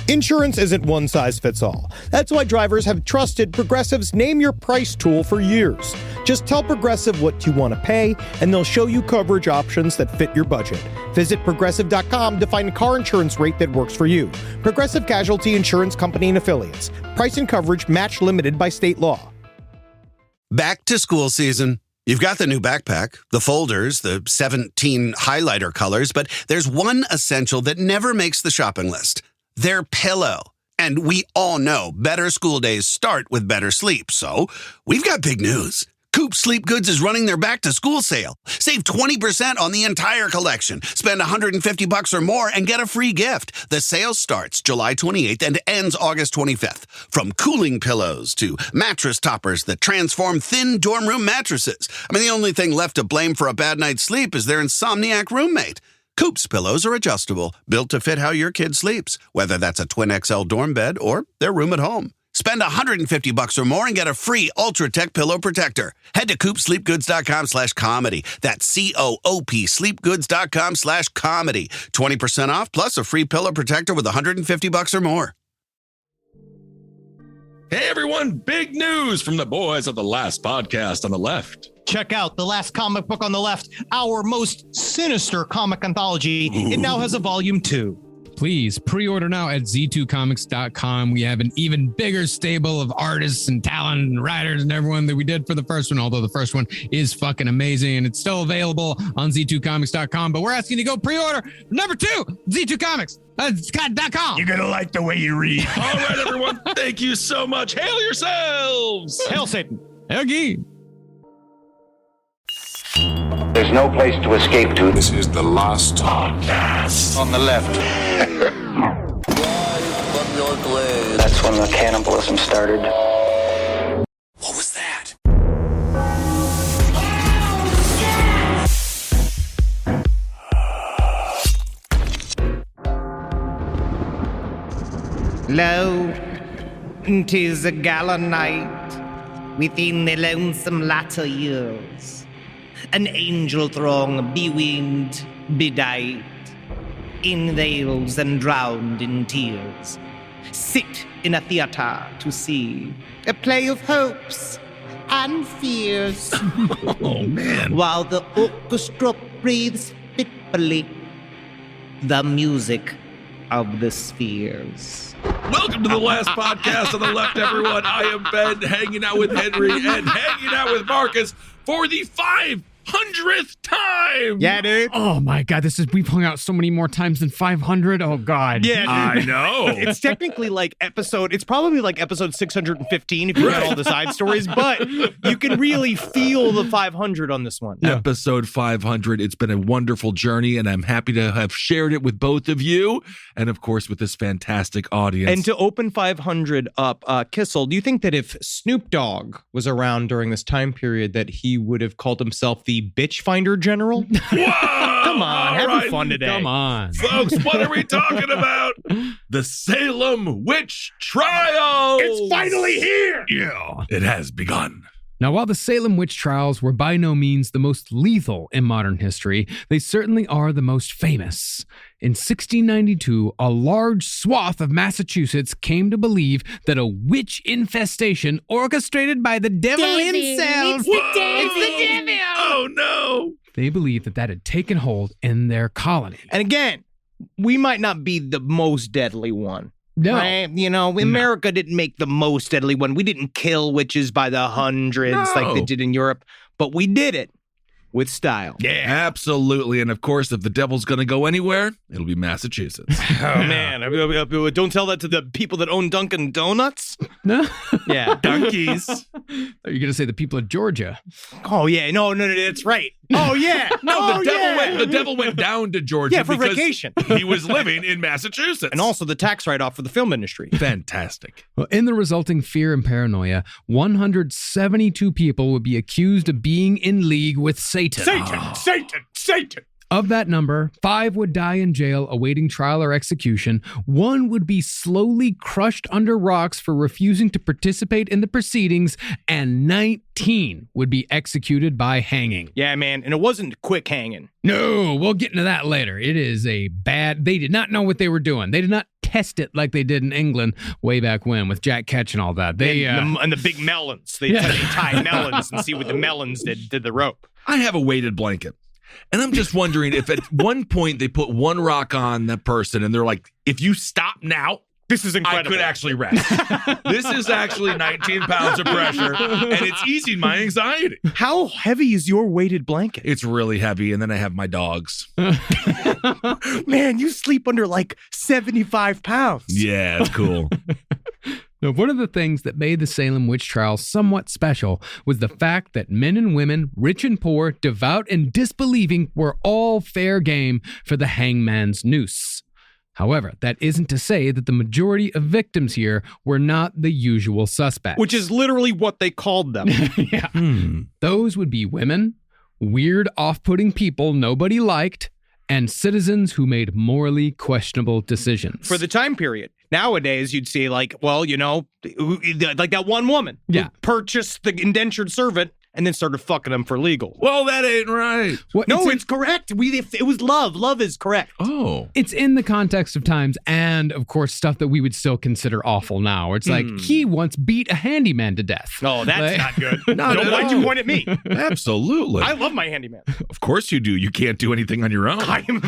Insurance isn't one size fits all. That's why drivers have trusted Progressive's Name Your Price tool for years. Just tell Progressive what you want to pay, and they'll show you coverage options that fit your budget. Visit Progressive.com to find a car insurance rate that works for you. Progressive Casualty Insurance Company and Affiliates. Price and coverage match limited by state law. Back to school season. You've got the new backpack, the folders, the 17 highlighter colors, but there's one essential that never makes the shopping list. Their pillow. And we all know better school days start with better sleep. So we've got big news. Coop Sleep Goods is running their back-to-school sale. Save 20% on the entire collection. Spend $150 or more and get a free gift. The sale starts July 28th and ends August 25th. From cooling pillows to mattress toppers that transform thin dorm room mattresses. I mean, the only thing left to blame for a bad night's sleep is their insomniac roommate. Coop's pillows are adjustable, built to fit how your kid sleeps, whether that's a twin XL dorm bed or their room at home. Spend $150 or more and get a free Ultra Tech pillow protector. Head to coopsleepgoods.com/comedy. That's COOP sleepgoods.com/comedy. 20% off plus a free pillow protector with $150 or more. Hey everyone, big news from the boys of the last podcast on the left. Check out The Last Comic Book on the Left, our most sinister comic anthology. Ooh. It now has a volume 2. Please pre-order now at z2comics.com. We have an even bigger stable of artists and talent and writers and everyone that we did for the first one, although the first one is fucking amazing and it's still available on z2comics.com. But we're asking you to go pre-order number 2, z2comics.com. You're going to like the way you read. All right, everyone. Thank you so much. Hail yourselves. Hail Satan. Hail Gee. There's no place to escape to. This is the last podcast. On the left. That's when the cannibalism started. What was that? Lo, 'tis a gala night within the lonesome latter years. An angel throng bewinged, bedight, in veils and drowned in tears, sit in a theater to see a play of hopes and fears. Oh, man. While the orchestra breathes fitfully the music of the spheres. Welcome to the last podcast on the left, everyone. I am Ben, hanging out with Henry and hanging out with Marcus for the 500th time. Yeah, dude. Oh my God, we've hung out so many more times than 500. Oh God. Yeah, dude. I know. It's technically it's probably like episode 615 if you got all the side stories, but you can really feel the 500 on this one. Yeah. Episode 500. It's been a wonderful journey, and I'm happy to have shared it with both of you, and of course with this fantastic audience. And to open 500 up, Kissel, do you think that if Snoop Dogg was around during this time period that he would have called himself the Bitch Finder General? Whoa! Come on, have fun today. Come on. Folks, what are we talking about? The Salem Witch Trials! It's finally here! Yeah. It has begun. Now, while the Salem Witch Trials were by no means the most lethal in modern history, they certainly are the most famous. In 1692, a large swath of Massachusetts came to believe that a witch infestation orchestrated by the devil himself. It's the devil! Oh, no! They believed that had taken hold in their colony. And again, we might not be the most deadly one. No. Right? You know, America didn't make the most deadly one. We didn't kill witches by the hundreds like they did in Europe, but we did it with style. Yeah, absolutely. And of course, if the devil's going to go anywhere, it'll be Massachusetts. Oh, man. Don't tell that to the people that own Dunkin' Donuts. No. Yeah. Donkeys. Are you going to say the people of Georgia? Oh, yeah. No, that's right. Oh, yeah. No, the devil went down to Georgia for because vacation. He was living in Massachusetts. And also the tax write-off for the film industry. Fantastic. Well, in the resulting fear and paranoia, 172 people would be accused of being in league with Satan. Satan. Of that number, 5 would die in jail awaiting trial or execution. 1 would be slowly crushed under rocks for refusing to participate in the proceedings, and 19 would be executed by hanging. Yeah, man, and it wasn't quick hanging. No, we'll get into that later. It is they did not know what they were doing. They did not test it like they did in England way back when with Jack Ketch and all that. And the big melons. They tie melons and see what the melons did to the rope. I have a weighted blanket. And I'm just wondering if at one point they put one rock on that person and they're like, if you stop now, this is incredible. I could actually rest. This is actually 19 pounds of pressure, and it's easing my anxiety. How heavy is your weighted blanket? It's really heavy, and then I have my dogs. Man, you sleep under like 75 pounds. Yeah, it's cool. Now, one of the things that made the Salem Witch Trials somewhat special was the fact that men and women, rich and poor, devout and disbelieving, were all fair game for the hangman's noose. However, that isn't to say that the majority of victims here were not the usual suspects. Which is literally what they called them. Yeah. Those would be women, weird, off-putting people nobody liked, and citizens who made morally questionable decisions. For the time period. Nowadays, you'd see like, well, you know, like that one woman who purchased the indentured servant and then started fucking him for legal. Well, that ain't right. No, it's correct. It was love. Love is correct. Oh. It's in the context of times and, of course, stuff that we would still consider awful now. It's like, he once beat a handyman to deth. Oh, that's not good. Why'd you point at me? Absolutely. I love my handyman. Of course you do. You can't do anything on your own. I'm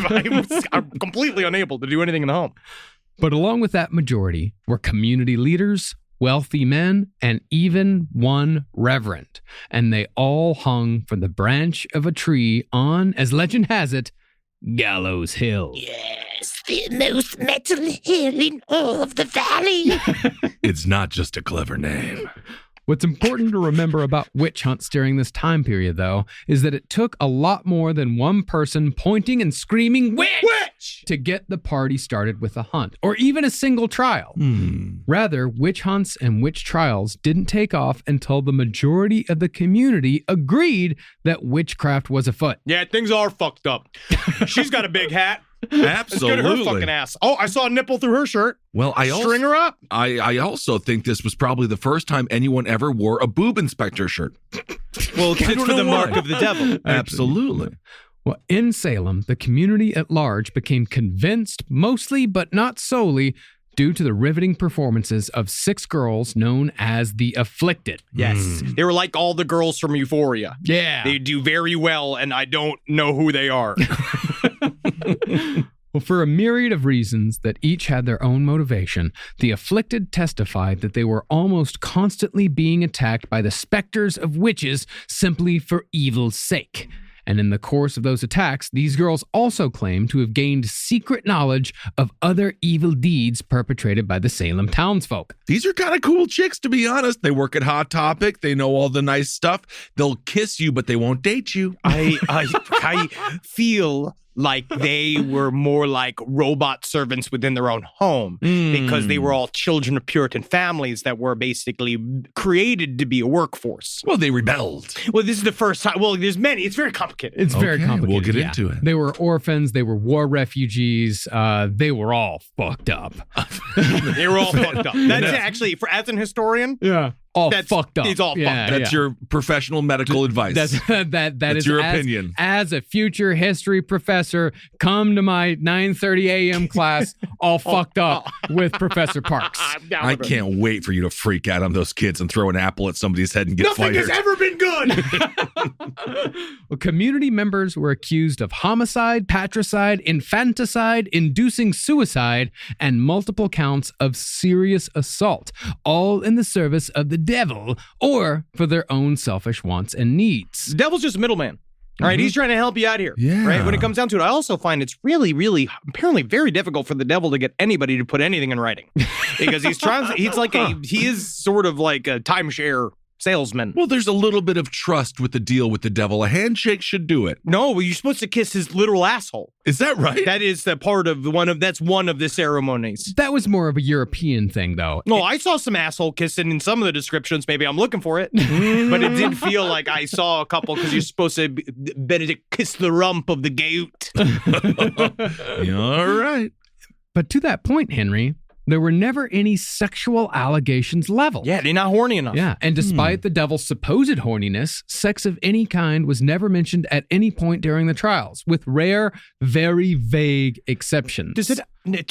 completely unable to do anything in the home. But along with that majority were community leaders, wealthy men, and even one reverend. And they all hung from the branch of a tree on, as legend has it, Gallows Hill. Yes, the most metal hill in all of the valley. It's not just a clever name. What's important to remember about witch hunts during this time period, though, is that it took a lot more than one person pointing and screaming, "Witch!" to get the party started with a hunt, or even a single trial. Rather, witch hunts and witch trials didn't take off until the majority of the community agreed that witchcraft was afoot. Yeah, things are fucked up. She's got a big hat. Absolutely. Let's get her fucking ass. Oh, I saw a nipple through her shirt. Well, String her up. I also think this was probably the first time anyone ever wore a boob inspector shirt. Well, it's for the mark of the devil. Absolutely. Well, in Salem, the community at large became convinced, mostly but not solely, due to the riveting performances of 6 girls known as the Afflicted. Yes. They were like all the girls from Euphoria. Yeah. They do very well, and I don't know who they are. Well, for a myriad of reasons that each had their own motivation, the Afflicted testified that they were almost constantly being attacked by the specters of witches simply for evil's sake. And in the course of those attacks, these girls also claimed to have gained secret knowledge of other evil deeds perpetrated by the Salem townsfolk. These are kind of cool chicks, to be honest. They work at Hot Topic. They know all the nice stuff. They'll kiss you, but they won't date you. I feel like they were more like robot servants within their own home because they were all children of Puritan families that were basically created to be a workforce. Well, they rebelled. Well, this is the first time. Well, there's many. It's very complicated. It's very complicated. We'll get into it. They were orphans. They were war refugees. They were all fucked up. They were all fucked up. That's actually, as an historian, all fucked up. It's all fucked up. That's your professional medical advice. That's your opinion. As a future history professor, come to my 9:30 a.m. class all fucked up with Professor Parks. I can't wait for you to freak out on those kids and throw an apple at somebody's head and get Nothing fired. has ever been good. Well, community members were accused of homicide, patricide, infanticide, inducing suicide, and multiple counts of serious assault, all in the service of the devil or for their own selfish wants and needs. The devil's just a middleman. All right, he's trying to help you out here. Yeah. Right. When it comes down to it, I also find it's really, really, apparently very difficult for the devil to get anybody to put anything in writing because he is sort of like a timeshare salesman. Well, there's a little bit of trust with the deal with the devil. A handshake should do it. No, well, you're supposed to kiss his literal asshole. Is that right? That is the part of that's one of the ceremonies. That was more of a European thing, though. No, I saw some asshole kissing in some of the descriptions. Maybe I'm looking for it, but it did feel like I saw a couple because you're supposed to Benedict kiss the rump of the goat. All right. But to that point, Henry, there were never any sexual allegations leveled. Yeah, they're not horny enough. Yeah, and despite the devil's supposed horniness, sex of any kind was never mentioned at any point during the trials, with rare, very vague exceptions.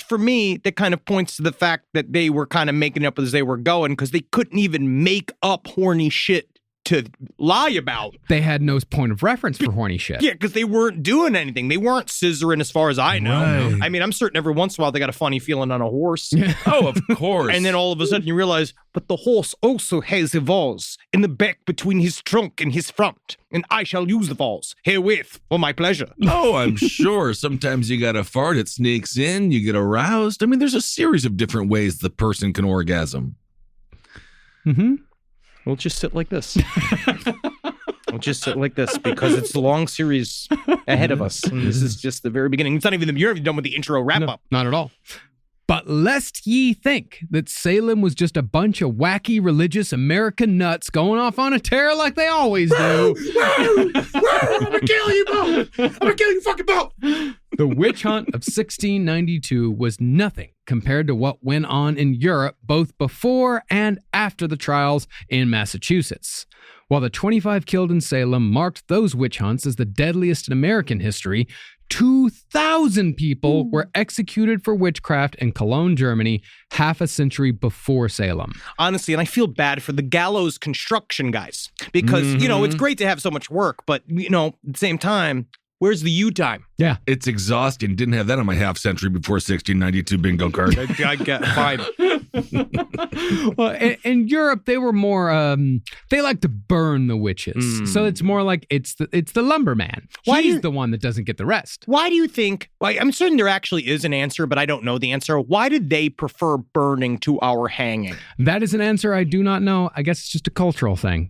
For me, that kind of points to the fact that they were kind of making it up as they were going, because they couldn't even make up horny shit to lie about. They had no point of reference for horny shit. Yeah, because they weren't doing anything. They weren't scissoring as far as I know. Right. I mean, I'm certain every once in a while they got a funny feeling on a horse. Oh, of course. And then all of a sudden you realize, but the horse also has a vase in the back between his trunk and his front, and I shall use the vase herewith for my pleasure. Oh, I'm sure. Sometimes you got a fart, it sneaks in, you get aroused. I mean, there's a series of different ways the person can orgasm. Mm-hmm. We'll just sit like this. We'll just sit like this because it's a long series ahead of us. And this is just the very beginning. It's not even you're even done with the intro wrap-up. Not at all. But lest ye think that Salem was just a bunch of wacky religious American nuts going off on a tear like they always do. I'm gonna kill you both. I'm gonna kill you fucking both. The witch hunt of 1692 was nothing compared to what went on in Europe both before and after the trials in Massachusetts. While the 25 killed in Salem marked those witch hunts as the deadliest in American history, 2,000 people were executed for witchcraft in Cologne, Germany, half a century before Salem. Honestly, and I feel bad for the gallows construction guys because, it's great to have so much work, but, at the same time, where's the you time? Yeah. It's exhausting. Didn't have that on my half century before 1692 bingo card. I get fine. Well, in Europe, they were more, they like to burn the witches. So it's more like it's the lumberman. He's the one that doesn't get the rest. Why do you think, I'm certain there actually is an answer, but I don't know the answer. Why did they prefer burning to our hanging? That is an answer I do not know. I guess it's just a cultural thing.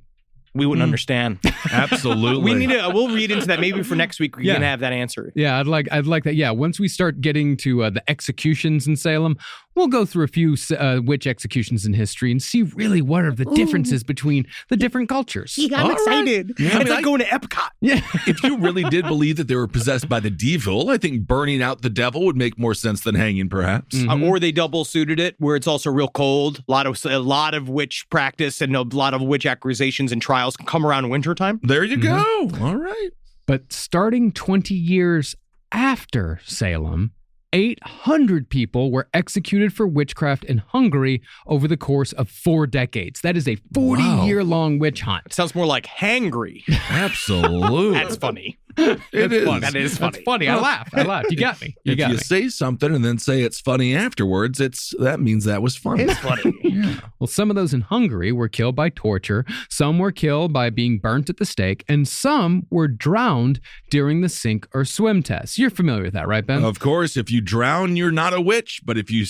We wouldn't understand. Absolutely. We'll read into that. Maybe for next week, we can have that answer. Yeah, I'd like that. Yeah, once we start getting to the executions in Salem, we'll go through a few witch executions in history and see really what are the differences between the different cultures. I'm excited. Yeah, it's like going to Epcot. Yeah. If you really did believe that they were possessed by the devil, I think burning out the devil would make more sense than hanging, perhaps. Or they double suited it, where it's also real cold. A lot of witch practice and a lot of witch accusations and trials can come around wintertime. There you go. All right. But starting 20 years after Salem, 800 people were executed for witchcraft in Hungary over the course of 4 decades. That is a 40-year-long witch hunt. It sounds more like hangry. Absolutely. That's funny. It is. That is funny. That's funny. I laughed. You got me. If you say something and then say it's funny afterwards, that means that was funny. It's funny. Well, some of those in Hungary were killed by torture, some were killed by being burnt at the stake, and some were drowned during the sink or swim test. You're familiar with that, right, Ben? Of course, if you drown, you're not a witch. But if you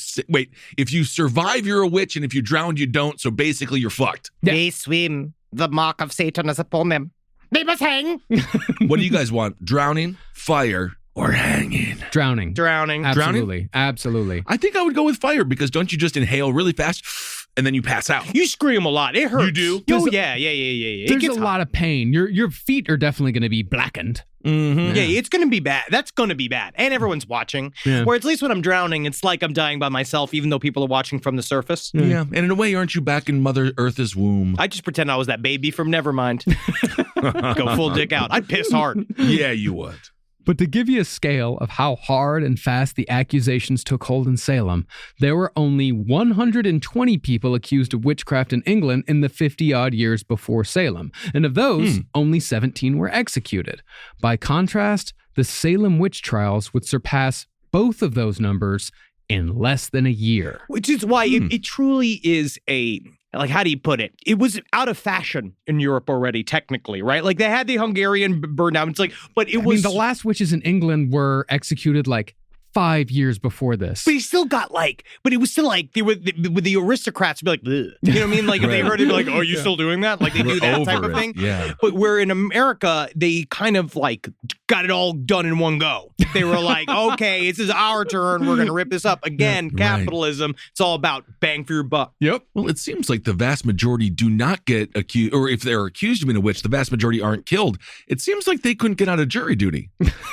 survive, you're a witch, and if you drown, you don't. So basically, you're fucked. Yeah. They swim. The mark of Satan is upon them. They must hang. What do you guys want? Drowning, fire, or hanging? Drowning. Drowning? Absolutely. I think I would go with fire because don't you just inhale really fast and then you pass out? You scream a lot. It hurts. You do? Oh, yeah. There's a lot of pain. Your feet are definitely going to be blackened. Mm-hmm. Yeah, it's going to be bad. That's going to be bad. And everyone's watching. Yeah. Where at least when I'm drowning, it's like I'm dying by myself, even though people are watching from the surface. Yeah. And in a way, aren't you back in Mother Earth's womb? I just pretend I was that baby from Nevermind. Go full dick out. I'd piss hard. Yeah, you would. But to give you a scale of how hard and fast the accusations took hold in Salem, there were only 120 people accused of witchcraft in England in the 50-odd years before Salem. And of those, only 17 were executed. By contrast, the Salem Witch Trials would surpass both of those numbers in less than a year. Which is why it truly is how do you put it? It was out of fashion in Europe already, technically, right? Like they had the Hungarian burn down. It's like, but it was. The last witches in England were executed 5 years before this. But he still got but it was still they were with the aristocrats would be like, ugh. You know what I mean? Like if they heard it, be like, oh, you still doing that? Like they do that type of thing. Yeah. But where in America, they kind of got it all done in one go. They were like, okay, this is our turn. We're going to rip this up. Again, capitalism. It's all about bang for your buck. Yep. Well, it seems like the vast majority do not get accused, or if they're accused of being a witch, the vast majority aren't killed. It seems like they couldn't get out of jury duty.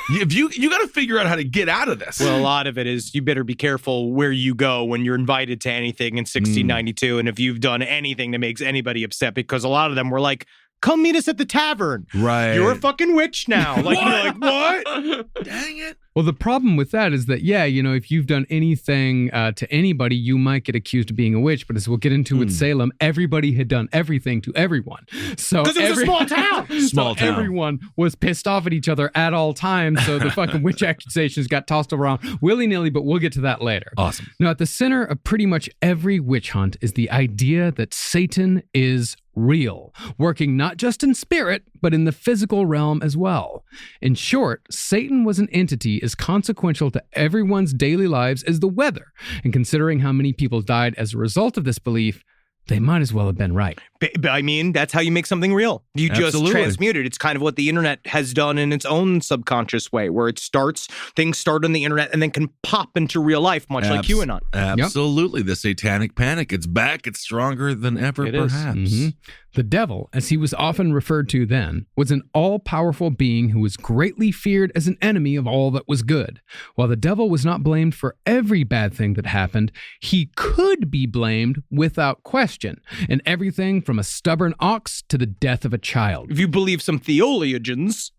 You got to figure out how to get out of this. Well, a lot of it is you better be careful where you go when you're invited to anything in 1692, and if you've done anything that makes anybody upset, because a lot of them were like, come meet us at the tavern. Right. You're a fucking witch now. Like, you're like, what? Dang it. Well, the problem with that is that, if you've done anything to anybody, you might get accused of being a witch. But as we'll get into with Salem, everybody had done everything to everyone. So Because it was a small town. Small town. Everyone was pissed off at each other at all times. So the fucking witch accusations got tossed around willy-nilly, but we'll get to that later. Awesome. Now, at the center of pretty much every witch hunt is the idea that Satan is real, working not just in spirit, but in the physical realm as well. In short, Satan was an entity as consequential to everyone's daily lives as the weather. And considering how many people died as a result of this belief, they might as well have been right. But I mean, that's how you make something real. You just transmute it. It's kind of what the internet has done in its own subconscious way, where things start on the internet and then can pop into real life, much like QAnon. Absolutely. The satanic panic. It's back. It's stronger than ever, perhaps. Mm-hmm. The devil, as he was often referred to then, was an all-powerful being who was greatly feared as an enemy of all that was good. While the devil was not blamed for every bad thing that happened, he could be blamed without question, in everything from a stubborn ox to the death of a child. If you believe some theologians,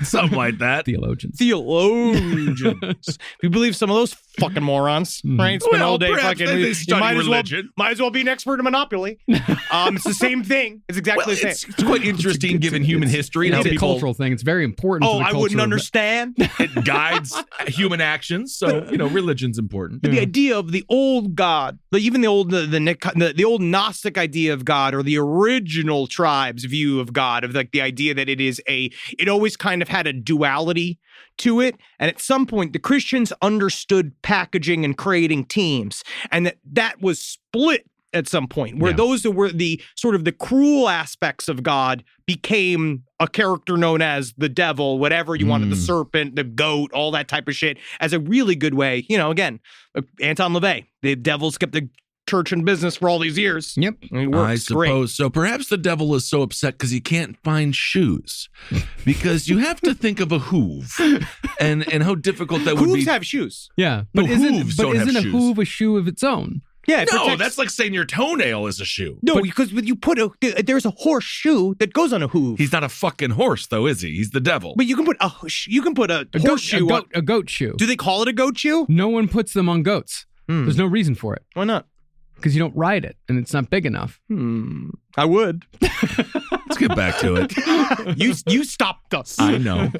Something like that. Theologians. If you believe some of those fucking morons, right? Spend all day fucking. They You study religion. might as well be an expert in Monopoly. It's the same thing. It's exactly the same. It's quite interesting given human history. It's and how a people, cultural thing. It's very important. Oh, to the I wouldn't culture of- understand. it guides human actions. So, religion's important. The idea of the old God, even the old old Gnostic idea of God, or the original tribe's view of God, of like the idea that it always kind of had a duality to it. And at some point, the Christians understood packaging and creating teams, and that was split at some point, where those that were the sort of the cruel aspects of God became a character known as the devil, whatever you wanted, the serpent, the goat, all that type of shit, as a really good way. Again, Anton LaVey, the devil's kept the church in business for all these years. Yep. It works I suppose great. so. Perhaps the devil is so upset because he can't find shoes. Because you have to think of a hoof and how difficult that would be. Hooves have shoes. Yeah. No, But hooves don't have isn't a shoes. hoof a shoe of its own? Yeah, it No, protects- that's like saying your toenail is a shoe. No, because you put there's a horseshoe that goes on a hoof. He's not a fucking horse, though, is he? He's the devil. But you can put a horseshoe on. A goat shoe. Do they call it a goat shoe? No one puts them on goats. There's no reason for it. Why not? Because you don't ride it and it's not big enough. I would. Let's get back to it. You stopped us. I know.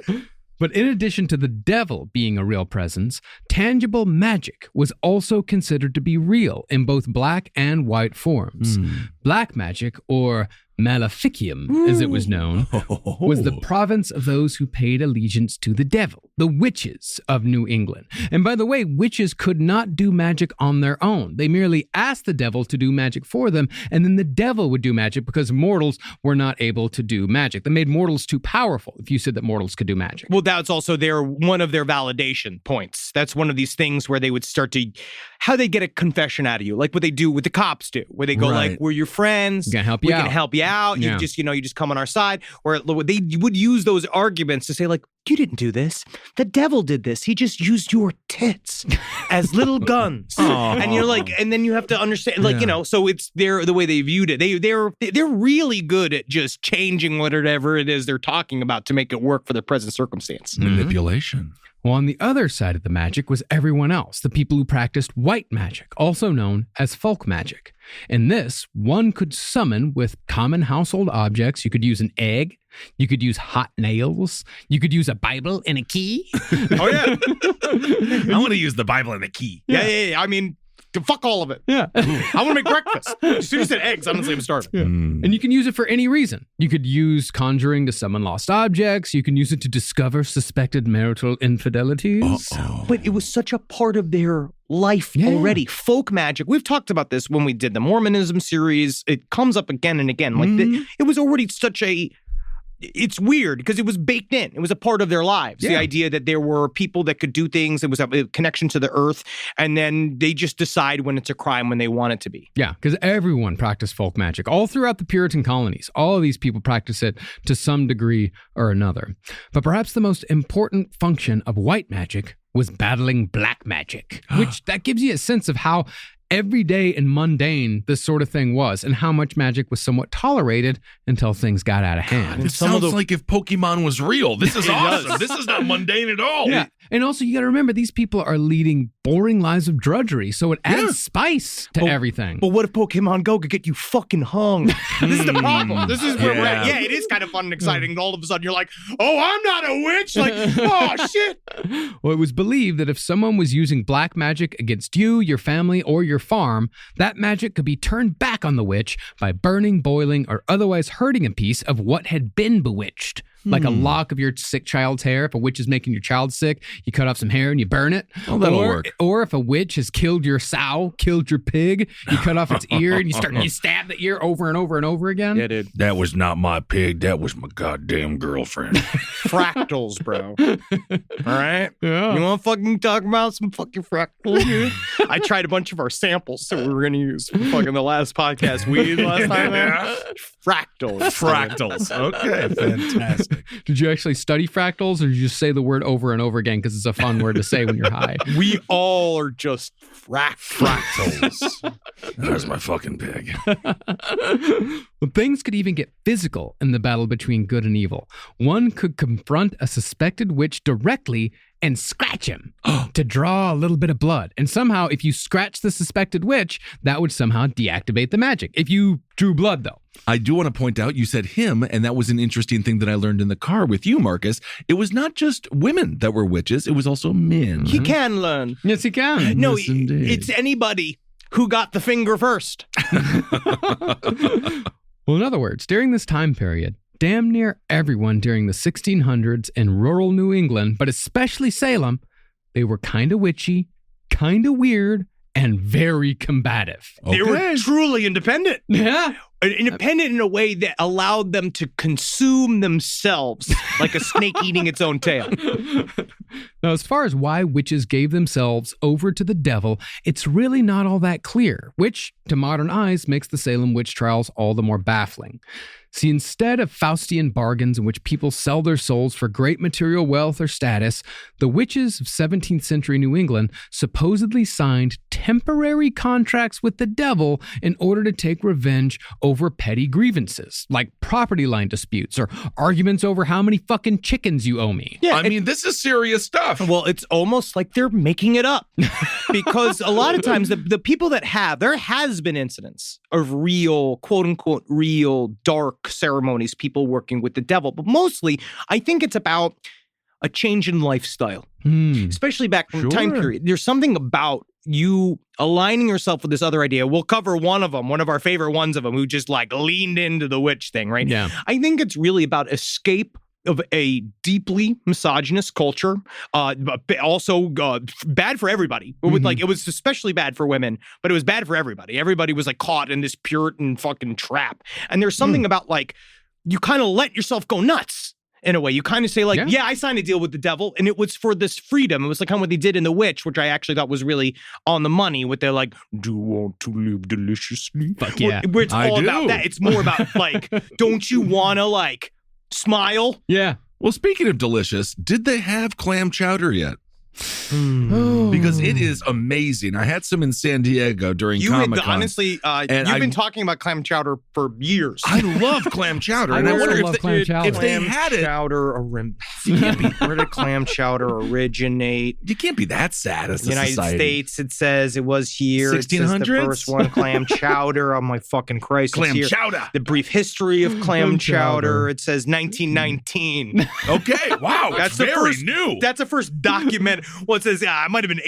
But in addition to the devil being a real presence, tangible magic was also considered to be real in both black and white forms. Black magic, or Maleficium, as it was known, was the province of those who paid allegiance to the devil, the witches of New England. And by the way, witches could not do magic on their own. They merely asked the devil to do magic for them, and then the devil would do magic because mortals were not able to do magic. They made mortals too powerful if you said that mortals could do magic. Well, that's also one of their validation points. That's one of these things where they would start to, how they get a confession out of you, like what they do, what the cops do, where they go like, we're your friends. We can help you out. Yeah. You just come on our side. Or they would use those arguments to say like, you didn't do this. The devil did this. He just used your tits as little guns. And you're like, and then you have to understand, like, so it's the way they viewed it. They're really good at just changing whatever it is they're talking about to make it work for their present circumstance. Manipulation. Well, on the other side of the magic was everyone else, the people who practiced white magic, also known as folk magic. In this, one could summon with common household objects. You could use an egg. You could use hot nails. You could use a Bible and a key. Oh, yeah. I want to use the Bible and the key. Yeah. I mean, fuck all of it. Yeah. I want to make breakfast. As soon as you said eggs, honestly, I'm starving. Yeah. And you can use it for any reason. You could use conjuring to summon lost objects. You can use it to discover suspected marital infidelities. But it was such a part of their life already. Folk magic. We've talked about this when we did the Mormonism series. It comes up again and again. Like it was already such a it's weird because it was baked in. It was a part of their lives. The idea that there were people that could do things. It was a connection to the earth. And then they just decide when it's a crime when they want it to be. Yeah, because everyone practiced folk magic all throughout the Puritan colonies. All of these people practice it to some degree or another. But perhaps the most important function of white magic was battling black magic, which that gives you a sense of how everyday and mundane this sort of thing was and how much magic was somewhat tolerated until things got out of hand. It sounds like if Pokemon was real. This is awesome. This is not mundane at all. Yeah. And also, you got to remember, these people are leading boring lives of drudgery, so it adds spice to everything. But what if Pokemon Go could get you fucking hung? This is the problem. This is where we're at. Yeah, it is kind of fun and exciting. And all of a sudden, you're like, oh, I'm not a witch. Like, oh, shit. Well, it was believed that if someone was using black magic against you, your family, or your farm, that magic could be turned back on the witch by burning, boiling, or otherwise hurting a piece of what had been bewitched. Like a lock of your sick child's hair. If a witch is making your child sick, you cut off some hair and you burn it. Oh, that'll work. Or if a witch has killed your sow, killed your pig, you cut off its ear and you stab the ear over and over and over again. Yeah, dude. That was not my pig. That was my goddamn girlfriend. Fractals, bro. All right? Yeah. You want to fucking talk about some fucking fractals here? I tried a bunch of our samples that we were going to use for fucking the last podcast we did last time. Fractals. Fractals. Okay, fantastic. Did you actually study fractals, or did you just say the word over and over again because it's a fun word to say when you're high? We all are just Fractals. There's my fucking pig. Well, things could even get physical in the battle between good and evil. One could confront a suspected witch directly and scratch him to draw a little bit of blood. And somehow, if you scratch the suspected witch, that would somehow deactivate the magic. If you drew blood, though. I do want to point out, you said him, and that was an interesting thing that I learned in the car with you, Marcus. It was not just women that were witches, it was also men. He can learn. Yes, he can. No, Yes, indeed. it's anybody who got the finger first. Well, in other words, during this time period, damn near everyone during the 1600s in rural New England, but especially Salem, they were kind of witchy, kind of weird, and very combative. They were truly independent. Yeah. Independent in a way that allowed them to consume themselves like a snake eating its own tail. Now, as far as why witches gave themselves over to the devil, it's really not all that clear, which, to modern eyes, makes the Salem Witch Trials all the more baffling. See, instead of Faustian bargains in which people sell their souls for great material wealth or status, the witches of 17th century New England supposedly signed temporary contracts with the devil in order to take revenge over petty grievances, like property line disputes or arguments over how many fucking chickens you owe me. Yeah, I mean, this is serious stuff. Well, it's almost like they're making it up because a lot of times the people that there has been incidents of real, quote unquote, real dark ceremonies, people working with the devil. But mostly, I think it's about a change in lifestyle, especially back from the time period. There's something about you aligning yourself with this other idea. We'll cover one of them, one of our favorite ones of them, who just like leaned into the witch thing, right? Yeah. I think it's really about escape of a deeply misogynist culture, but also bad for everybody. Like it was especially bad for women, but it was bad for everybody. Everybody was like caught in this Puritan fucking trap. And there's something about like you kind of let yourself go nuts. In a way, you kind of say like, yeah, I signed a deal with the devil, and it was for this freedom. It was like kind of what they did in The Witch, which I actually thought was really on the money. With their like, do you want to live deliciously? Fuck yeah, where it's all about that. It's more about like, don't you want to like smile? Yeah. Well, speaking of delicious, did they have clam chowder yet? Because it is amazing. I had some in San Diego during Comic-Con. Honestly, you've been talking about clam chowder for years. I love clam chowder, and I wonder if they had it. Where did clam chowder originate? You can't be that sad as a United society. States. It says it was here. 1600s? The first one, clam chowder. Oh my fucking Christ! Clam it's here. chowder. The brief history of clam chowder. It says 1919. Okay, wow, that's very new. That's the first document. Well, it says, it might have been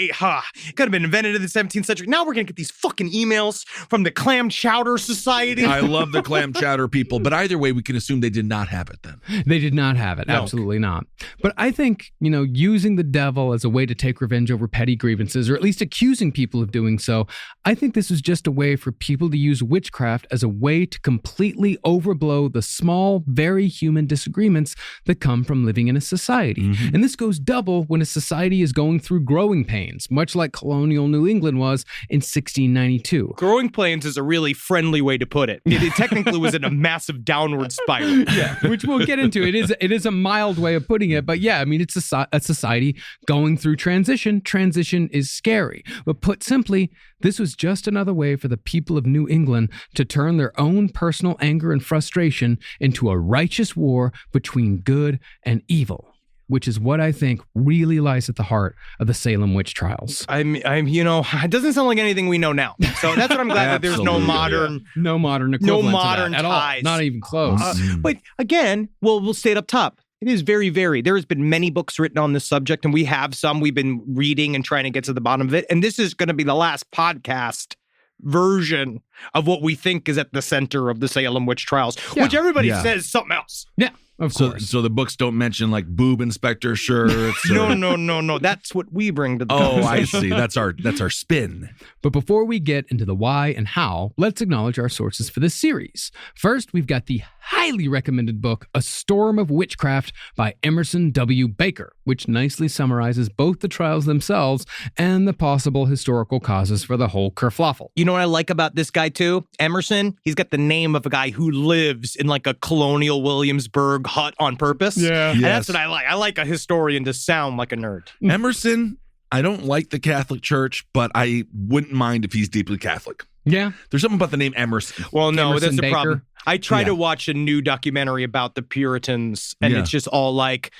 could have been invented in the 17th century. Now we're going to get these fucking emails from the Clam Chowder Society. I love the clam chowder people, but either way, we can assume they did not have it then. They did not have it. No. Absolutely not. But I think, using the devil as a way to take revenge over petty grievances, or at least accusing people of doing so, I think this was just a way for people to use witchcraft as a way to completely overblow the small, very human disagreements that come from living in a society. Mm-hmm. And this goes double when a society is going through growing pains, much like colonial New England was in 1692. Growing pains is a really friendly way to put it. It technically was in a massive downward spiral. Which we'll get into. It is a mild way of putting it, but yeah, I mean, it's a society going through transition. Transition is scary. But put simply, this was just another way for the people of New England to turn their own personal anger and frustration into a righteous war between good and evil, which is what I think really lies at the heart of the Salem Witch Trials. It doesn't sound like anything we know now. So that's what I'm glad that there's no modern equivalent modern to that at ties. all. Not even close. But again, we'll state up top. It is very varied. There has been many books written on this subject, and we have some we've been reading and trying to get to the bottom of it. And this is going to be the last podcast version of what we think is at the center of the Salem Witch Trials, which everybody says something else. Yeah, of course. So the books don't mention like boob inspector shirts. No. That's what we bring to the Oh, I see. That's our spin. But before we get into the why and how, let's acknowledge our sources for this series. First, we've got the highly recommended book, A Storm of Witchcraft by Emerson W. Baker, which nicely summarizes both the trials themselves and the possible historical causes for the whole kerfluffle. You know what I like about this guy too? Emerson, he's got the name of a guy who lives in like a colonial Williamsburg hut on purpose. Yeah. And that's what I like. I like a historian to sound like a nerd. Emerson, I don't like the Catholic Church, but I wouldn't mind if he's deeply Catholic. Yeah. There's something about the name Emerson. Well, no, Emerson that's the Baker. problem. I try to watch a new documentary about the Puritans, and it's just all like,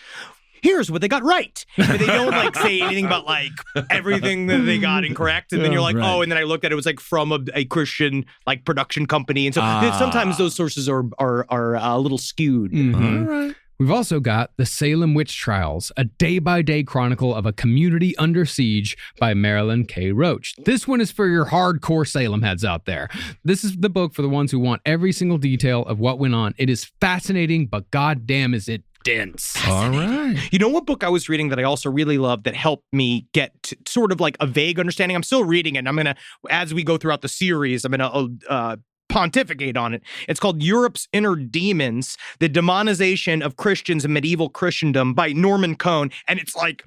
here's what they got right. But they don't like say anything about like everything that they got incorrect. And then you're like, oh, and then I looked at it, was like from a Christian like production company. And so sometimes those sources are a little skewed. Mm-hmm. All right. We've also got The Salem Witch Trials, a day-by-day chronicle of a community under siege by Marilyn K. Roach. This one is for your hardcore Salem heads out there. This is the book for the ones who want every single detail of what went on. It is fascinating, but goddamn is it dense. All right. You know what book I was reading that I also really loved that helped me get sort of like a vague understanding? I'm still reading it. And I'm going to, as we go throughout the series, I'm going to pontificate on it. It's called Europe's Inner Demons, The Demonization of Christians in Medieval Christendom by Norman Cohn. And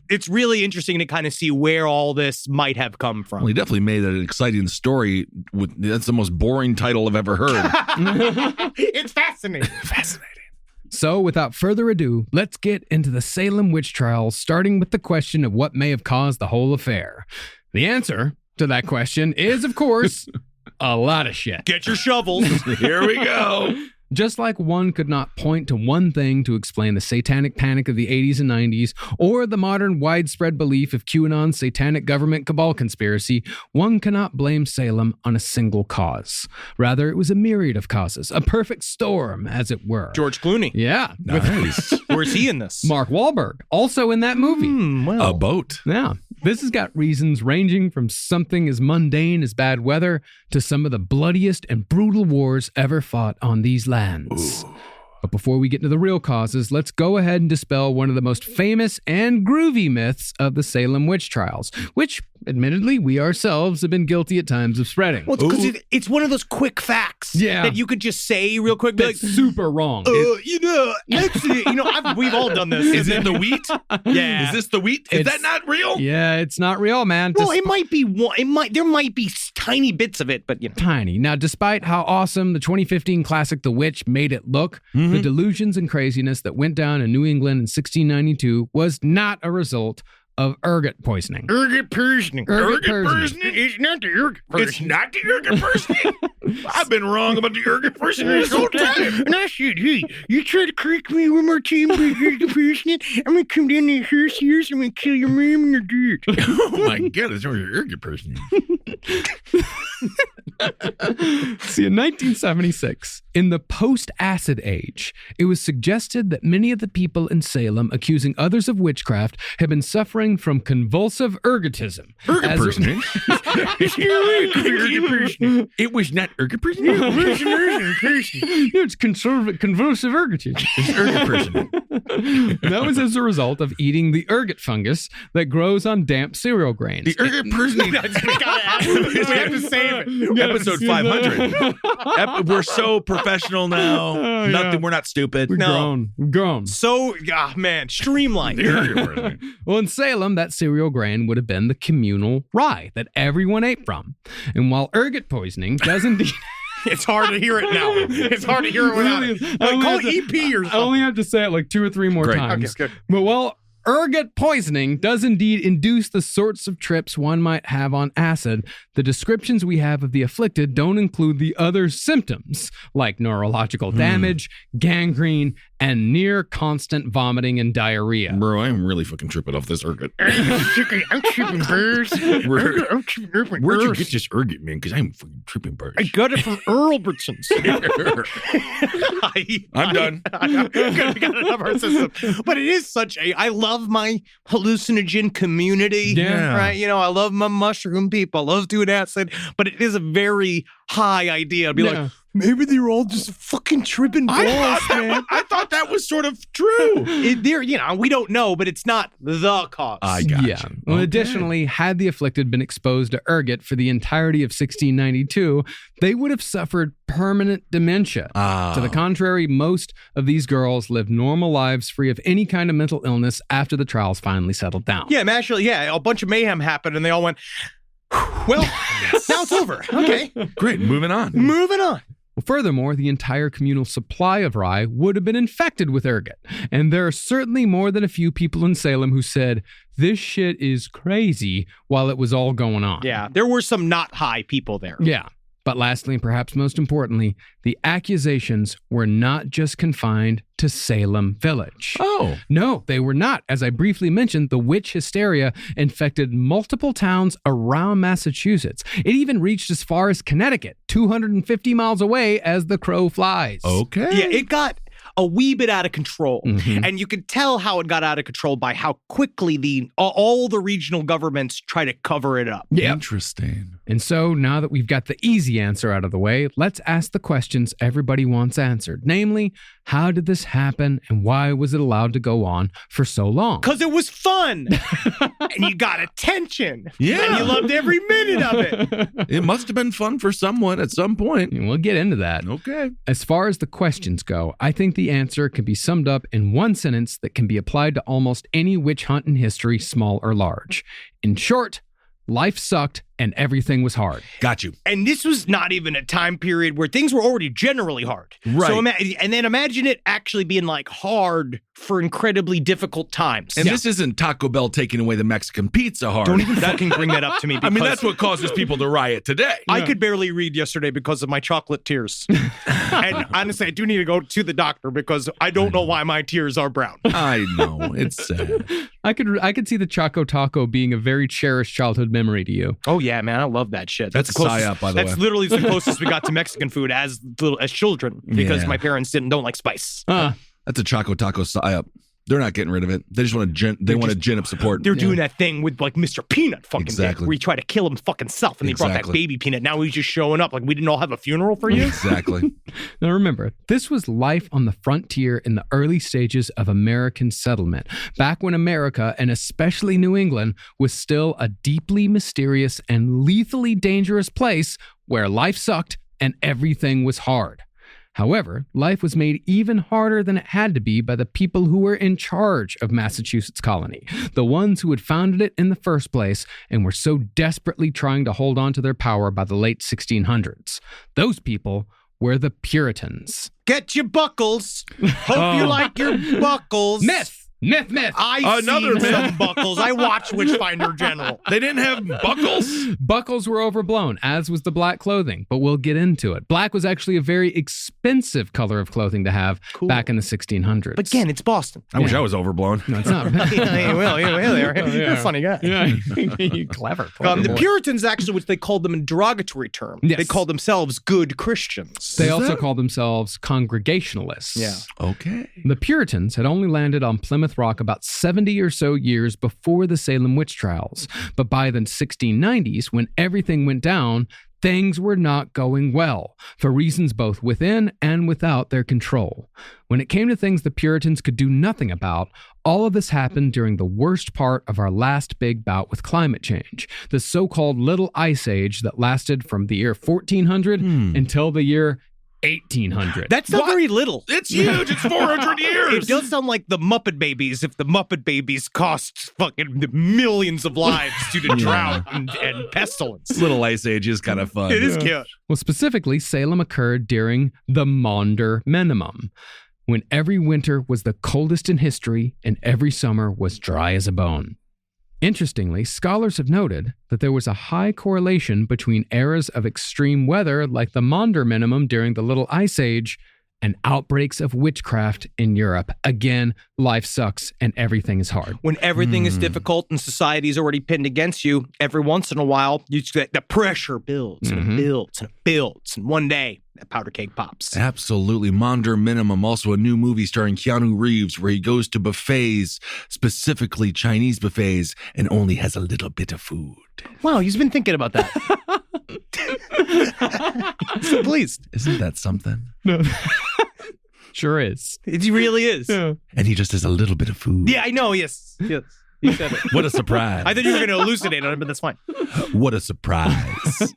it's really interesting to kind of see where all this might have come from. Well, he definitely made an exciting story. That's the most boring title I've ever heard. It's fascinating. So, without further ado, let's get into the Salem Witch Trials, starting with the question of what may have caused the whole affair. The answer to that question is, of course, a lot of shit. Get your shovels. Here we go. Just like one could not point to one thing to explain the satanic panic of the 80s and 90s, or the modern widespread belief of QAnon's satanic government cabal conspiracy, one cannot blame Salem on a single cause. Rather, it was a myriad of causes, a perfect storm, as it were. George Clooney. Yeah. Nice. Where's he in this? Mark Wahlberg, also in that movie. A boat. Yeah. This has got reasons ranging from something as mundane as bad weather to some of the bloodiest and brutal wars ever fought on these lands. Ooh. But before we get into the real causes, let's go ahead and dispel one of the most famous and groovy myths of the Salem Witch Trials, which, admittedly, we ourselves have been guilty at times of spreading. Well, because it's one of those quick facts that you could just say real quick. That's like, super wrong. Actually, we've all done this. Is it the wheat? Yeah. Is this the wheat? Is that not real? Yeah, it's not real, man. Well, it might be one. There might be tiny bits of it, but tiny. Now, despite how awesome the 2015 classic The Witch made it look, the delusions and craziness that went down in New England in 1692 was not a result of ergot poisoning. Ergot poisoning. It's not the ergot poisoning. It's not the ergot poisoning. I've been wrong about the ergot poisoning this whole time. And I said, hey, you try to correct me one more time about ergot poisoning, I'm going to come down there here's I'm going to kill your mom and your dad. Oh my God, it's only ergot poisoning. See, in 1976, In the post-acid age, it was suggested that many of the people in Salem accusing others of witchcraft had been suffering from convulsive ergotism. Ergotism? It was not ergotism? It's convulsive ergotism. It's ergotism. That was as a result of eating the ergot fungus that grows on damp cereal grains. The ergotism. We have to save it. Episode 500. We're so professional now. Nothing. We're not stupid. We've grown. So, man, streamlined. Well, in Salem, that cereal grain would have been the communal rye that everyone ate from. And while ergot poisoning does indeed... It's hard to hear it now. It's hard to hear it without it. Call it EP or something. I only have to say it like 2 or 3 more times. Okay, good. But while ergot poisoning does indeed induce the sorts of trips one might have on acid, the descriptions we have of the afflicted don't include the other symptoms like neurological damage, gangrene, and near constant vomiting and diarrhea. Bro, I'm really fucking tripping off this ergot. I'm tripping birds. Where'd you get this ergot, man? Because I'm fucking tripping birds. I got it from Earlbertson's. I'm done. We got it out of our system. But it is such a... I love my hallucinogen community. Yeah. Right? You know, I love my mushroom people. I love doing acid. But it is a very high idea to be like, maybe they're all just fucking tripping balls, man. I thought that was sort of true. We don't know, but it's not the cause. I got Yeah. Well, additionally, had the afflicted been exposed to ergot for the entirety of 1692, they would have suffered permanent dementia. To the contrary, most of these girls lived normal lives free of any kind of mental illness after the trials finally settled down. Yeah, actually, a bunch of mayhem happened, and they all went, well, now it's over. Okay. Great. Moving on. Well, furthermore, the entire communal supply of rye would have been infected with ergot. And there are certainly more than a few people in Salem who said, this shit is crazy while it was all going on. Yeah, there were some not high people there. Yeah. But lastly, and perhaps most importantly, the accusations were not just confined to Salem Village. Oh. No, they were not. As I briefly mentioned, the witch hysteria infected multiple towns around Massachusetts. It even reached as far as Connecticut, 250 miles away as the crow flies. Okay. Yeah, it got a wee bit out of control. Mhm. And you could tell how it got out of control by how quickly all the regional governments try to cover it up. Yep. Interesting. And so now that we've got the easy answer out of the way, let's ask the questions everybody wants answered. Namely, how did this happen and why was it allowed to go on for so long? Because it was fun. And you got attention. Yeah. And you loved every minute of it. It must have been fun for someone at some point. And we'll get into that. Okay. As far as the questions go, I think the answer can be summed up in one sentence that can be applied to almost any witch hunt in history, small or large. In short, life sucked and everything was hard. Got you. And this was not even a time period where things were already generally hard. Right. So and then imagine it actually being like hard for incredibly difficult times. And this isn't Taco Bell taking away the Mexican pizza hard. Don't even fucking bring that up to me. I mean, because that's what causes people to riot today. I could barely read yesterday because of my chocolate tears. And honestly, I do need to go to the doctor because I don't know why my tears are brown. I know. It's sad. I could see the Choco Taco being a very cherished childhood memory to you. Oh yeah, man, I love that shit. That's the closest, psyop, by the way. That's literally the closest we got to Mexican food as children because Yeah. my parents don't like spice. That's a Choco Taco psyop. They're not getting rid of it. They just want to gin up support. They're doing that thing with like Mr. Peanut fucking Exactly. did, where he tried to kill him fucking self and they brought that Exactly. baby Peanut. Now he's just showing up like we didn't all have a funeral for you. Exactly. Now remember, this was life on the frontier in the early stages of American settlement, back when America, and especially New England, was still a deeply mysterious and lethally dangerous place where life sucked and everything was hard. However, life was made even harder than it had to be by the people who were in charge of Massachusetts colony, the ones who had founded it in the first place and were so desperately trying to hold on to their power by the late 1600s. Those people were the Puritans. Get your buckles. Hope you like your buckles. Myth! Myth. I've Another seen myth. some buckles. I watched Witchfinder General. They didn't have buckles? Buckles were overblown, as was the black clothing, but we'll get into it. Black was actually a very expensive color of clothing to have back in the 1600s. But again, it's Boston. I wish I was overblown. No, it's not. You're a funny guy. Yeah, you're clever. The Puritans, actually, which they called them a derogatory term. Yes. They called themselves good Christians. They also called themselves Congregationalists. Yeah. Okay. The Puritans had only landed on Plymouth Rock about 70 or so years before the Salem Witch Trials. But by the 1690s, when everything went down, things were not going well, for reasons both within and without their control. When it came to things the Puritans could do nothing about, all of this happened during the worst part of our last big bout with climate change, the so-called Little Ice Age that lasted from the year 1400 until the year 1800. That's not very little. It's huge. It's 400 years. It does sound like the Muppet Babies if the Muppet Babies cost fucking millions of lives due to drought and pestilence. Little Ice Age is kind of fun. It is cute. Well, specifically, Salem occurred during the Maunder Minimum, when every winter was the coldest in history and every summer was dry as a bone. Interestingly, scholars have noted that there was a high correlation between eras of extreme weather like the Maunder Minimum during the Little Ice Age and outbreaks of witchcraft in Europe. Again, life sucks and everything is hard. When everything is difficult and society's already pinned against you, every once in a while, you just get the pressure builds and it builds and it builds. And one day, that powder cake pops. Absolutely. Maunder Minimum, also a new movie starring Keanu Reeves where he goes to buffets, specifically Chinese buffets, and only has a little bit of food. Wow, he's been thinking about that. So pleased. Isn't that something? No. Sure is. It really is. Yeah. And he just has a little bit of food. Yeah, I know. Yes. You said it. What a surprise. I thought you were going to elucidate on it, but that's fine. What a surprise.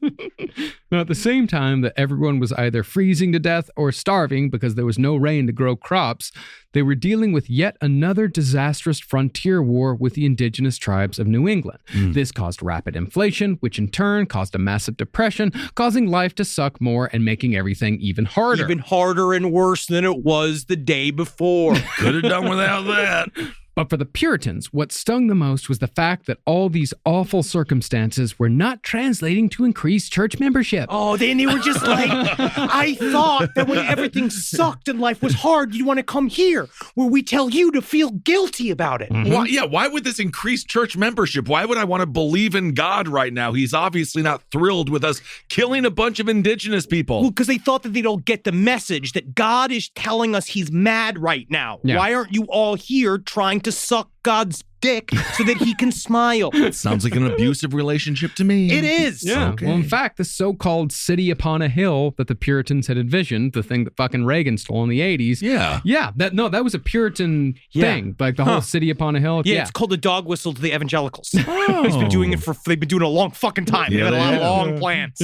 Now, at the same time that everyone was either freezing to death or starving because there was no rain to grow crops, they were dealing with yet another disastrous frontier war with the indigenous tribes of New England. This caused rapid inflation, which in turn caused a massive depression, causing life to suck more and making everything even harder. Even harder and worse than it was the day before. Could have done without that. But for the Puritans, what stung the most was the fact that all these awful circumstances were not translating to increased church membership. Oh, then they were just like, I thought that when everything sucked and life was hard, you'd want to come here where we tell you to feel guilty about it. Why would this increase church membership? Why would I want to believe in God right now? He's obviously not thrilled with us killing a bunch of indigenous people. Well, because they thought that they don't get the message that God is telling us he's mad right now. Yeah. Why aren't you all here trying to suck God's dick so that he can smile? Sounds like an abusive relationship to me. It is. Yeah. Okay. Well, in fact, the so-called city upon a hill that the Puritans had envisioned, the thing that fucking Reagan stole in the 80s. Yeah. Yeah. That was a Puritan thing. Like the whole city upon a hill. Yeah, it's called a dog whistle to the evangelicals. They've been doing it a long fucking time. Yeah, They've had a lot they of have. long plans.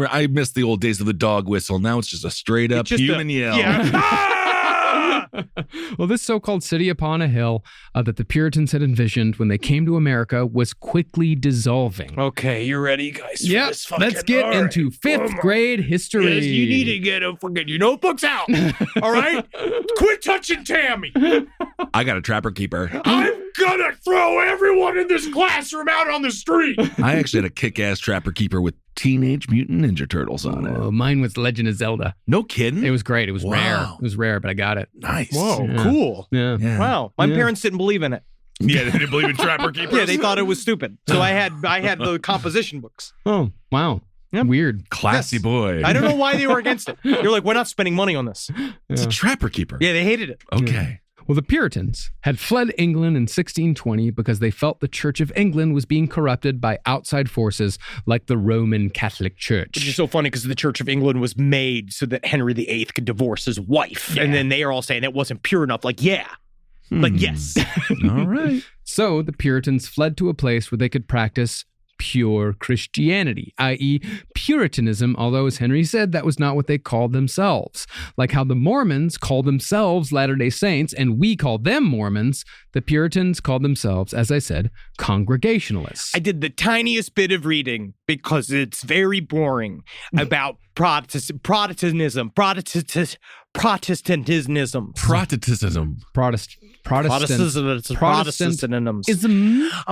I miss the old days of the dog whistle. Now it's just a straight up human yell. Yeah. Well, this so-called city upon a hill that the Puritans had envisioned when they came to America was quickly dissolving. Okay, you ready, guys? for Yep, this fucking- let's get all right. into fifth grade history. Yes, you need to get your notebooks out. All right? Quit touching Tammy. I got a trapper keeper. I'm gonna throw everyone in this classroom out on the street. I actually had a kick-ass trapper keeper with Teenage Mutant Ninja Turtles on it. Oh, mine was Legend of Zelda. No kidding? It was great. It was rare. Wow. It was rare, but I got it. Nice. Whoa, Yeah. cool. Yeah. Yeah. Wow, my parents didn't believe in it. Yeah, they didn't believe in trapper keepers. Yeah, they thought it was stupid. So I had the composition books. Oh, wow. Yep. Weird. Classy Yes. boy. I don't know why they were against it. They're like, we're not spending money on this. It's a trapper keeper. Yeah, they hated it. Okay. Well, the Puritans had fled England in 1620 because they felt the Church of England was being corrupted by outside forces like the Roman Catholic Church. Which is so funny because the Church of England was made so that Henry VIII could divorce his wife. Yeah. And then they are all saying it wasn't pure enough. Like, yeah. Like, yes. All right. So the Puritans fled to a place where they could practice pure Christianity, i.e. Puritanism, although as Henry said, that was not what they called themselves. Like how the Mormons called themselves Latter-day Saints and we called them Mormons, the Puritans called themselves, as I said, Congregationalists. I did the tiniest bit of reading because it's very boring about Protestantism. Protestantism. Protestantism.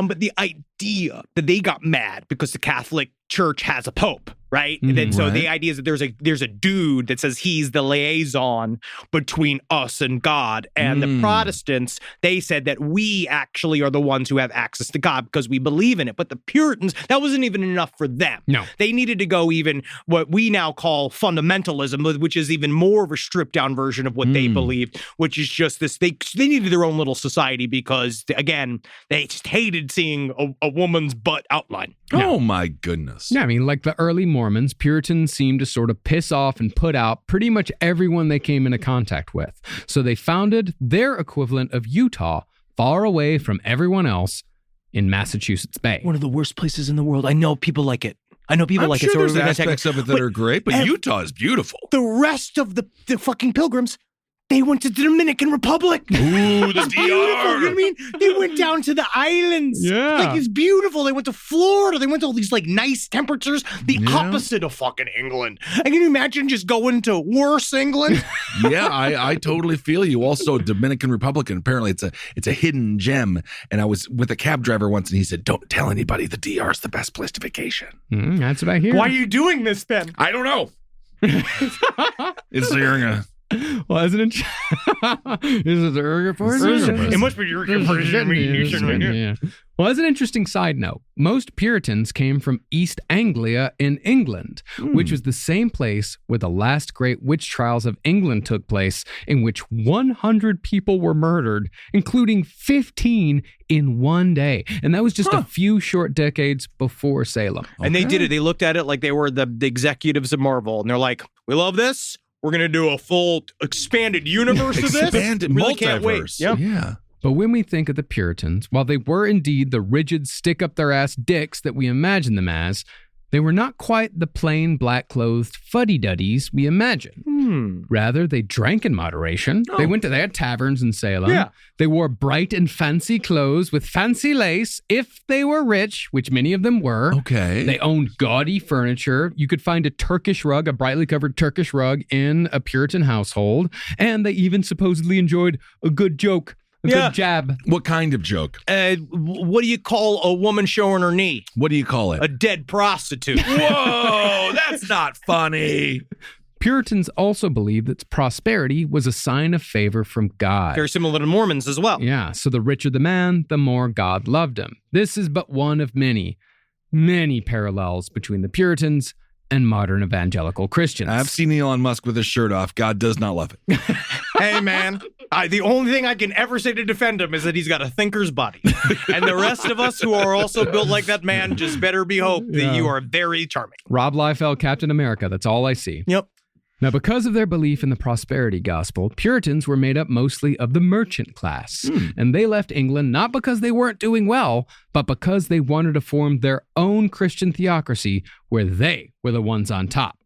But the idea that they got mad because the Catholic Church has a pope, right? And then so the idea is that there's a dude that says he's the liaison between us and God. And the Protestants, they said that we actually are the ones who have access to God because we believe in it. But the Puritans, that wasn't even enough for them. No. They needed to go even what we now call fundamentalism, which is even more of a stripped down version of what they believed, which is just this, they needed their own little society because, again, they just hated seeing a woman's butt outline. Oh my goodness. Yeah, I mean, like the early Mormons, Puritans seemed to sort of piss off and put out pretty much everyone they came into contact with. So they founded their equivalent of Utah, far away from everyone else, in Massachusetts Bay. One of the worst places in the world. I know people like it. I'm sure there's aspects of it that are great, but Utah is beautiful. The rest of the fucking pilgrims, they went to the Dominican Republic. Ooh, the DR. Beautiful, you know what I mean? They went down to the islands. Yeah. Like, it's beautiful. They went to Florida. They went to all these, like, nice temperatures. The opposite of fucking England. And can you imagine just going to worse England? Yeah, I totally feel you. Also, Dominican Republic, apparently it's a hidden gem. And I was with a cab driver once, and he said, "Don't tell anybody the DR is the best place to vacation." That's what I hear. Why are you doing this, Ben? I don't know. Is there a... Well, isn't it? Is it It must be your Yeah. Well, as an interesting side note, most Puritans came from East Anglia in England, which was the same place where the last great witch trials of England took place, in which 100 people were murdered, including 15 in one day. And that was just a few short decades before Salem. And they did it. They looked at it like they were the executives of Marvel. And they're like, we love this. We're going to do a full expanded universe of this. Expanded really multiverse. can't wait. Yep. Yeah. But when we think of the Puritans, while they were indeed the rigid stick-up-their-ass dicks that we imagine them as, they were not quite the plain black-clothed fuddy-duddies we imagine. Rather, they drank in moderation. They had taverns in Salem. Yeah. They wore bright and fancy clothes with fancy lace if they were rich, which many of them were. Okay. They owned gaudy furniture. You could find a Turkish rug, a brightly covered Turkish rug in a Puritan household. And they even supposedly enjoyed a good joke. A good jab. What kind of joke? What do you call a woman showing her knee? What do you call it? A dead prostitute. Whoa, that's not funny. Puritans also believed that prosperity was a sign of favor from God. Very similar to Mormons as well. Yeah, so the richer the man, the more God loved him. This is but one of many, many parallels between the Puritans and modern evangelical Christians. I've seen Elon Musk with his shirt off. God does not love it. Hey, man, the only thing I can ever say to defend him is that he's got a thinker's body. And the rest of us who are also built like that man just better be hope that you are very charming. Rob Liefeld, Captain America, that's all I see. Yep. Now, because of their belief in the prosperity gospel, Puritans were made up mostly of the merchant class. And they left England not because they weren't doing well, but because they wanted to form their own Christian theocracy where they were the ones on top.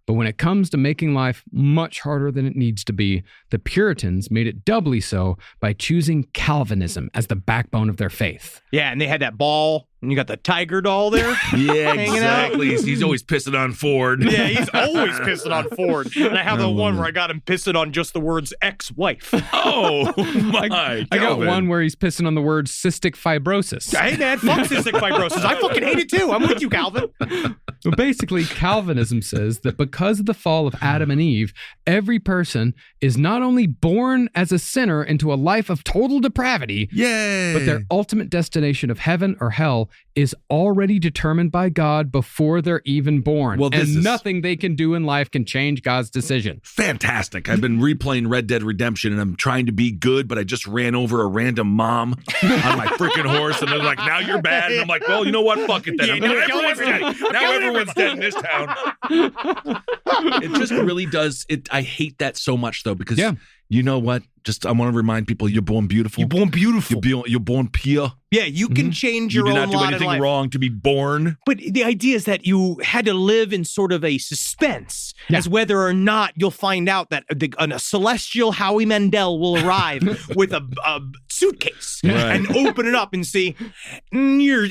But when it comes to making life much harder than it needs to be, the Puritans made it doubly so by choosing Calvinism as the backbone of their faith. Yeah, and they had that ball, and you got the tiger doll there. Yeah, hanging out. exactly. He's always pissing on Ford. Yeah, he's always pissing on Ford. And I have the one where I got him pissing on just the words ex-wife. Oh, my. I got one where he's pissing on the word cystic fibrosis. Hey, man, fuck cystic fibrosis. I fucking hate it, too. I'm with you, Calvin. Well, basically, Calvinism says that because of the fall of Adam and Eve, every person is not only born as a sinner into a life of total depravity, Yay! but their ultimate destination of heaven or hell is already determined by God before they're even born. Well, nothing they can do in life can change God's decision. Fantastic. I've been replaying Red Dead Redemption, and I'm trying to be good, but I just ran over a random mom on my freaking horse, and they're like, now you're bad. And I'm like, well, you know what? Fuck it then. Everyone's dead. Now everyone's dead in this town. It just really does. I hate that so much, though, because You know what? Just I want to remind people, you're born beautiful. You're born beautiful. You're born pure. Yeah, you can change your You own did not do lot in anything life. wrong to be born. But the idea is that you had to live in sort of a suspense as whether or not you'll find out that a celestial Howie Mandel will arrive with a suitcase and open it up and see, you're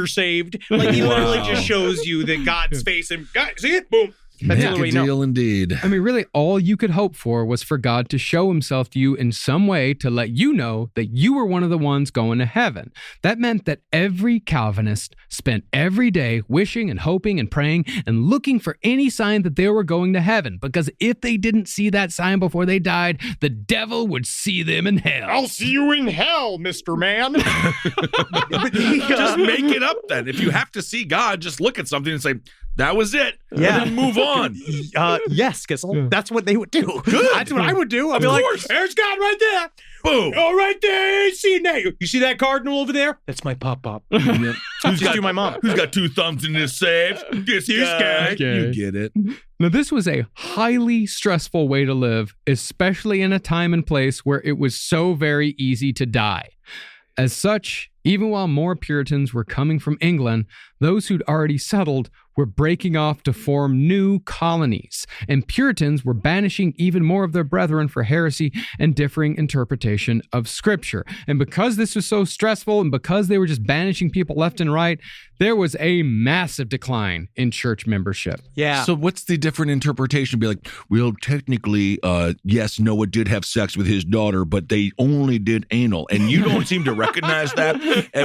saved. Like he literally just shows you that God's face and see it, boom. That's the only way you know. Deal indeed. I mean, really, all you could hope for was for God to show himself to you in some way to let you know that you were one of the ones going to heaven. That meant that every Calvinist spent every day wishing and hoping and praying and looking for any sign that they were going to heaven. Because if they didn't see that sign before they died, the devil would see them in hell. I'll see you in hell, Mr. Man. Just make it up then. If you have to see God, just look at something and say, that was it. Yeah. And then move on. Yes, Kissel. That's what they would do. That's what I would do. I'd be like, there's God right there. Boom. Oh, right there. See now. You see that cardinal over there? That's my pop-up. Yep. Just do my mom. Who's got 2 thumbs in this safe? This guy. Okay. You get it. Now, this was a highly stressful way to live, especially in a time and place where it was so very easy to die. As such, even while more Puritans were coming from England, those who'd already settled were breaking off to form new colonies, and Puritans were banishing even more of their brethren for heresy and differing interpretation of Scripture. And because this was so stressful, and because they were just banishing people left and right, there was a massive decline in church membership. Yeah. So what's the different interpretation? Be like, well, technically, yes, Noah did have sex with his daughter, but they only did anal. And you don't seem to recognize that,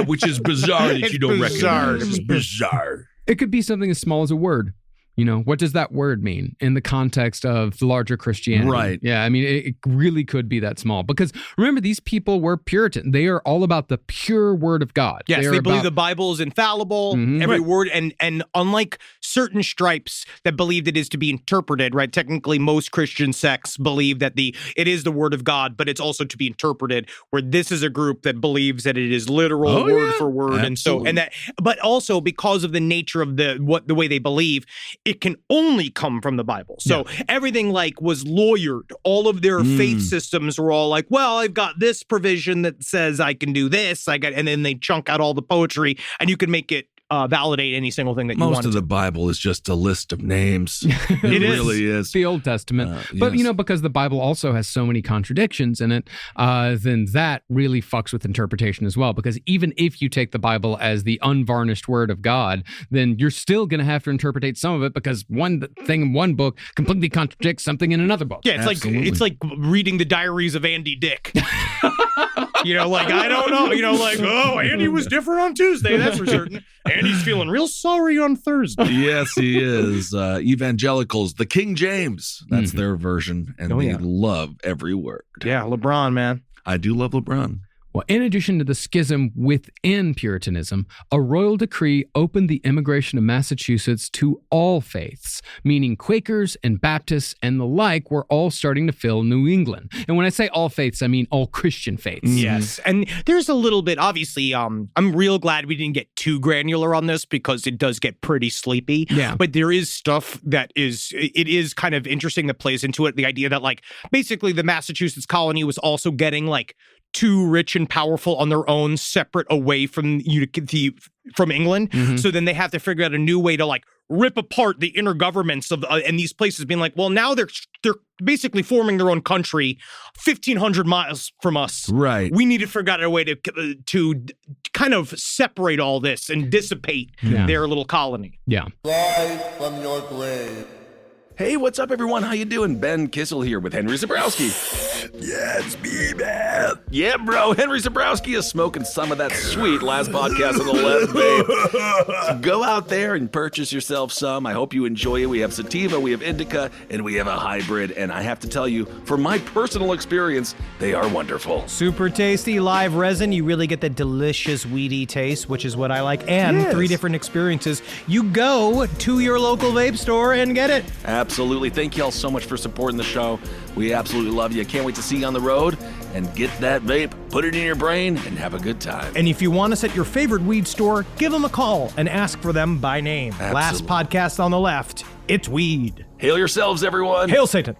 which is bizarre that you don't recognize. It's bizarre. It could be something as small as a word. You know, what does that word mean in the context of the larger Christianity? Right. Yeah, I mean, it really could be that small. Because remember, these people were Puritan. They are all about the pure word of God. Yes, they believe the Bible is infallible, every word, and unlike certain stripes that believed it is to be interpreted, right? Technically, most Christian sects believe that it is the word of God, but it's also to be interpreted, where this is a group that believes that it is literal word for word. Absolutely. But also because of the nature of the way they believe, it can only come from the Bible. So everything was lawyered. All of their faith systems were all like, well, I've got this provision that says I can do this. And then they chunk out all the poetry, and you can make it validate any single thing that you want. Most of the Bible is just a list of names. It really is. The Old Testament. But, yes. Because the Bible also has so many contradictions in it, then that really fucks with interpretation as well. Because even if you take the Bible as the unvarnished word of God, then you're still going to have to interpret some of it because one thing in one book completely contradicts something in another book. Yeah, it's like reading the diaries of Andy Dick. I don't know. Andy was different on Tuesday, that's for certain. Andy's feeling real sorry on Thursday. Yes, he is. Evangelicals, the King James, that's their version, and they love every word. Yeah, LeBron, man. I do love LeBron. Well, in addition to the schism within Puritanism, a royal decree opened the immigration of Massachusetts to all faiths, meaning Quakers and Baptists and the like were all starting to fill New England. And when I say all faiths, I mean all Christian faiths. Yes. And there's a little bit, obviously, I'm real glad we didn't get too granular on this because it does get pretty sleepy. Yeah. But there is stuff it is kind of interesting that plays into it. The idea that basically the Massachusetts colony was also getting too rich and powerful on their own, separate away from England. So then they have to figure out a new way to rip apart the inner governments of and these places, being well, now they're basically forming their own country 1,500 miles from us. Right. We need to figure out a way to kind of separate all this and dissipate their little colony. Yeah. Rise from your grave. Hey, what's up, everyone? How you doing? Ben Kissel here with Henry Zabrowski. Yeah, it's me, man. Yeah, bro. Henry Zabrowski is smoking some of that sweet last podcast on the left, babe. So go out there and purchase yourself some. I hope you enjoy it. We have sativa, we have indica, and we have a hybrid. And I have to tell you, from my personal experience, they are wonderful. Super tasty live resin. You really get the delicious weedy taste, which is what I like. And 3 different experiences. You go to your local vape store and get it. Absolutely. Thank you all so much for supporting the show. We absolutely love you. Can't wait to see you on the road and get that vape, put it in your brain, and have a good time. And if you want us at your favorite weed store, give them a call and ask for them by name. Absolutely. Last podcast on the left, it's weed. Hail yourselves, everyone. Hail Satan.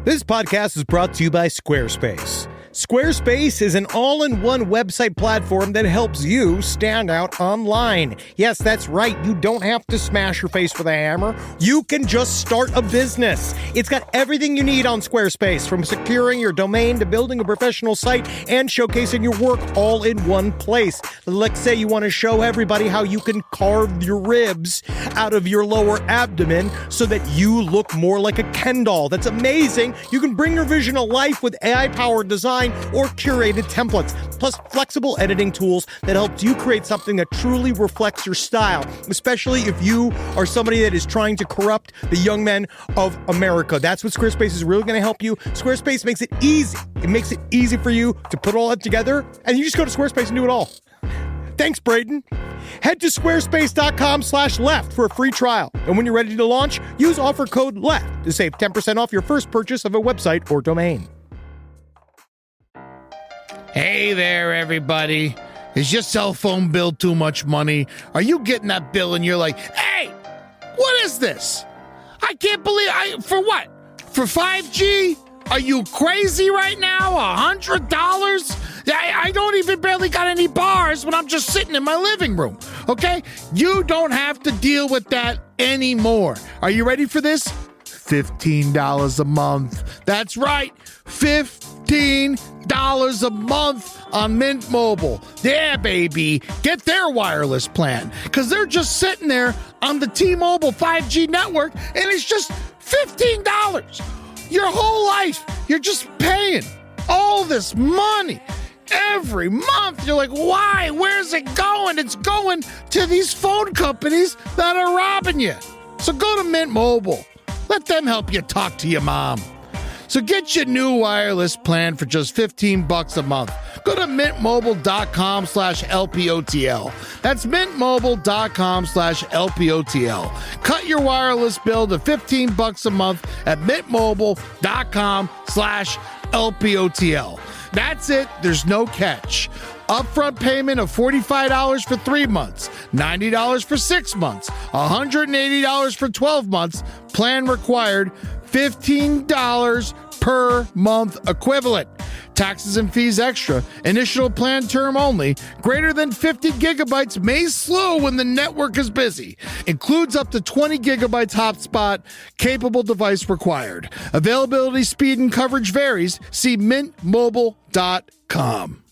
This podcast is brought to you by Squarespace. Squarespace is an all-in-one website platform that helps you stand out online. Yes, that's right. You don't have to smash your face with a hammer. You can just start a business. It's got everything you need on Squarespace, from securing your domain to building a professional site and showcasing your work all in one place. Let's say you want to show everybody how you can carve your ribs out of your lower abdomen so that you look more like a Ken doll. That's amazing. You can bring your vision to life with AI-powered design or curated templates, plus flexible editing tools that helps you create something that truly reflects your style, especially if you are somebody that is trying to corrupt the young men of America. That's what Squarespace is really going to help you. Squarespace makes it easy. It makes it easy for you to put all that together, and you just go to Squarespace and do it all. Thanks, Braden. Head to squarespace.com/left for a free trial. And when you're ready to launch, use offer code LEFT to save 10% off your first purchase of a website or domain. Hey there, everybody. Is your cell phone bill too much money? Are you getting that bill and you're like, hey, what is this? I can't believe for what? For 5G? Are you crazy right now? $100? I don't even barely got any bars when I'm just sitting in my living room, okay? You don't have to deal with that anymore. Are you ready for this? $15 a month. That's right, $15 a month on Mint Mobile. Yeah, baby. Get their wireless plan, because they're just sitting there on the T-Mobile 5G network, and it's just $15. Your whole life, you're just paying all this money every month. You're like, why? Where's it going? It's going to these phone companies that are robbing you. So go to Mint Mobile. Let them help you talk to your mom. So get your new wireless plan for just $15 a month. Go to mintmobile.com/LPOTL. That's mintmobile.com/LPOTL. Cut your wireless bill to $15 a month at mintmobile.com/LPOTL. That's it. There's no catch. Upfront payment of $45 for 3 months, $90 for 6 months, $180 for 12 months. Plan required, $15 per month equivalent. Taxes and fees extra. Initial plan term only. Greater than 50 gigabytes may slow when the network is busy. Includes up to 20 gigabytes hotspot. Capable device required. Availability, speed, and coverage varies. See mintmobile.com.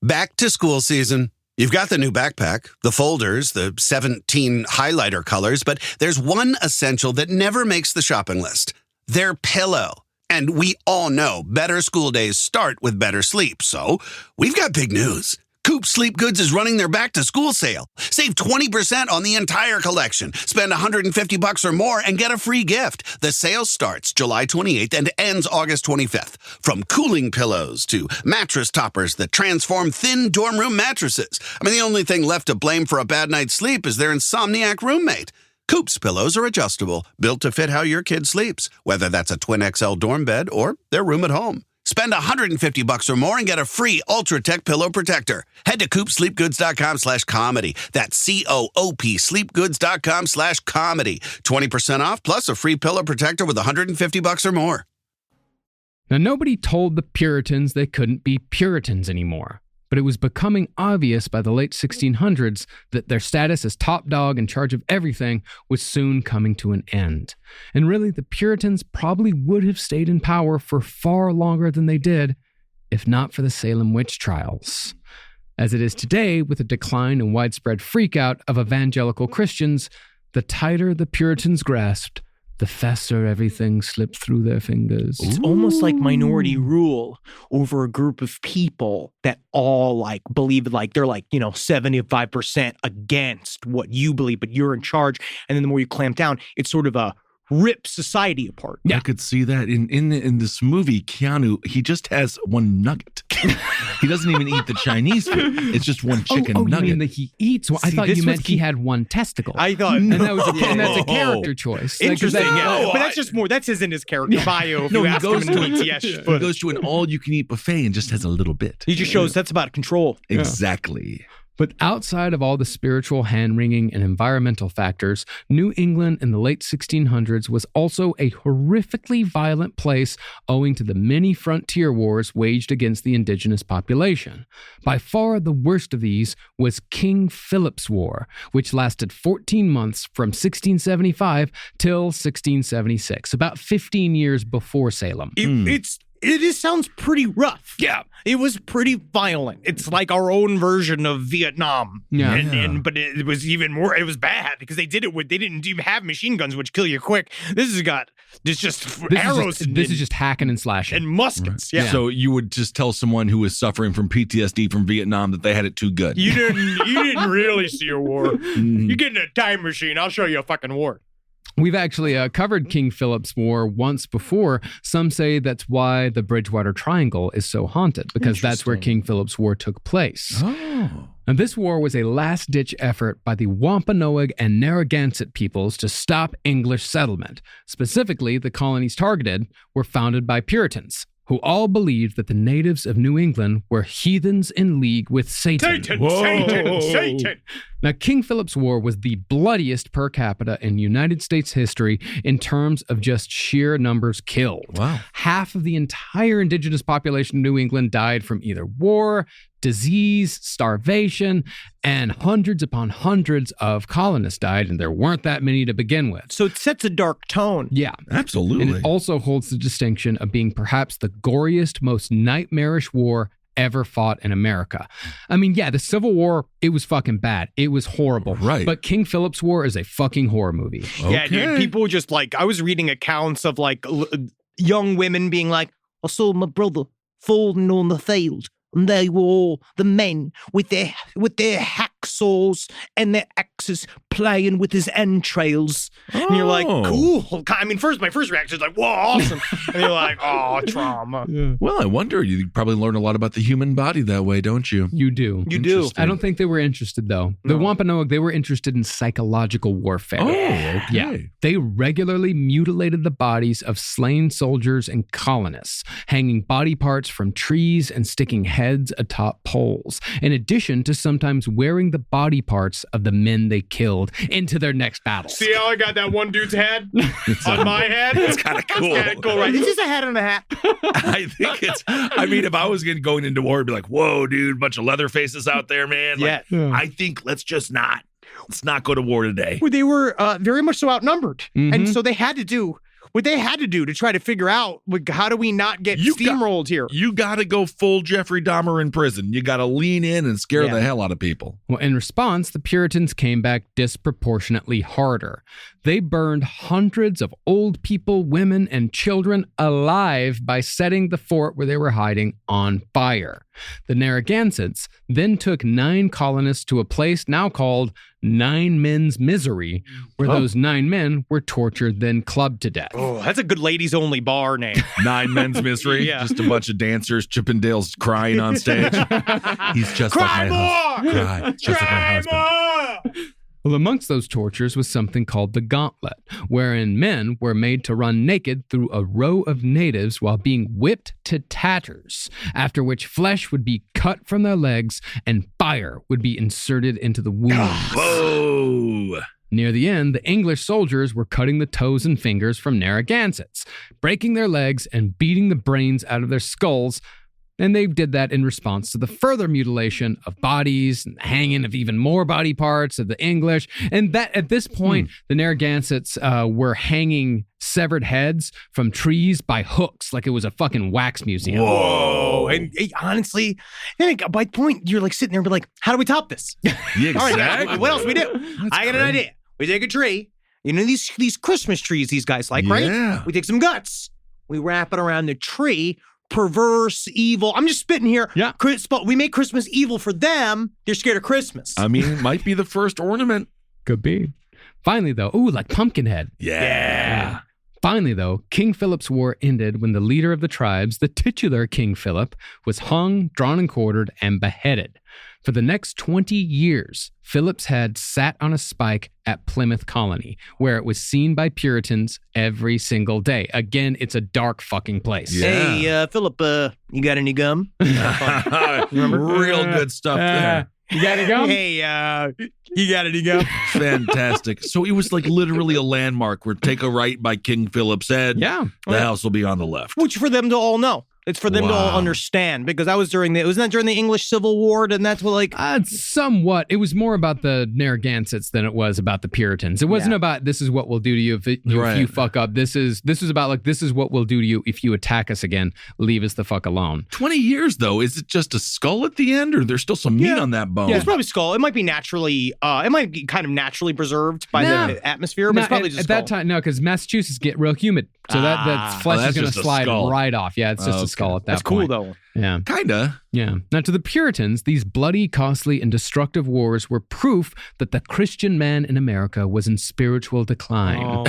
Back to school season. You've got the new backpack, the folders, the 17 highlighter colors, but there's one essential that never makes the shopping list. Their pillow. And we all know better school days start with better sleep. So we've got big news. Coop Sleep Goods is running their back-to-school sale. Save 20% on the entire collection. Spend $150 or more and get a free gift. The sale starts July 28th and ends August 25th. From cooling pillows to mattress toppers that transform thin dorm room mattresses. I mean, the only thing left to blame for a bad night's sleep is their insomniac roommate. Coop's pillows are adjustable, built to fit how your kid sleeps, whether that's a twin XL dorm bed or their room at home. Spend $150 or more and get a free Ultra Tech pillow protector. Head to coopsleepgoods.com/comedy. That's COOP sleepgoods.com/comedy. 20% off plus a free pillow protector with $150 or more. Now, nobody told the Puritans they couldn't be Puritans anymore, but it was becoming obvious by the late 1600s that their status as top dog in charge of everything was soon coming to an end. And really, the Puritans probably would have stayed in power for far longer than they did, if not for the Salem Witch Trials. As it is today, with a decline and widespread freakout of evangelical Christians, the tighter the Puritans grasped, the faster everything slipped through their fingers. It's almost like minority rule over a group of people that all like believe like they're like, 75% against what you believe, but you're in charge. And then the more you clamp down, it's sort of a rip society apart. I could see that in this movie. Keanu, he just has one nugget. He doesn't even eat the Chinese food. It's just one chicken nugget. You mean that he eats one? I thought you meant he had one testicle. I thought, and that's a character choice. Interesting, but that's just more. That's in his character bio. If he goes to an all-you-can-eat buffet and just has a little bit. He just shows that's about control. Exactly. But outside of all the spiritual hand-wringing and environmental factors, New England in the late 1600s was also a horrifically violent place owing to the many frontier wars waged against the indigenous population. By far the worst of these was King Philip's War, which lasted 14 months from 1675 till 1676, about 15 years before Salem. It sounds pretty rough. Yeah. It was pretty violent. It's like our own version of Vietnam. Yeah. But it was even more, it was bad because they didn't even have machine guns, which kill you quick. This is arrows. This is just hacking and slashing. And muskets. Right. Yeah. So you would just tell someone who was suffering from PTSD from Vietnam that they had it too good. You didn't really see a war. You get in a time machine, I'll show you a fucking war. We've actually covered King Philip's War once before. Some say that's why the Bridgewater Triangle is so haunted, because that's where King Philip's War took place. Oh. And this war was a last-ditch effort by the Wampanoag and Narragansett peoples to stop English settlement. Specifically, the colonies targeted were founded by Puritans, who all believed that the natives of New England were heathens in league with Satan. Satan! Now, King Philip's War was the bloodiest per capita in United States history in terms of just sheer numbers killed. Wow. Half of the entire indigenous population of New England died from either war, disease, starvation, and hundreds upon hundreds of colonists died, and there weren't that many to begin with. So it sets a dark tone. Yeah. Absolutely. And it also holds the distinction of being perhaps the goriest, most nightmarish war ever fought in America. I mean, yeah, the Civil War, it was fucking bad. It was horrible. Right. But King Philip's War is a fucking horror movie. Okay. Yeah, dude, people just I was reading accounts of young women being like, I saw my brother falling on the field. And they were all the men with their hacksaws and their axes playing with his entrails. And you're like, cool. I mean, my first reaction is like, whoa, awesome. And you're like, oh, trauma. Yeah. Well, I wonder, you probably learn a lot about the human body that way, don't you? You do. You do. I don't think they were interested, though. The Wampanoag, they were interested in psychological warfare. Oh, okay. Yeah. They regularly mutilated the bodies of slain soldiers and colonists, hanging body parts from trees and sticking heads atop poles, in addition to sometimes wearing the body parts of the men they killed into their next battle. See how I got that one dude's head on my head? It's kind of cool. That's kind of cool, right? It's just a head and a hat. I think if I was going into war, I'd be like, whoa, dude, bunch of leather faces out there, man. Like, Yeah. I think let's not go to war today. They were very much so outnumbered. Mhm. And so they had to do what they had to do to try to figure out, how do we not get steamrolled here? You got to go full Jeffrey Dahmer in prison. You got to lean in and scare the hell out of people. Well, in response, the Puritans came back disproportionately harder. They burned hundreds of old people, women, and children alive by setting the fort where they were hiding on fire. The Narragansetts then took 9 colonists to a place now called 9 Men's Misery, where those 9 men were tortured, then clubbed to death. Oh, that's a good ladies only bar name. 9 Men's Misery. Yeah. Just a bunch of dancers, Chippendales crying on stage. He's just Cry like my husband. more! Cry, just like my husband. Well, amongst those tortures was something called the gauntlet, wherein men were made to run naked through a row of natives while being whipped to tatters, after which flesh would be cut from their legs and fire would be inserted into the wounds. Whoa. Near the end, the English soldiers were cutting the toes and fingers from Narragansetts, breaking their legs and beating the brains out of their skulls. And they did that in response to the further mutilation of bodies and the hanging of even more body parts of the English. And that at this point, the Narragansetts were hanging severed heads from trees by hooks like it was a fucking wax museum. Whoa. And honestly, by the point, you're sitting there and be like, how do we top this? Yeah, All right, exactly. guys, what else we do? I got an idea. We take a tree. You know these Christmas trees these guys like, right? Yeah. We take some guts. We wrap it around the tree. Perverse, evil. I'm just spitting here. Yeah. We make Christmas evil for them. They're scared of Christmas. I mean, it might be the first ornament. Could be. Finally, though, like Pumpkinhead. Yeah. Finally, though, King Philip's War ended when the leader of the tribes, the titular King Philip, was hung, drawn and quartered, and beheaded. For the next 20 years, Philip's head sat on a spike at Plymouth Colony, where it was seen by Puritans every single day. Again, it's a dark fucking place. Yeah. Hey, Philip, you got any gum? Real good stuff there. You got to go? Hey, you got to go? Fantastic. So it was like literally a landmark where take a right by King Philip's Head. Yeah. The house will be on the left. Which for them to all know. It's for them to all Wow. understand, because that was wasn't that during the English Civil War? And that's what, like, Somewhat. It was more about the Narragansetts than it was about the Puritans. It wasn't about this is what we'll do to you if you fuck up. This is about like this is what we'll do to you if you attack us again. Leave us the fuck alone. 20 years though, is it just a skull at the end, or there's still some meat on that bone? Yeah, it's probably skull. It might be naturally, it might be kind of naturally preserved by the atmosphere, but it's probably just at skull. that time. No, because Massachusetts get real humid, so that flesh that's is going to just a slide skull. right off. Yeah, it's just a skull at that That's point. cool though. Yeah. Kinda. Yeah. Now, to the Puritans, these bloody, costly, and destructive wars were proof that the Christian man in America was in spiritual decline.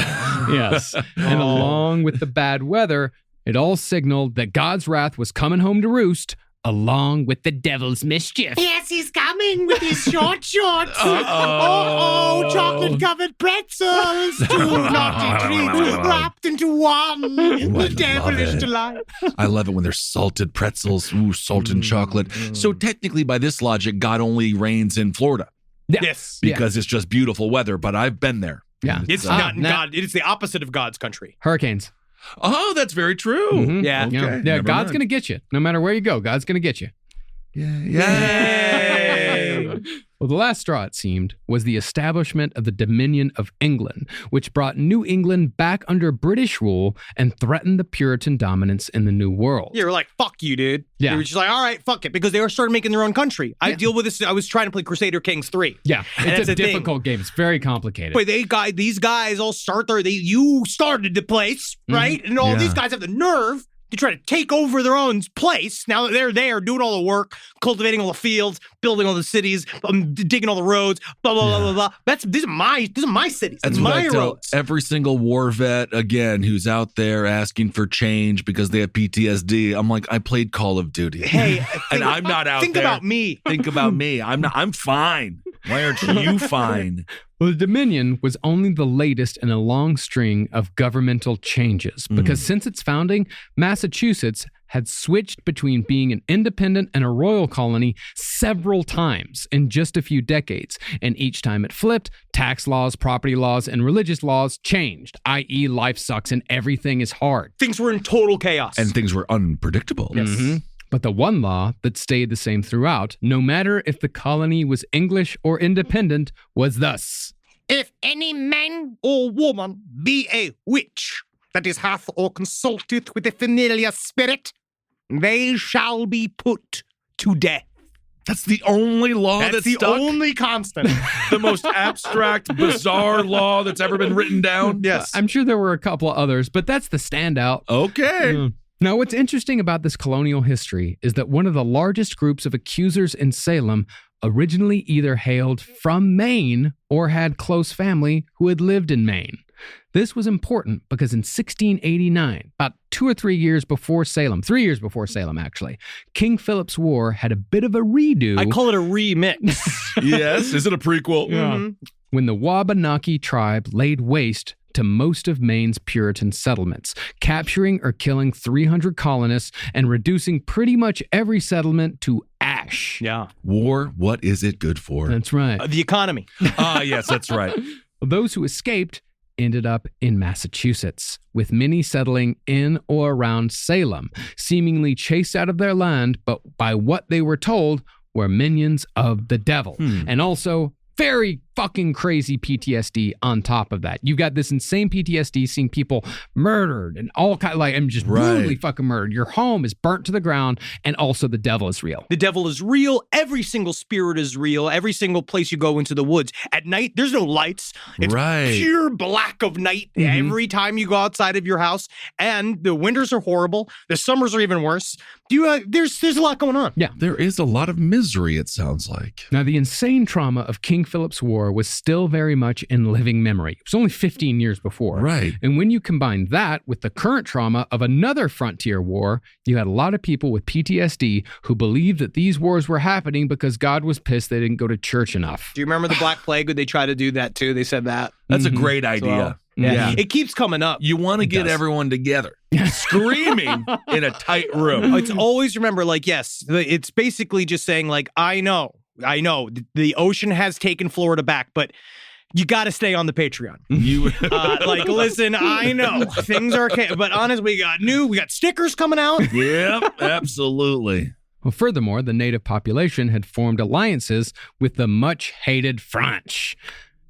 Yes. And along with the bad weather, it all signaled that God's wrath was coming home to roost, along with the devil's mischief. Yes, he's coming with his short shorts. Oh, chocolate-covered pretzels. Two naughty treats wrapped into one. The devilish delight. I love it when there's salted pretzels, salt and chocolate. So technically, by this logic, God only reigns in Florida. Yeah. Yes. Because it's just beautiful weather, but I've been there. Yeah. It's not in God. It is the opposite of God's country. Hurricanes. Oh, that's very true. Mhm. Yeah. Okay, Yeah, never God's mind. going to get you. No matter where you go, God's going to get you. Yay! Well, the last straw, it seemed, was the establishment of the Dominion of England, which brought New England back under British rule and threatened the Puritan dominance in the New World. You were like, fuck you, dude. Yeah. They were just like, all right, fuck it. Because they were started making their own country. I deal with this. I was trying to play Crusader Kings 3. Yeah, And it's that's a the thing. difficult game. It's very complicated. But these guys all start you started the place, right? And all these guys have the nerve to try to take over their own place. Now that they're there doing all the work, cultivating all the fields, building all the cities, digging all the roads, blah, blah, blah, blah, blah. These are my cities. That's what my I tell roads. every single war vet, again, who's out there asking for change because they have PTSD. I'm like, I played Call of Duty. Hey, and I'm not out think there. about me. Think about me. I'm fine. Why aren't you fine? Well, the Dominion was only the latest in a long string of governmental changes because since its founding, Massachusetts had switched between being an independent and a royal colony several times in just a few decades. And each time it flipped, tax laws, property laws, and religious laws changed, i.e. life sucks and everything is hard. Things were in total chaos. And things were unpredictable. Mhm. But the one law that stayed the same throughout, no matter if the colony was English or independent, was thus. If any man or woman be a witch that is hath or consulteth with a familiar spirit, they shall be put to death. That's the only law That's the stuck? only constant. The most abstract, bizarre law that's ever been written down? Yes. I'm sure there were a couple of others, but that's the standout. Okay. Now, what's interesting about this colonial history is that one of the largest groups of accusers in Salem originally either hailed from Maine or had close family who had lived in Maine. This was important because in 1689, about 2 or 3 years before Salem, 3 years before Salem actually, King Philip's War had a bit of a redo. I call it a remix. Yes. Is it a prequel? Mhm. When the Wabanaki tribe laid waste to most of Maine's Puritan settlements, capturing or killing 300 colonists and reducing pretty much every settlement to ash. Yeah. War, what is it good for? That's right. The economy. Yes, that's right. Those who escaped ended up in Massachusetts, with many settling in or around Salem, seemingly chased out of their land, but by what they were told were minions of the devil. And also very fucking crazy PTSD on top of that. You've got this insane PTSD seeing people murdered and all kind of like, I'm just brutally fucking murdered. Your home is burnt to the ground, and also the devil is real. The devil is real. Every single spirit is real. Every single place you go into the woods. At night, there's no lights. It's pure black of night every time you go outside of your house. And the winters are horrible. The summers are even worse. There's a lot going on. Yeah. There is a lot of misery, it sounds like. Now, the insane trauma of King Philip's War was still very much in living memory. It was only 15 years before. Right. And when you combine that with the current trauma of another frontier war, you had a lot of people with PTSD who believed that these wars were happening because God was pissed they didn't go to church enough. Do you remember the Black Plague? They tried to do that too. They said that. That's a great idea. Yeah. It keeps coming up. You want to get everyone together, screaming in a tight room. It's always remember, like, yes, it's basically just saying, like, I know I know the ocean has taken Florida back, but you got to stay on the Patreon. Listen, I know things are okay, but honestly, we got stickers coming out. Yep, absolutely. Well, furthermore, the native population had formed alliances with the much-hated French.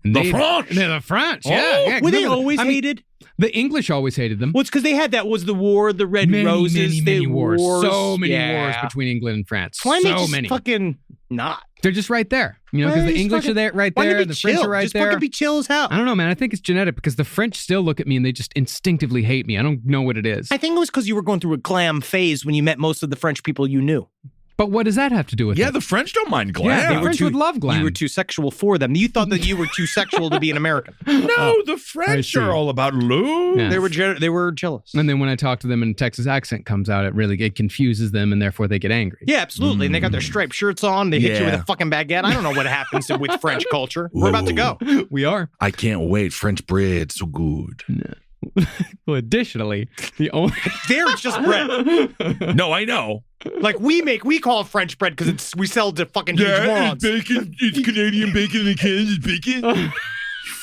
The French? The French, yeah. Were they always hated? The English always hated them. Well, it's because they had was the war, the Red Roses. Many wars. So many Yeah. wars between England and France. Why so they just many. fucking not? They're just right there. You know, because the English are there, right there, and the French are right just there. Fucking be chill as hell. I don't know, man. I think it's genetic because the French still look at me and they just instinctively hate me. I don't know what it is. I think it was because you were going through a glam phase when you met most of the French people you knew. But what does that have to do with it? Yeah, the French don't mind glam. Yeah, the French would love glam. You were too sexual for them. You thought that you were too sexual to be an American. No, the French are all about love. Yeah. They were jealous. And then when I talk to them and a Texas accent comes out, it confuses them and therefore they get angry. Yeah, absolutely. And they got their striped shirts on. They hit you with a fucking baguette. I don't know what happens with French culture. We're about to go. We are. I can't wait. French bread, so good. No. Well, additionally, There it's just bread. No, I know. Like we call it French bread because we sell to fucking huge morons. Bacon. It's Canadian bacon and Canada's bacon. You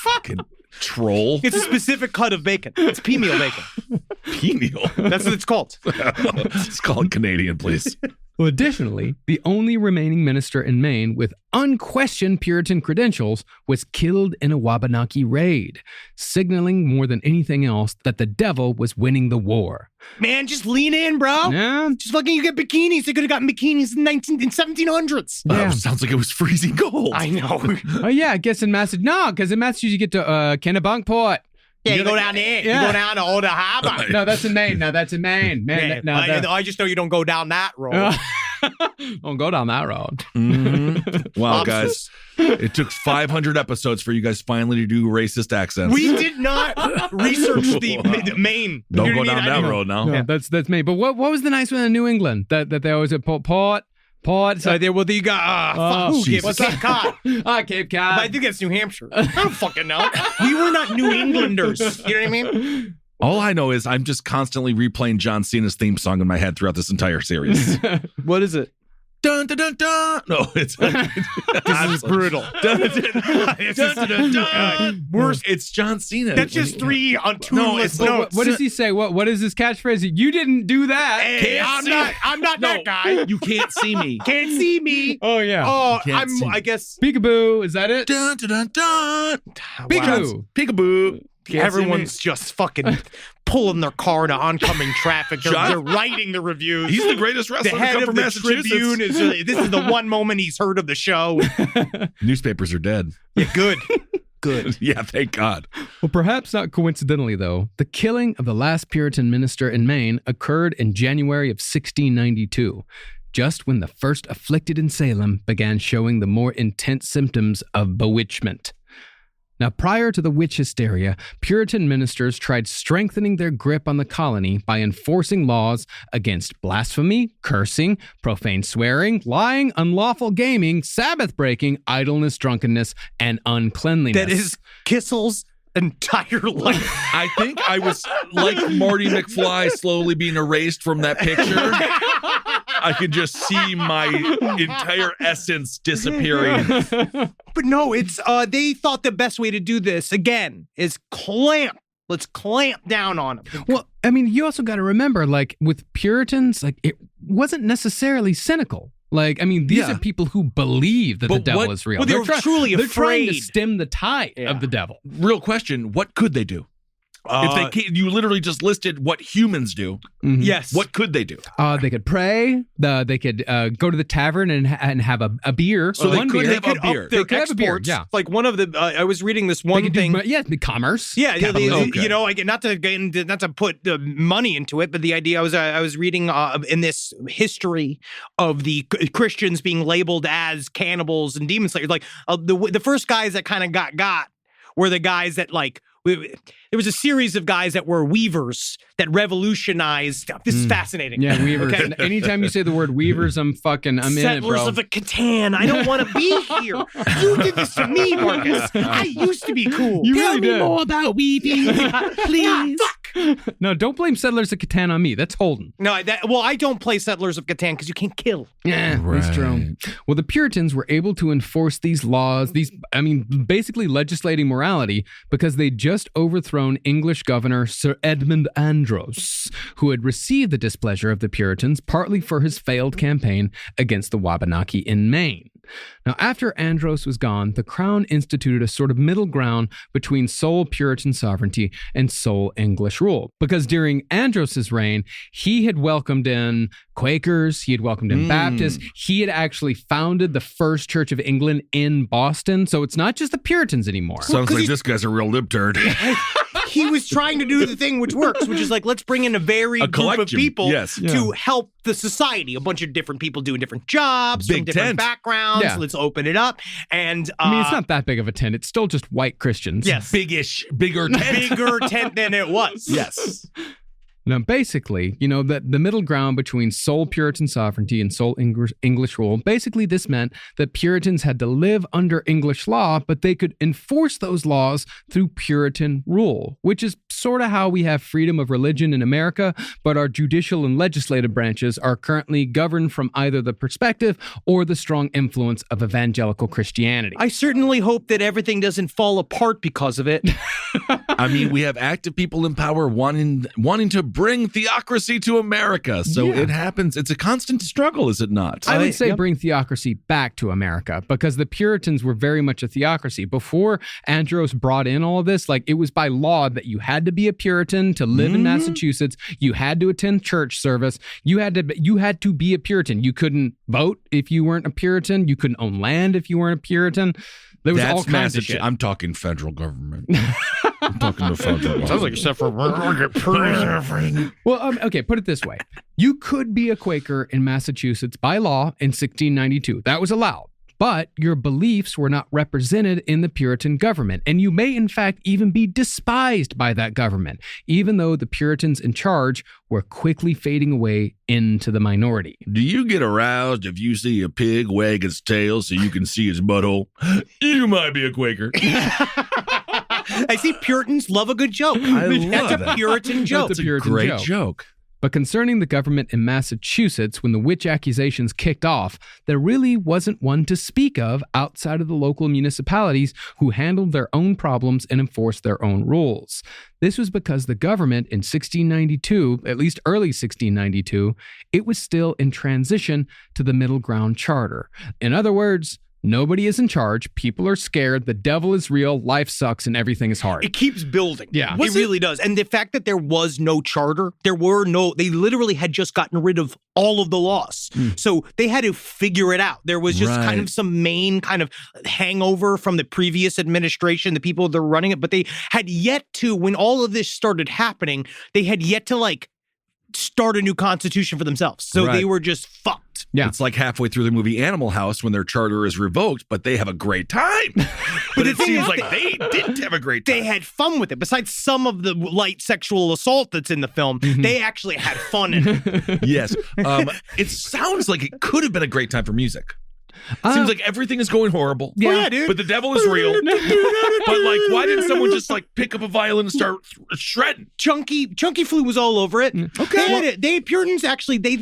fucking troll. It's a specific cut of bacon. It's pea meal bacon. Pea meal. That's what it's called. It's called Canadian, please. Well, additionally, the only remaining minister in Maine with unquestioned Puritan credentials was killed in a Wabanaki raid, signaling more than anything else that the devil was winning the war. Man, just lean in, bro. Yeah. Just fucking you get bikinis. They could have gotten bikinis in 1700s. Yeah. Sounds like it was freezing cold. I know. Oh, yeah, I guess in Massachusetts. No, because in Massachusetts you get to Kennebunkport. Yeah, you go down there. Yeah. You go down to Old Harbor. No, that's in Maine. No, that's in Maine. Man, I just know you don't go down that road. Don't go down that road. Mm-hmm. Wow, guys. It took 500 episodes for you guys finally to do racist accents. We did not research the Maine. Don't go down that road now. Yeah, that's Maine. But what was the nice one in New England? That they always at Port. So you got Cape Cod. Cape Cod. I think that's New Hampshire. I don't fucking know. We were not New Englanders. You know what I mean? All I know is I'm just constantly replaying John Cena's theme song in my head throughout this entire series. What is it? Dun, dun, dun, dun. No, it's this is brutal. Dun, dun, dun, dun, dun, dun. Worse, it's John Cena. That's just three on tuneless notes. What does he say? What is his catchphrase? You didn't do that. Hey, I'm not that guy. You can't see me. Can't see me. Oh yeah. Oh, I guess. Peekaboo. Is that it? Dun, dun, dun, dun. Peekaboo. Peekaboo. Everyone's just fucking pulling their car to oncoming traffic. They're writing the reviews. He's the greatest wrestler the to head come of from the Massachusetts. Tribune this is the one moment he's heard of the show. Newspapers are dead. Yeah, good. Good. Yeah, thank God. Well, perhaps not coincidentally, though, the killing of the last Puritan minister in Maine occurred in January of 1692, just when the first afflicted in Salem began showing the more intense symptoms of bewitchment. Now, prior to the witch hysteria, Puritan ministers tried strengthening their grip on the colony by enforcing laws against blasphemy, cursing, profane swearing, lying, unlawful gaming, Sabbath breaking, idleness, drunkenness, and uncleanliness. That is Kissel's entire life. I think I was like Marty McFly slowly being erased from that picture. I could just see my entire essence disappearing. But no, it's they thought the best way to do this again is clamp. Let's clamp down on them. Well, I mean, you also got to remember, like with Puritans, like it wasn't necessarily cynical. Like, I mean, these are people who believe that the devil is real. Well, they were truly afraid. They're trying to afraid. Stem the tide of the devil. Real question, what could they do? If they you literally just listed what humans do. Mm-hmm. Yes. What could they do? They could pray. They could go to the tavern and have a beer. So they could have a beer. They could have a beer. Yeah. Like one of the I was reading this one thing. The commerce. Yeah, you know, not to put money into it, but the idea I was reading in this history of the Christians being labeled as cannibals and demon slayers. Like the first guys that kind of got were the guys that like. There was a series of guys that were weavers that revolutionized. This is fascinating. Yeah, weavers. Okay. Anytime you say the word weavers, I'm in it, bro. Settlers of Catan. I don't want to be here. You did this to me, Marcus. I used to be cool. You Tell really me did. more about weaving, please. No, don't blame Settlers of Catan on me. That's Holden. No, I don't play Settlers of Catan because you can't kill. Yeah, that's true. Well, the Puritans were able to enforce these laws, basically legislating morality, because they just overthrown English governor Sir Edmund Andros, who had received the displeasure of the Puritans partly for his failed campaign against the Wabanaki in Maine. Now, after Andros was gone, the Crown instituted a sort of middle ground between sole Puritan sovereignty and sole English rule. Because during Andros's reign, he had welcomed in Quakers, he had welcomed in Baptists, he had actually founded the first Church of England in Boston. So it's not just the Puritans anymore. Sounds like this guy's a real libturd. He was trying to do the thing which works, which is like, let's bring in a varied group of people to help the society. A bunch of different people doing different jobs, from different backgrounds. Yeah. Let's open it up. And it's not that big of a tent. It's still just white Christians. Yes. Bigger tent. Bigger tent than it was. Yes. Now, basically, that the middle ground between sole Puritan sovereignty and sole English rule, basically this meant that Puritans had to live under English law, but they could enforce those laws through Puritan rule, which is sort of how we have freedom of religion in America, but our judicial and legislative branches are currently governed from either the perspective or the strong influence of evangelical Christianity. I certainly hope that everything doesn't fall apart because of it. I mean, we have active people in power wanting to bring theocracy to America. So it happens. It's a constant struggle, is it not? I would say bring theocracy back to America, because the Puritans were very much a theocracy. Before Andros brought in all of this, it was by law that you had to be a Puritan to live in Massachusetts. You had to attend church service. You had to be a Puritan. You couldn't vote if you weren't a Puritan. You couldn't own land if you weren't a Puritan. There was all kinds of shit. I'm talking federal government. I'm talking to federal government. Sounds like except for Well, okay, put it this way. You could be a Quaker in Massachusetts by law in 1692. That was allowed. But your beliefs were not represented in the Puritan government, and you may in fact even be despised by that government, even though the Puritans in charge were quickly fading away into the minority. Do you get aroused if you see a pig wag its tail so you can see its butthole? You might be a Quaker. I see Puritans love a good joke. That's a Puritan joke. That's a Puritan great joke. But concerning the government in Massachusetts, when the witch accusations kicked off, there really wasn't one to speak of outside of the local municipalities who handled their own problems and enforced their own rules. This was because the government in 1692, at least early 1692, it was still in transition to the Middle Ground Charter. In other words, nobody is in charge. People are scared. The devil is real. Life sucks and everything is hard. It keeps building. Yeah. It really does. And the fact that there was no charter, they literally had just gotten rid of all of the laws. So they had to figure it out. There was just kind of some main kind of hangover from the previous administration, the people that were running it, but they had yet to, when all of this started happening, they had yet to start a new constitution for themselves. So they were just fucked. Yeah. It's like halfway through the movie Animal House when their charter is revoked, but they have a great time. But it seems like they didn't have a great time. They had fun with it. Besides some of the light sexual assault that's in the film, they actually had fun in it. Yes. It sounds like it could have been a great time for music. Seems like everything is going horrible. Yeah, dude. But the devil is real. But why didn't someone just pick up a violin and start shredding? Chunky Flute was all over it. Okay. Puritans actually they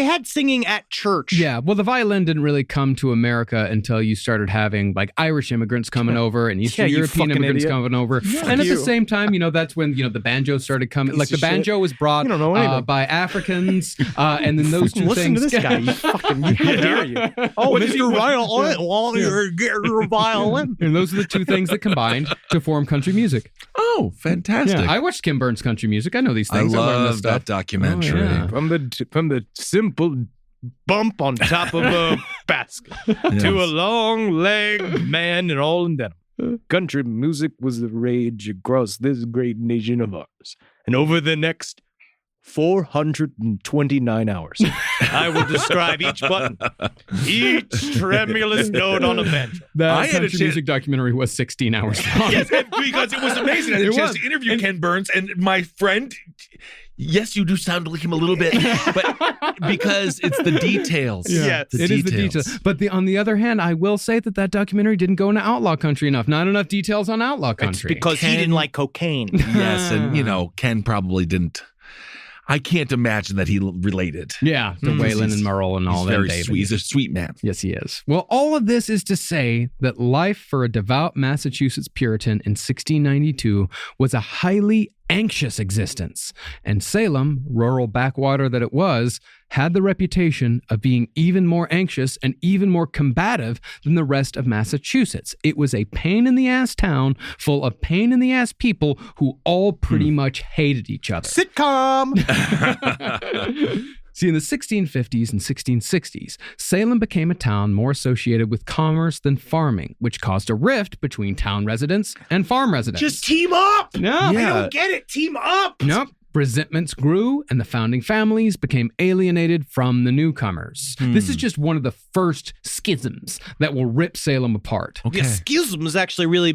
had singing at church. Yeah. Well, the violin didn't really come to America until you started having Irish immigrants coming over and Eastern European immigrants coming over. And at the same time, that's when the banjo started coming. The banjo was brought by Africans, and then those two listen things. Listen to this guy. You fucking how dare you? Oh, Mr. Violin, you're violin. And those are the two things that combined to form country music. Oh, fantastic! Yeah, I watched Kim Burns' country music. I know these things. I learned this love stuff. that documentary. Oh, yeah. From the simple bump on top of a basket to a long-legged man and all in denim. Country music was the rage across this great nation of ours. And over the next 429 hours, I will describe each button, each tremulous note on a banjo. That country music documentary was 16 hours long. Yes, because it was amazing. I had a chance to interview Ken Burns, and my friend, Yes, you do sound like him a little bit, but because it's the details. Yeah, it is the details. But on the other hand, I will say that documentary didn't go into outlaw country enough. Not enough details on outlaw country. It's because he didn't like cocaine. Yes, and Ken probably didn't. I can't imagine that he related. Yeah, to Waylon and Merle and all that. Very sweet. He's a sweet man. Yes, he is. Well, all of this is to say that life for a devout Massachusetts Puritan in 1692 was a highly anxious existence. And Salem, rural backwater that it was, had the reputation of being even more anxious and even more combative than the rest of Massachusetts. It was a pain-in-the-ass town full of pain-in-the-ass people who all pretty much hated each other. Sitcom! See, in the 1650s and 1660s, Salem became a town more associated with commerce than farming, which caused a rift between town residents and farm residents. Just team up! No. I don't get it. Team up! Nope. Resentments grew, and the founding families became alienated from the newcomers. This is just one of the first schisms that will rip Salem apart. Okay. Yeah, schisms actually really...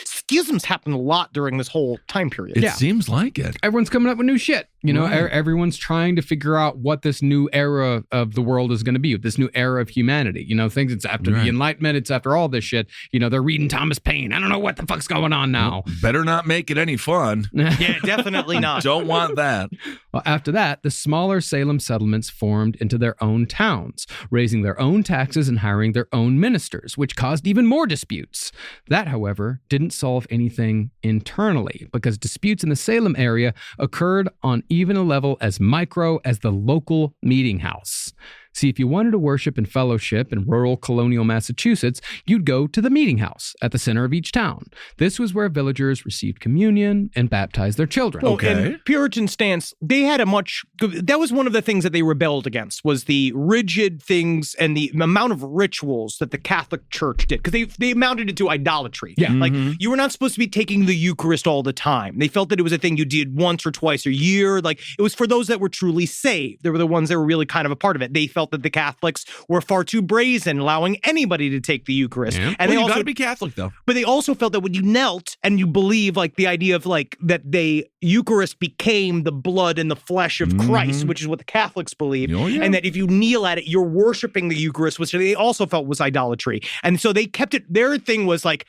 Schisms happen a lot during this whole time period. It seems like it. Everyone's coming up with new shit. Everyone's trying to figure out what this new era of the world is going to be, this new era of humanity. Things it's after the Enlightenment, it's after all this shit. They're reading Thomas Paine. I don't know what the fuck's going on now. Well, better not make it any fun. Yeah, definitely not. Don't want that. Well, after that, the smaller Salem settlements formed into their own towns, raising their own taxes and hiring their own ministers, which caused even more disputes. That, however, didn't solve anything internally, because disputes in the Salem area occurred on even a level as micro as the local meeting house. See, if you wanted to worship and fellowship in rural colonial Massachusetts, you'd go to the meeting house at the center of each town. This was where villagers received communion and baptized their children. And Puritan stance, they had that was one of the things that they rebelled against, was the rigid things and the amount of rituals that the Catholic Church did, because they amounted it to idolatry. Yeah. Like, you were not supposed to be taking the Eucharist all the time. They felt that it was a thing you did once or twice a year. Like, it was for those that were truly saved. They were the ones that were really kind of a part of it. They felt that the Catholics were far too brazen, allowing anybody to take the Eucharist. Yeah. And they also got to be Catholic, though. But they also felt that when you knelt and you believe, like, the idea of, like, that Eucharist became the blood and the flesh of Christ, which is what the Catholics believe, and that if you kneel at it, you're worshiping the Eucharist, which they also felt was idolatry. And so they kept it, their thing was like,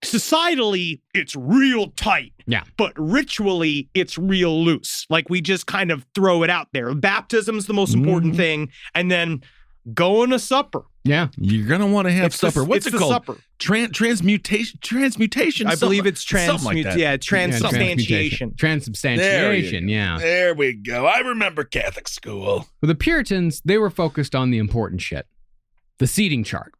societally, it's real tight. Yeah. But ritually, it's real loose. Like, we just kind of throw it out there. Baptism's the most important thing, and then going to supper. Yeah. You're going to want to have supper. What's it called? Supper. Transmutation. I believe it's transubstantiation. Transubstantiation, yeah. There we go. I remember Catholic school. Well, the Puritans, they were focused on the important shit. The seating chart.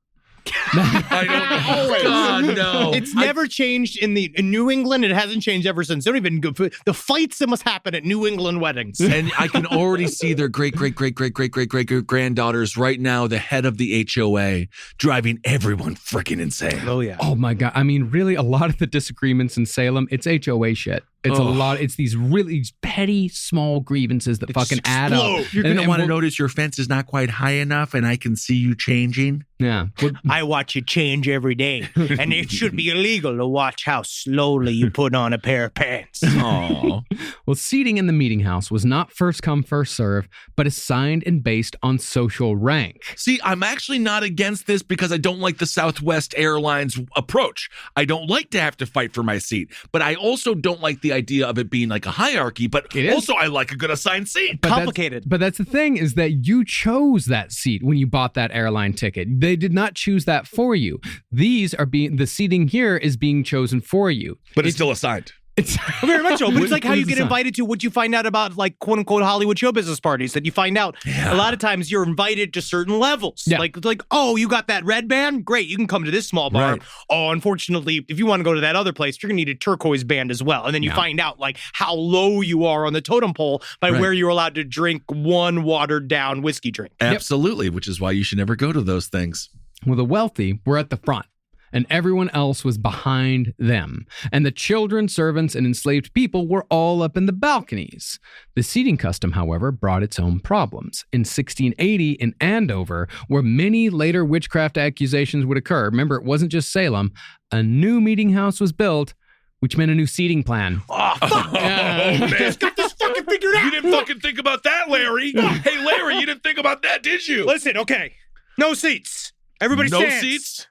I don't know. Oh, God, no. It's never changed in New England. It hasn't changed ever since. They don't even go for the fights that must happen at New England weddings. And I can already see their great-great-great-great-great-great-great-great-great-grand daughters right now, the head of the HOA, driving everyone freaking insane. Oh, yeah. Oh, my God. I mean, really, a lot of the disagreements in Salem, it's HOA shit. It's a lot. It's these really petty, small grievances that fucking add up. You're going to want to notice your fence is not quite high enough, and I can see you changing. Yeah. I watch you change every day, and it should be illegal to watch how slowly you put on a pair of pants. Oh. Well, seating in the meeting house was not first come, first serve, but assigned and based on social rank. See, I'm actually not against this because I don't like the Southwest Airlines approach. I don't like to have to fight for my seat, but I also don't like the idea of it being like a hierarchy, but also I like a good assigned seat. Complicated. But that's the thing, is that you chose that seat when you bought that airline ticket. They did not choose that for you. The seating here is being chosen for you. But it's still assigned. It's very much so, but it's like how you get invited to what you find out about, like, quote unquote Hollywood show business parties, that you find out a lot of times you're invited to certain levels. Yeah. Like, oh, you got that red band? Great, you can come to this small bar. Right. Oh, unfortunately, if you want to go to that other place, you're gonna need a turquoise band as well. And then you find out, like, how low you are on the totem pole by where you're allowed to drink one watered down whiskey drink. Absolutely, which is why you should never go to those things. Well, the wealthy were at the front, and everyone else was behind them. And the children, servants, and enslaved people were all up in the balconies. The seating custom, however, brought its own problems. In 1680, in Andover, where many later witchcraft accusations would occur, remember, it wasn't just Salem, a new meeting house was built, which meant a new seating plan. Oh, man. Got this fucking figured out. You didn't fucking think about that, Larry. Hey, Larry, you didn't think about that, did you? Listen, okay. No seats. Everybody no stands. seats?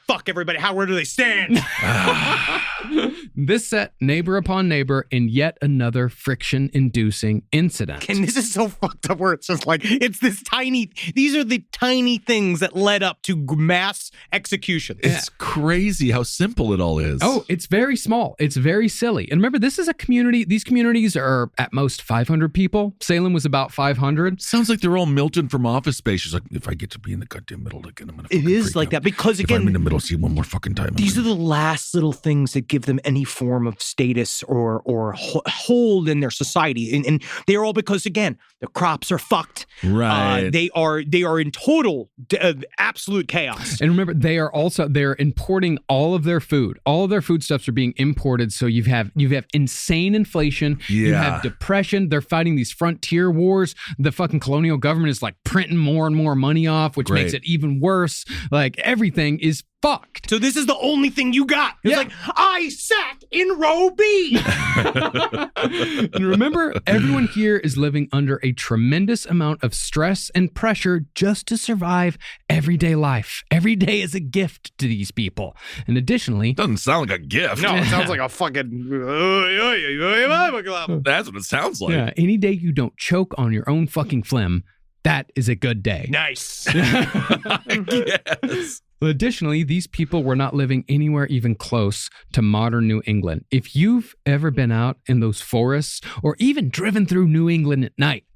Fuck everybody. Where do they stand? This set neighbor upon neighbor in yet another friction-inducing incident. And this is so fucked up where it's just like, these are the tiny things that led up to mass executions. It's crazy how simple it all is. Oh, it's very small. It's very silly. And remember, this is a community. These communities are at most 500 people. Salem was about 500. Sounds like they're all Milton from Office Space. She's like, if I get to be in the goddamn middle again, I'm going to It is like that because, again, I'm in the middle, see one more fucking time. These are the last little things that give them any form of status or hold in their society, and they are all because, again, the crops are fucked. Right. They are in total absolute chaos. And remember, they're importing all of their food. All of their foodstuffs are being imported. So you have insane inflation. Yeah. You have depression. They're fighting these frontier wars. The fucking colonial government is like printing more and more money off, which makes it even worse. Like everything is fucked. So this is the only thing you got. It's like, I sat in row B. And remember, everyone here is living under a tremendous amount of stress and pressure just to survive everyday life. Every day is a gift to these people. And additionally... Doesn't sound like a gift. No, it sounds like a fucking... That's what it sounds like. Yeah, any day you don't choke on your own fucking phlegm, that is a good day. Nice. Yes. Additionally, these people were not living anywhere even close to modern New England. If you've ever been out in those forests or even driven through New England at night,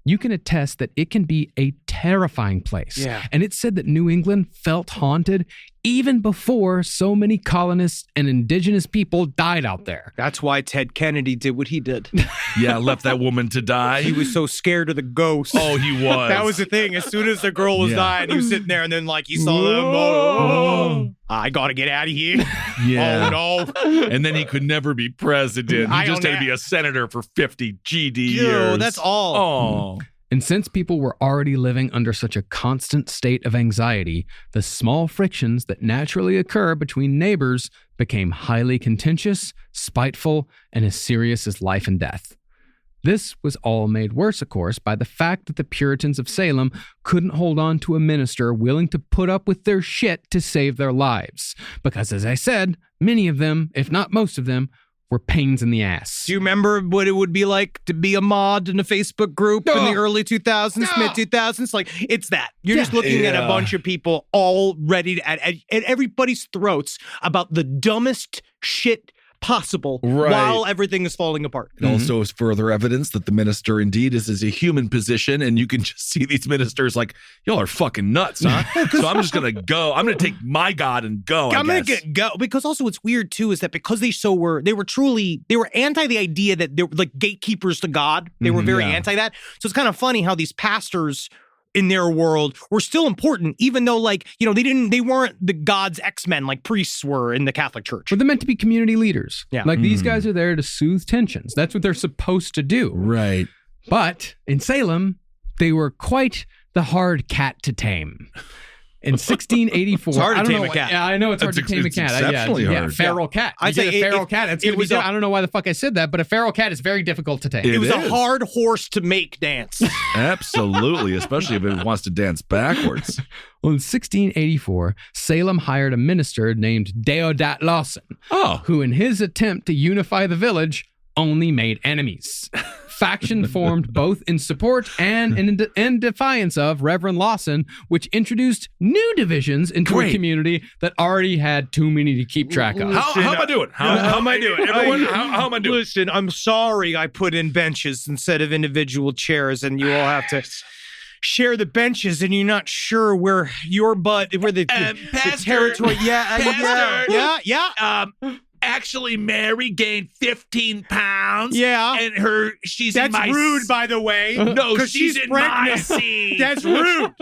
you can attest that it can be a terrifying place. Yeah. And it's said that New England felt haunted even before so many colonists and indigenous people died out there. That's why Ted Kennedy did what he did. Yeah, left that woman to die. He was so scared of the ghosts. Oh, he was. That was the thing. As soon as the girl was dying, he was sitting there, and then like he saw them. Oh, I gotta get out of here. Yeah. Oh no. And then he could never be president. He just had to be a senator for 50 GD years. That's all. Oh. And since people were already living under such a constant state of anxiety, the small frictions that naturally occur between neighbors became highly contentious, spiteful, and as serious as life and death. This was all made worse, of course, by the fact that the Puritans of Salem couldn't hold on to a minister willing to put up with their shit to save their lives. Because, as I said, many of them, if not most of them, were pains in the ass. Do you remember what it would be like to be a mod in a Facebook group in the early 2000s, mid-2000s? Like, it's that. You're just looking at a bunch of people all ready to, at everybody's throats about the dumbest shit possible while everything is falling apart. It also is further evidence that the minister indeed is a human position, and you can just see these ministers like, y'all are fucking nuts, huh? So I'm just going to go. I'm going to take my God and go, I'm going to go. Because also what's weird too is that because they were anti the idea that they were like gatekeepers to God. They were very anti that. So it's kind of funny how these pastors in their world were still important, even though, like, you know, they weren't the God's X-Men like priests were in the Catholic Church. But they're meant to be community leaders. Yeah. Like, these guys are there to soothe tensions. That's what they're supposed to do. Right. But in Salem, they were quite the hard cat to tame. In 1684, it's hard to I don't tame know a why- cat. Yeah, I know it's hard to tame a It's cat. exceptionally hard. Feral cat. I'd You get say a feral cat. It's gonna be. I don't know why the fuck I said that, but a feral cat is very difficult to tame. It was a hard horse to make dance. Absolutely, especially if it wants to dance backwards. Well, in 1684, Salem hired a minister named Deodat Lawson, who, in his attempt to unify the village, only made enemies. Faction formed both in support and in defiance of Reverend Lawson, which introduced new divisions into a community that already had too many to keep track of. How am I doing? How am I doing? Everyone, how am I doing? Listen, I'm sorry I put in benches instead of individual chairs, and you all have to share the benches, and you're not sure where your butt, where the territory. Actually, Mary gained 15 pounds. Yeah. And she's That's in my... rude, by the way. No, she's in my pregnant. seed. That's rude.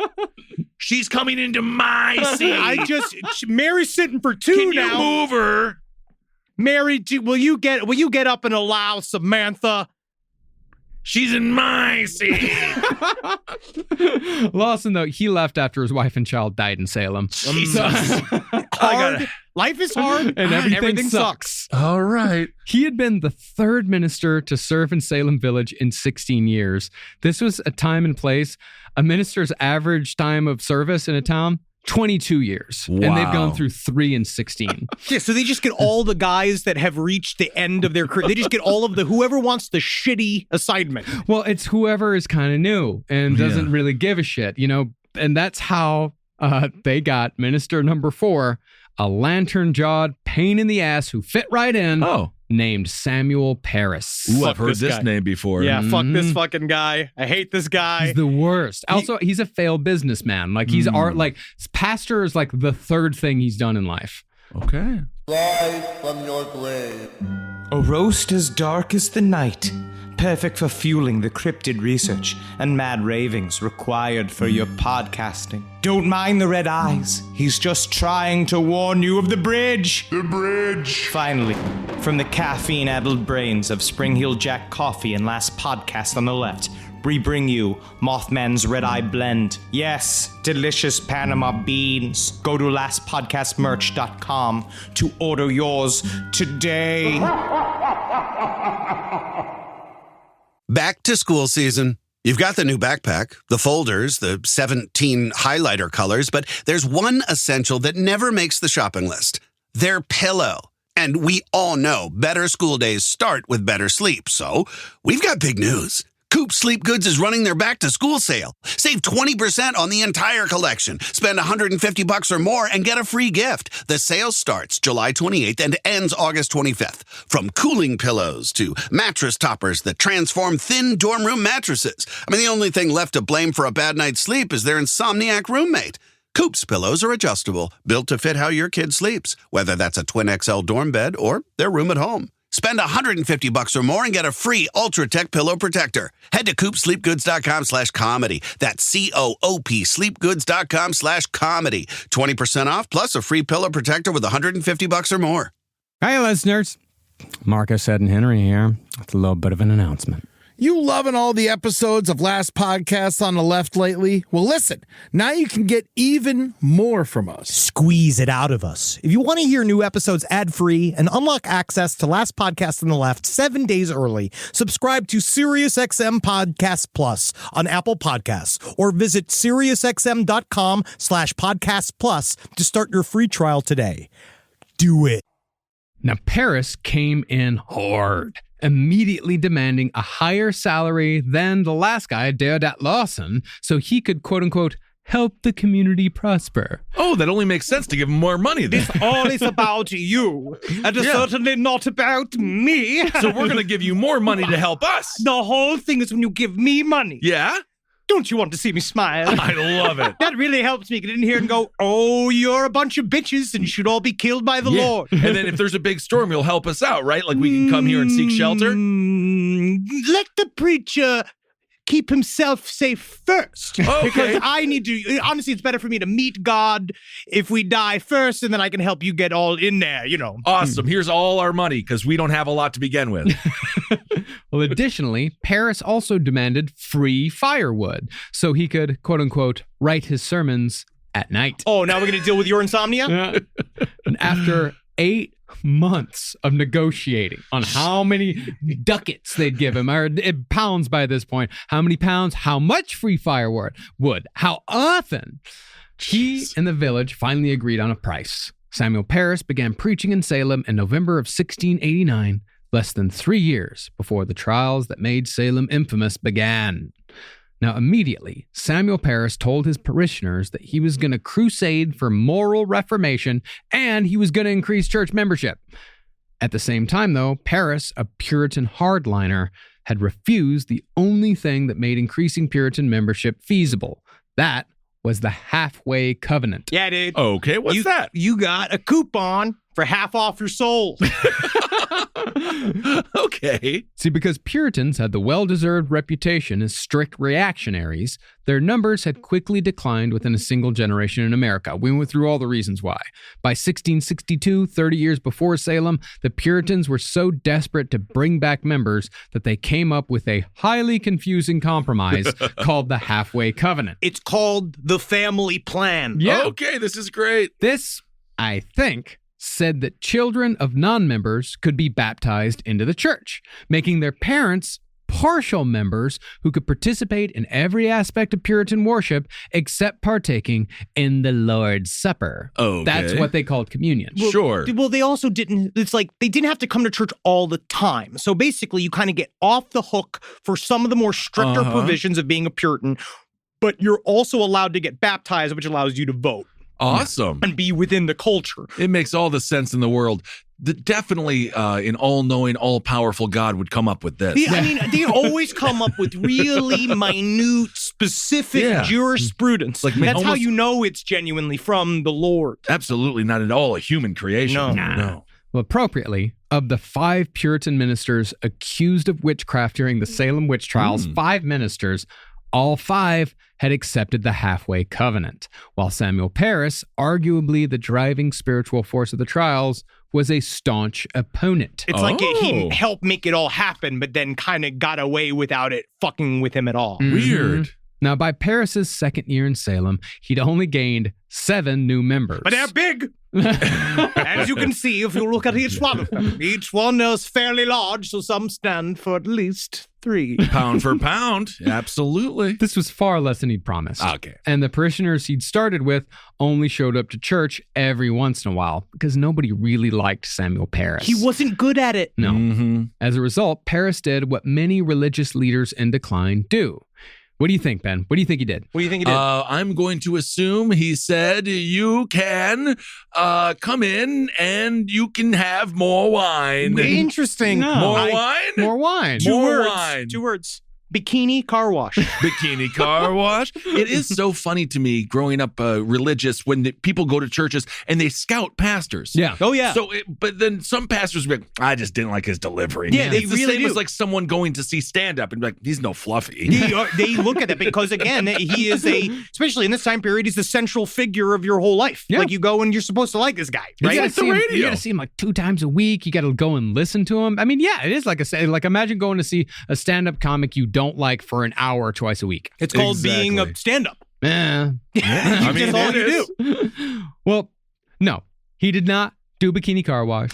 She's coming into my seed. Mary's sitting for two Can now. you move her? Mary, will you get up and allow Samantha? She's in my seed. Lawson, though, he left after his wife and child died in Salem. Jesus. hard. Life is hard, And everything sucks. All right. He had been the third minister to serve in Salem Village in 16 years. This was a time and place. A minister's average time of service in a town, 22 years. Wow. And they've gone through 3 in 16. Yeah, so they just get all the guys that have reached the end of their career. They just get all of whoever wants the shitty assignment. Well, it's whoever is kind of new and doesn't really give a shit, and that's how they got minister number 4, a lantern-jawed pain in the ass who fit right in, named Samuel Paris. Ooh, I've heard this name before. Yeah, fuck this fucking guy. I hate this guy. He's the worst. Also, he's a failed businessman. Like, he's pastor is like the third thing he's done in life. Okay. Rise from your grave. A roast as dark as the night, perfect for fueling the cryptid research and mad ravings required for your podcasting. Don't mind the red eyes. He's just trying to warn you of the bridge. The bridge. Finally, from the caffeine-addled brains of Spring Hill Jack Coffee and Last Podcast on the Left, we bring you Mothman's Red Eye Blend. Yes, delicious Panama beans. Go to lastpodcastmerch.com to order yours today. Back to school season. You've got the new backpack, the folders, the 17 highlighter colors, but there's one essential that never makes the shopping list. Their pillow. And we all know better school days start with better sleep, so we've got big news. Coop Sleep Goods is running their back-to-school sale. Save 20% on the entire collection. Spend $150 or more and get a free gift. The sale starts July 28th and ends August 25th. From cooling pillows to mattress toppers that transform thin dorm room mattresses. I mean, the only thing left to blame for a bad night's sleep is their insomniac roommate. Coop's pillows are adjustable, built to fit how your kid sleeps, whether that's a twin XL dorm bed or their room at home. Spend $150 or more and get a free Ultra Tech pillow protector. Head to coopsleepgoods.com/comedy. That's COOP sleepgoods.com/comedy. 20% off plus a free pillow protector with $150 or more. Hey, listeners. Marcus, Ed, and Henry here with a little bit of an announcement. You loving all the episodes of Last Podcast on the Left lately? Well, listen, now you can get even more from us. Squeeze it out of us. If you want to hear new episodes ad-free and unlock access to Last Podcast on the Left 7 days early, subscribe to SiriusXM Podcast Plus on Apple Podcasts or visit SiriusXM.com/Podcast Plus to start your free trial today. Do it. Now, Paris came in hard, immediately demanding a higher salary than the last guy, Deodat Lawson, so he could, quote-unquote, help the community prosper. Oh, that only makes sense to give him more money then. This all is about you, and it's certainly not about me. So we're going to give you more money to help us. The whole thing is when you give me money. Yeah? Don't you want to see me smile? I love it. That really helps me get in here and go, oh, you're a bunch of bitches and should all be killed by the Lord. And then if there's a big storm, you'll help us out, right? Like we can come here and seek shelter? Let the preacher keep himself safe first. Okay. Because I need to, honestly, it's better for me to meet God if we die first, and then I can help you get all in there, Awesome. Here's all our money because we don't have a lot to begin with. Well, additionally, Paris also demanded free firewood so he could, quote-unquote, write his sermons at night. Oh, now we're going to deal with your insomnia? Yeah. And after 8 months of negotiating on how many ducats they'd give him, or pounds by this point, how many pounds, how much free firewood, how often, he and the village finally agreed on a price. Samuel Paris began preaching in Salem in November of 1689, less than 3 years before the trials that made Salem infamous began. Now, immediately, Samuel Paris told his parishioners that he was going to crusade for moral reformation and he was going to increase church membership. At the same time, though, Paris, a Puritan hardliner, had refused the only thing that made increasing Puritan membership feasible. That was the halfway covenant. Yeah, dude. Okay, what's that? You got a coupon for half off your soul. Okay. See, because Puritans had the well-deserved reputation as strict reactionaries, their numbers had quickly declined within a single generation in America. We went through all the reasons why. By 1662, 30 years before Salem, the Puritans were so desperate to bring back members that they came up with a highly confusing compromise called the Halfway Covenant. It's called the family plan. Yeah. Okay, this is great. This I think, said that children of non-members could be baptized into the church, making their parents partial members who could participate in every aspect of Puritan worship except partaking in the Lord's Supper. Okay. That's what they called communion. Sure. Well, they also didn't, it's like they didn't have to come to church all the time. So basically, you kind of get off the hook for some of the more stricter provisions of being a Puritan, but you're also allowed to get baptized, which allows you to vote. Awesome. And be within the culture. It makes all the sense in the world. Definitely an all-knowing, all-powerful God would come up with this. I mean, they always come up with really minute, specific jurisprudence. Like, that's how you know it's genuinely from the Lord. Absolutely not at all a human creation. No. Well, appropriately, of the 5 Puritan ministers accused of witchcraft during the Salem Witch Trials, 5 ministers, all 5 had accepted the halfway covenant, while Samuel Parris, arguably the driving spiritual force of the trials, was a staunch opponent. It's like he helped make it all happen, but then kind of got away without it fucking with him at all. Weird. Now, by Parris's second year in Salem, he'd only gained 7 new members. But they're big. As you can see, if you look at each one of them, each one is fairly large, so some stand for at least 3. Pound for pound. Absolutely. This was far less than he'd promised. Okay. And the parishioners he'd started with only showed up to church every once in a while because nobody really liked Samuel Parris. He wasn't good at it. No. As a result, Parris did what many religious leaders in decline do. What do you think, Ben? What do you think he did? What do you think he did? I'm going to assume he said, you can come in and you can have more wine. Interesting. More wine? More wine. More wine. 2 words. Bikini car wash. Bikini car wash. It is so funny to me growing up religious when people go to churches and they scout pastors. Yeah. Oh, yeah. So, but then some pastors be like, I just didn't like his delivery. Yeah, they it's the really same do. as like someone going to see stand-up and be like, he's no Fluffy. They look at it because, again, he is especially in this time period, he's the central figure of your whole life. Yeah. Like, you go and you're supposed to like this guy, right? You radio. got to see him like 2 times a week. You got to go and listen to him. I mean, yeah, it is like imagine going to see a stand-up comic you don't like for an hour twice a week. It's called being a stand-up. Yeah. I mean, That's all it you is. do. Well, no, he did not do bikini car wash.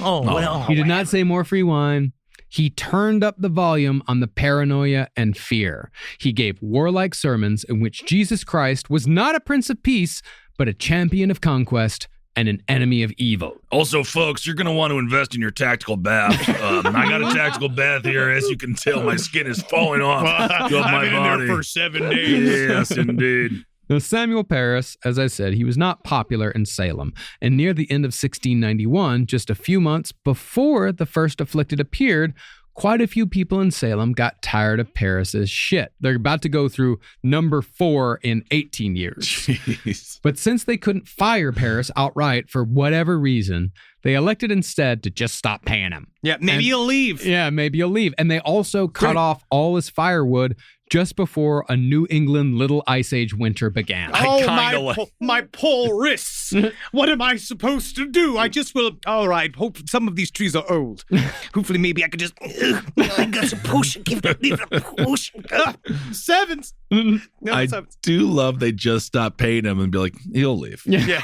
He did not say more free wine. He turned up the volume on the paranoia and fear. He gave warlike sermons in which Jesus Christ was not a prince of peace, but a champion of conquest and an enemy of evil. Also, folks, you're going to want to invest in your tactical bath. I got a tactical bath here. As you can tell, my skin is falling off of my I've been in body. there for 7 days. Yes, indeed. Now, Samuel Parris, as I said, he was not popular in Salem. And near the end of 1691, just a few months before the first afflicted appeared, quite a few people in Salem got tired of Parris's shit. They're about to go through number 4 in 18 years. Jeez. But since they couldn't fire Parris outright for whatever reason, they elected instead to just stop paying him. Yeah, maybe you'll leave. Yeah, maybe you'll leave. And they also cut off all his firewood just before a New England Little Ice Age winter began. My poor wrists. What am I supposed to do? I just will. All right. Hope some of these trees are old. Hopefully, maybe I could just. I got some potion. Give me a potion. 7s. No, I 7s. do love they just stopped paying him and be like, he'll leave. Yeah.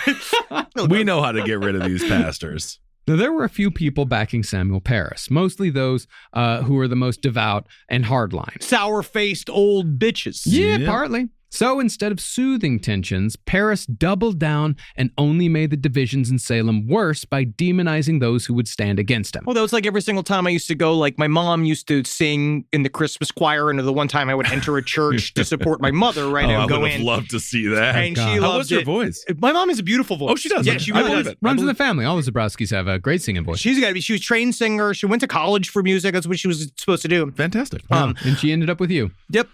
We know how to get rid of these pastors. Now, there were a few people backing Samuel Parris, mostly those who were the most devout and hardline. Sour-faced old bitches. Yeah, partly. So instead of soothing tensions, Parris doubled down and only made the divisions in Salem worse by demonizing those who would stand against him. Well, that was like every single time I used to go, like my mom used to sing in the Christmas choir, and the one time I would enter a church to support my mother, right? I go would have in. loved to see that. And she How loved was your it. voice? My mom has a beautiful voice. Oh, she does. Yeah, she really does. it. Runs in the family. All the Zabrowskis have a great singing voice. She's got to be. She was a trained singer. She went to college for music. That's what she was supposed to do. Fantastic. And she ended up with you. Yep.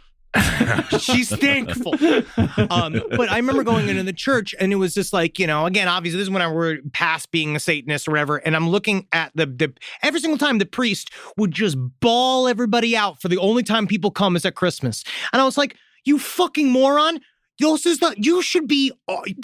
She's thankful. But I remember going into the church and it was just like, again, obviously this is when I were past being a Satanist or whatever. And I'm looking at the every single time the priest would just bawl everybody out for the only time people come is at Christmas. And I was like, you fucking moron. you should be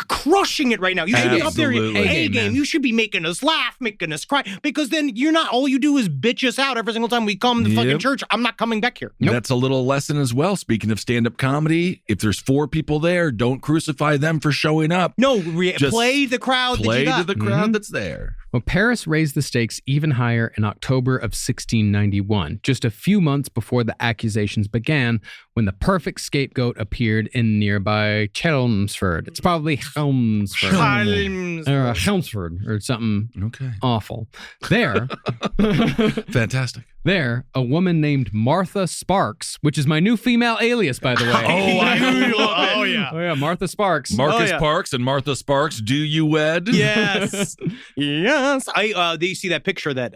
crushing it right now. You should be up there in Absolutely. A game. You should be making us laugh, making us cry, because then you're not, all you do is bitch us out every single time we come to fucking church. I'm not coming back here. That's a little lesson as well. Speaking of stand-up comedy, if there's 4 people there, don't crucify them for showing up. No, Just play the crowd that you Play got. to the crowd that's there. Well, Paris raised the stakes even higher in October of 1691, just a few months before the accusations began, when the perfect scapegoat appeared in nearby Chelmsford. It's probably Helmsford. Or Helmsford or something awful. There, Fantastic. There, a woman named Martha Sparks, which is my new female alias, by the way. Oh, yeah. Oh, yeah, Martha Sparks. Marcus Parks and Martha Sparks, do you wed? Yes. Yes. Do you see that picture that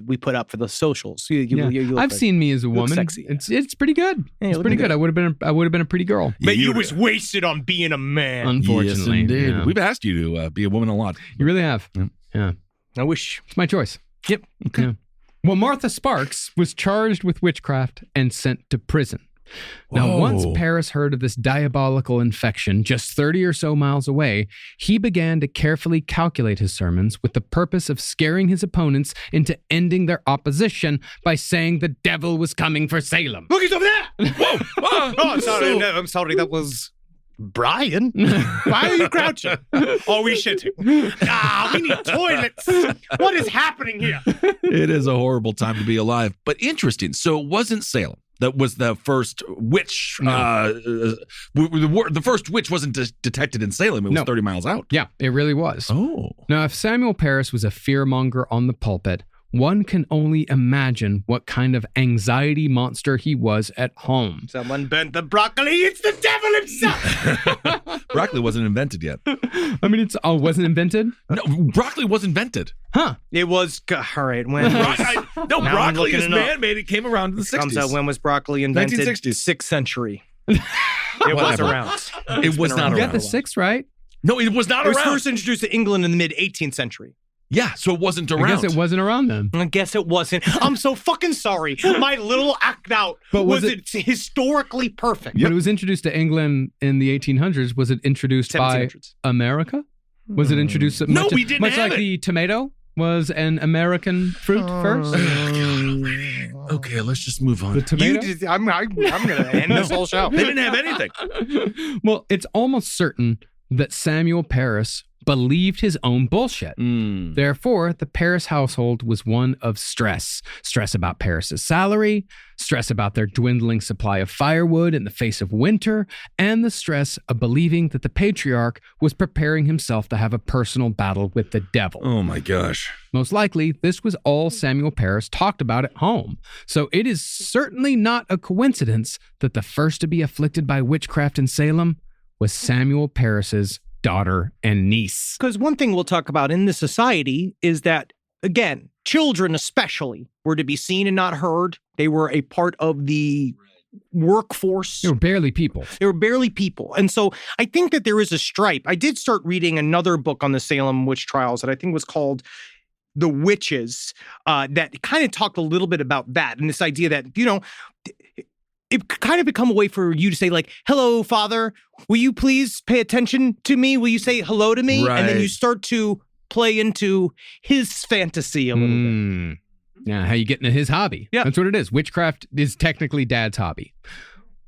we put up for the socials? You I've seen me as a woman. sexy. It's pretty good. It's pretty good. I would have been a pretty girl. But you was wasted on being a man. Unfortunately. Yes, indeed. Yeah. We've asked you to be a woman a lot. You really have. Yeah. I wish. It's my choice. Yep. Okay. Yeah. Well, Martha Sparks was charged with witchcraft and sent to prison. Now, once Paris heard of this diabolical infection just 30 or so miles away, he began to carefully calculate his sermons with the purpose of scaring his opponents into ending their opposition by saying the devil was coming for Salem. Look, he's over there. Whoa. Oh, I'm sorry. No, I'm sorry. That was Brian. Why are you crouching? Oh, we should too. We need toilets. What is happening here? It is a horrible time to be alive, but interesting. So it wasn't Salem that was the first witch. The first witch wasn't detected in Salem. It was 30 miles out. Yeah, it really was. Oh. Now, if Samuel Paris was a fearmonger on the pulpit, one can only imagine what kind of anxiety monster he was at home. Someone burnt the broccoli. It's the devil himself. Broccoli wasn't invented yet. I mean, wasn't invented? No, broccoli was invented. Huh. It was, all right. When broccoli is man-made. It came around in the 60s. Comes out, when was broccoli invented? 1960s. 6th century. It was around. It was not around. You got the 6th right? No, it was not around. It was around. first introduced to England in the mid-18th century. Yeah, so it wasn't around. I guess it wasn't around then. I guess it wasn't. I'm so fucking sorry. My little act out was it historically perfect. When it was introduced to England in the 1800s, was it introduced by America? Was it introduced? No, we didn't much have like it. the tomato was an American fruit first. Okay, let's just move on. The tomato? I'm going to end this whole show. They didn't have anything. Well, it's almost certain that Samuel Paris believed his own bullshit. Therefore, the Paris household was one of stress. Stress about Paris's salary, stress about their dwindling supply of firewood in the face of winter, and the stress of believing that the patriarch was preparing himself to have a personal battle with the devil. Oh my gosh. Most likely, this was all Samuel Paris talked about at home. So it is certainly not a coincidence that the first to be afflicted by witchcraft in Salem was Samuel Paris's daughter and niece. Because one thing we'll talk about in this society is that, again, children especially were to be seen and not heard. They were a part of the workforce. They were barely people. And so I think that there is a stripe. I did start reading another book on the Salem Witch Trials that I think was called The Witches, that kind of talked a little bit about that and this idea that, it kind of become a way for you to say, like, hello, Father, will you please pay attention to me? Will you say hello to me? Right. And then you start to play into his fantasy a little bit. Yeah, how you get into his hobby. Yeah. That's what it is. Witchcraft is technically Dad's hobby.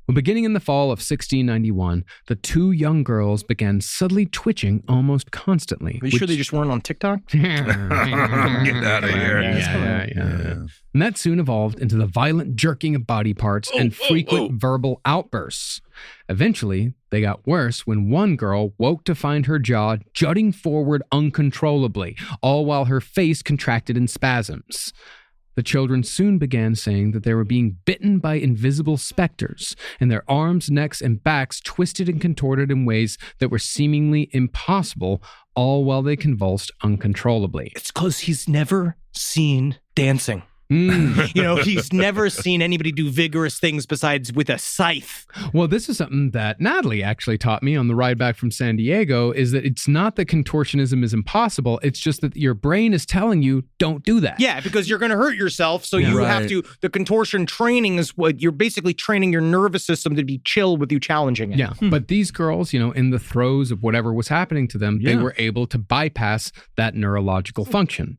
Well, beginning in the fall of 1691, the two young girls began subtly twitching almost constantly. Are you sure they just weren't on TikTok? Get out of here. Yeah. And that soon evolved into the violent jerking of body parts and frequent verbal outbursts. Eventually, they got worse when one girl woke to find her jaw jutting forward uncontrollably, all while her face contracted in spasms. The children soon began saying that they were being bitten by invisible specters, and their arms, necks, and backs twisted and contorted in ways that were seemingly impossible, all while they convulsed uncontrollably. It's because he's never seen dancing. He's never seen anybody do vigorous things besides with a scythe. Well, this is something that Natalie actually taught me on the ride back from San Diego, is that it's not that contortionism is impossible. It's just that your brain is telling you, don't do that. Yeah, because you're going to hurt yourself. So you have to, the contortion training is what you're basically training your nervous system to be chill with you challenging it. Yeah. But these girls, in the throes of whatever was happening to them, they were able to bypass that neurological function.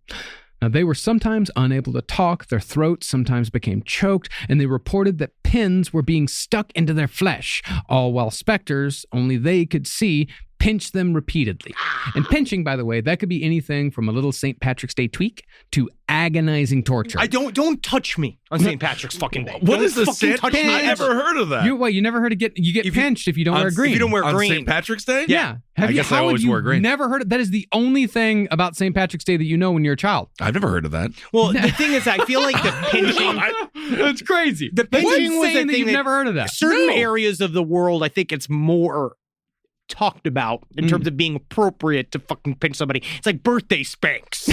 Now, they were sometimes unable to talk, their throats sometimes became choked, and they reported that pins were being stuck into their flesh, all while specters, only they could see, pinch them repeatedly. And pinching, by the way, that could be anything from a little St. Patrick's Day tweak to agonizing torture. Don't touch me on St. Patrick's fucking day. What is this? I never heard of that. You never heard of you get pinched if you don't wear green. If you don't wear green. On St. Patrick's Day? Yeah. I guess I always wore green. Never heard of that? Is the only thing about St. Patrick's Day that you know when you're a child. I've never heard of that. Well, the thing is, I feel like the pinching. That's crazy. The pinching was saying that you've never heard of that. Certain areas of the world, I think it's more talked about in terms of being appropriate to fucking pinch somebody. It's like birthday spanks.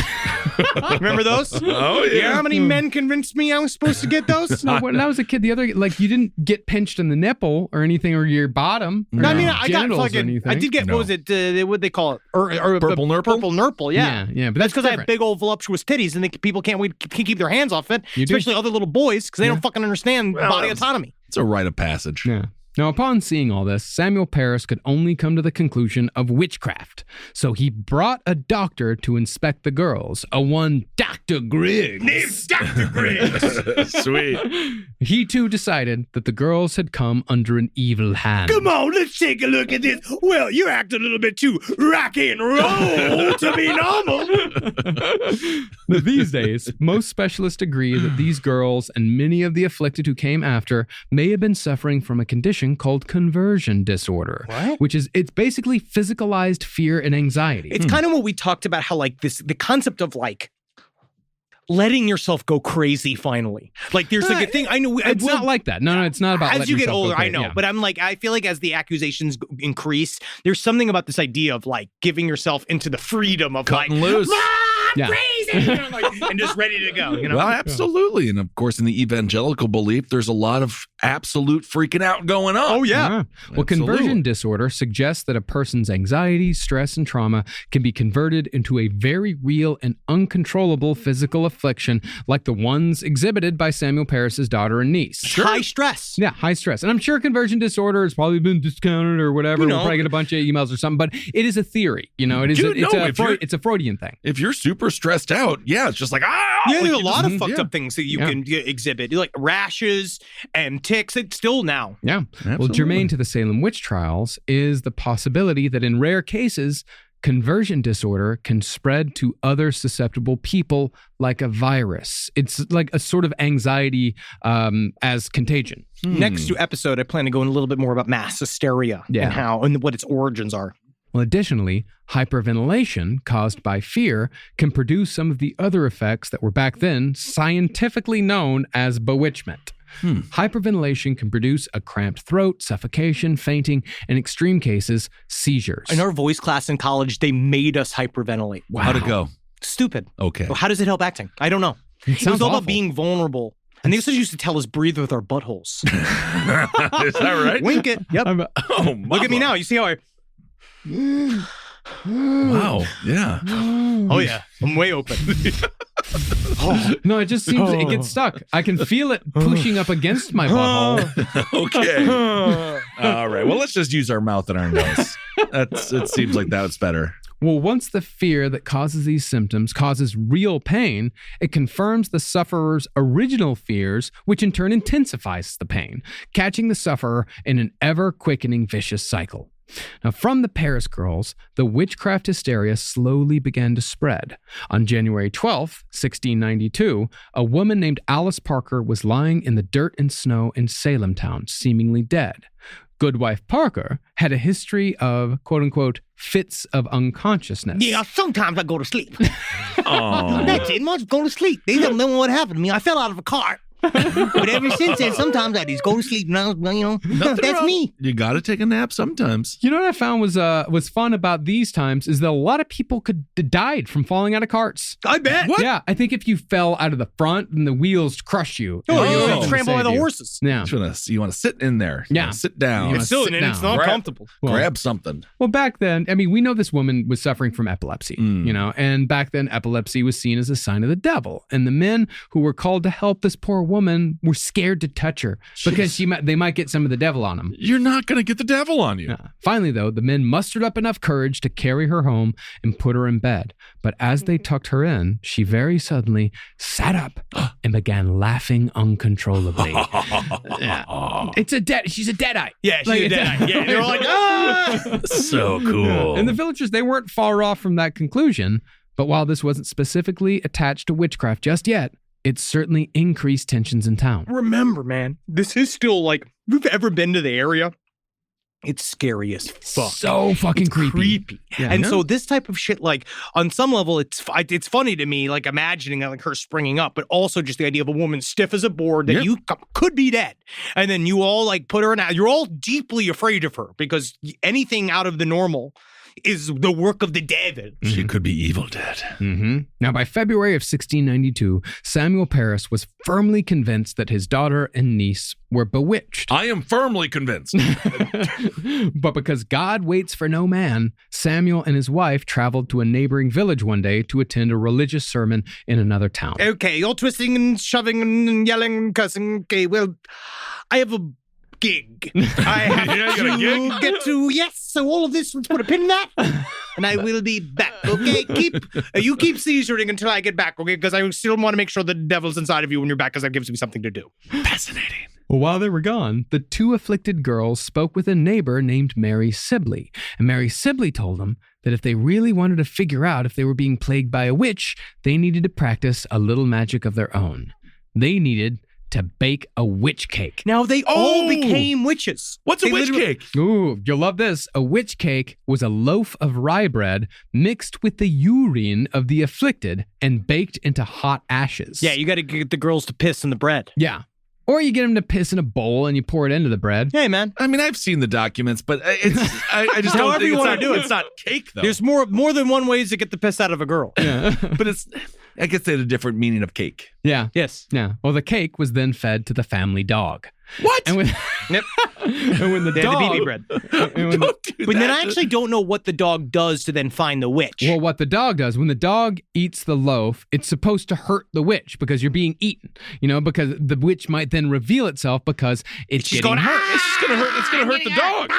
Remember those? Oh, yeah. You know how many men convinced me I was supposed to get those? No, when I was a kid, you didn't get pinched in the nipple or anything, or your bottom. No, I mean, I got fucking, I did get, what was it, what they call it? Purple nurple? Purple nurple, yeah. Yeah, but that's because I have big old voluptuous titties and people can't keep their hands off it, especially other little boys, because they don't fucking understand body autonomy. It's a rite of passage. Yeah. Now, upon seeing all this, Samuel Parris could only come to the conclusion of witchcraft. So he brought a doctor to inspect the girls, a one Dr. Griggs. Named Dr. Griggs. Sweet. He too decided that the girls had come under an evil hand. Come on, let's take a look at this. Well, you act a little bit too rock and roll to be normal. Now, these days, most specialists agree that these girls and many of the afflicted who came after may have been suffering from a condition called conversion disorder. What? It's basically physicalized fear and anxiety. It's kind of what we talked about, how the concept of letting yourself go crazy finally. There's a thing. I know it's not like that. No, it's not about as letting you get yourself older. go crazy. I know, but I'm I feel like as the accusations increase, there's something about this idea of giving yourself into the freedom of cutting loose. Crazy, and just ready to go. Well, absolutely, and of course, in the evangelical belief, there's a lot of absolute freaking out going on. Oh yeah. Well, conversion disorder suggests that a person's anxiety, stress, and trauma can be converted into a very real and uncontrollable physical affliction, like the ones exhibited by Samuel Parris's daughter and niece. Sure. High stress. Yeah, high stress, and I'm sure conversion disorder has probably been discounted or whatever. We'll probably get a bunch of emails or something, but it is a theory. It's a Freudian thing. If you're super stressed out, it's just there's a lot of fucked up things that you can exhibit, like rashes and ticks. It's still now. Yeah. Absolutely. Well, germane to the Salem Witch Trials is the possibility that in rare cases, conversion disorder can spread to other susceptible people like a virus. It's like a sort of anxiety as contagion. Next episode, I plan to go in a little bit more about mass hysteria and what its origins are. Well, additionally, hyperventilation caused by fear can produce some of the other effects that were back then scientifically known as bewitchment. Hyperventilation can produce a cramped throat, suffocation, fainting, and in extreme cases, seizures. In our voice class in college, they made us hyperventilate. Wow. How'd it go? Stupid. Okay. Well, how does it help acting? I don't know. It was all about being vulnerable. And they also used to tell us breathe with our buttholes. Is that right? Wink it. Yep. Look at me now. You see how I... Wow. Yeah. Oh, yeah. I'm way open. No, it just seems it gets stuck. I can feel it pushing up against my butthole. Okay. All right. Well, let's just use our mouth and our nose. It seems like that's better. Well, once the fear that causes these symptoms causes real pain, it confirms the sufferer's original fears, which in turn intensifies the pain, catching the sufferer in an ever-quickening vicious cycle. Now, from the Parris girls, the witchcraft hysteria slowly began to spread. On January 12th, 1692, a woman named Alice Parker was lying in the dirt and snow in Salem town, seemingly dead. Goodwife Parker had a history of, quote-unquote, fits of unconsciousness. Yeah, sometimes I go to sleep. Oh. That's it. I go to sleep. They don't know what happened to me. I fell out of a car. But ever since then, sometimes I just go to sleep. Now, that's me. You got to take a nap sometimes. You know what I found was fun about these times is that a lot of people died from falling out of carts. I bet. What? Yeah, I think if you fell out of the front and the wheels crush you. Oh, it you wouldn't trample by save the you. horses. Yeah. You want to sit in there. You Yeah. wanna sit down. You It's still, sit and it's down. not comfortable. Well, Grab something. Well, back then, I mean, we know this woman was suffering from epilepsy, and back then epilepsy was seen as a sign of the devil. And the men who were called to help this poor woman were scared to touch her because they might get some of the devil on them. You're not going to get the devil on you. Yeah. Finally, though, the men mustered up enough courage to carry her home and put her in bed. But as they tucked her in, she very suddenly sat up and began laughing uncontrollably. Yeah. She's a deadite. Yeah, she's a deadite. Yeah, they're all like, ah! So cool. And the villagers, they weren't far off from that conclusion. But while this wasn't specifically attached to witchcraft just yet, it certainly increased tensions in town. Remember, man, this is still like, if you've ever been to the area, it's scary as fuck. So fucking creepy. Yeah, and so this type of shit, like on some level, it's funny to me, like imagining like her springing up, but also just the idea of a woman stiff as a board that you could be dead, and then you all like put her in. You're all deeply afraid of her because anything out of the normal is the work of the devil. She could be evil dead. Mm-hmm. Now, by February of 1692, Samuel Parris was firmly convinced that his daughter and niece were bewitched. I am firmly convinced. But because God waits for no man, Samuel and his wife traveled to a neighboring village one day to attend a religious sermon in another town. Okay, you're twisting and shoving and yelling and cussing. Okay, well, I have a gig. I have to get to, yes, so all of this, let's put a pin in that, and I will be back, okay? You keep seizuring until I get back, okay? Because I still want to make sure the devil's inside of you when you're back, because that gives me something to do. Fascinating. Well, while they were gone, the two afflicted girls spoke with a neighbor named Mary Sibley, and Mary Sibley told them that if they really wanted to figure out if they were being plagued by a witch, they needed to practice a little magic of their own. They needed to bake a witch cake. Now they all became witches. What's a witch cake? Ooh, you'll love this. A witch cake was a loaf of rye bread mixed with the urine of the afflicted and baked into hot ashes. Yeah, you got to get the girls to piss in the bread. Yeah. Or you get them to piss in a bowl and you pour it into the bread. Hey, man. I mean, I've seen the documents, but I just don't However think you want to it's do it. It's not cake, though. There's more than one ways to get the piss out of a girl. Yeah. But I guess they had a different meaning of cake. Yeah. Yes. Yeah. Well, the cake was then fed to the family dog. What? And when, Yep. and when the They had dog... the BB bread. But then I actually don't know what the dog does to then find the witch. Well, what the dog does, when the dog eats the loaf, it's supposed to hurt the witch because you're being eaten, because the witch might then reveal itself because it's just getting going, hurt. It's just going to hurt. It's going to hurt the dog.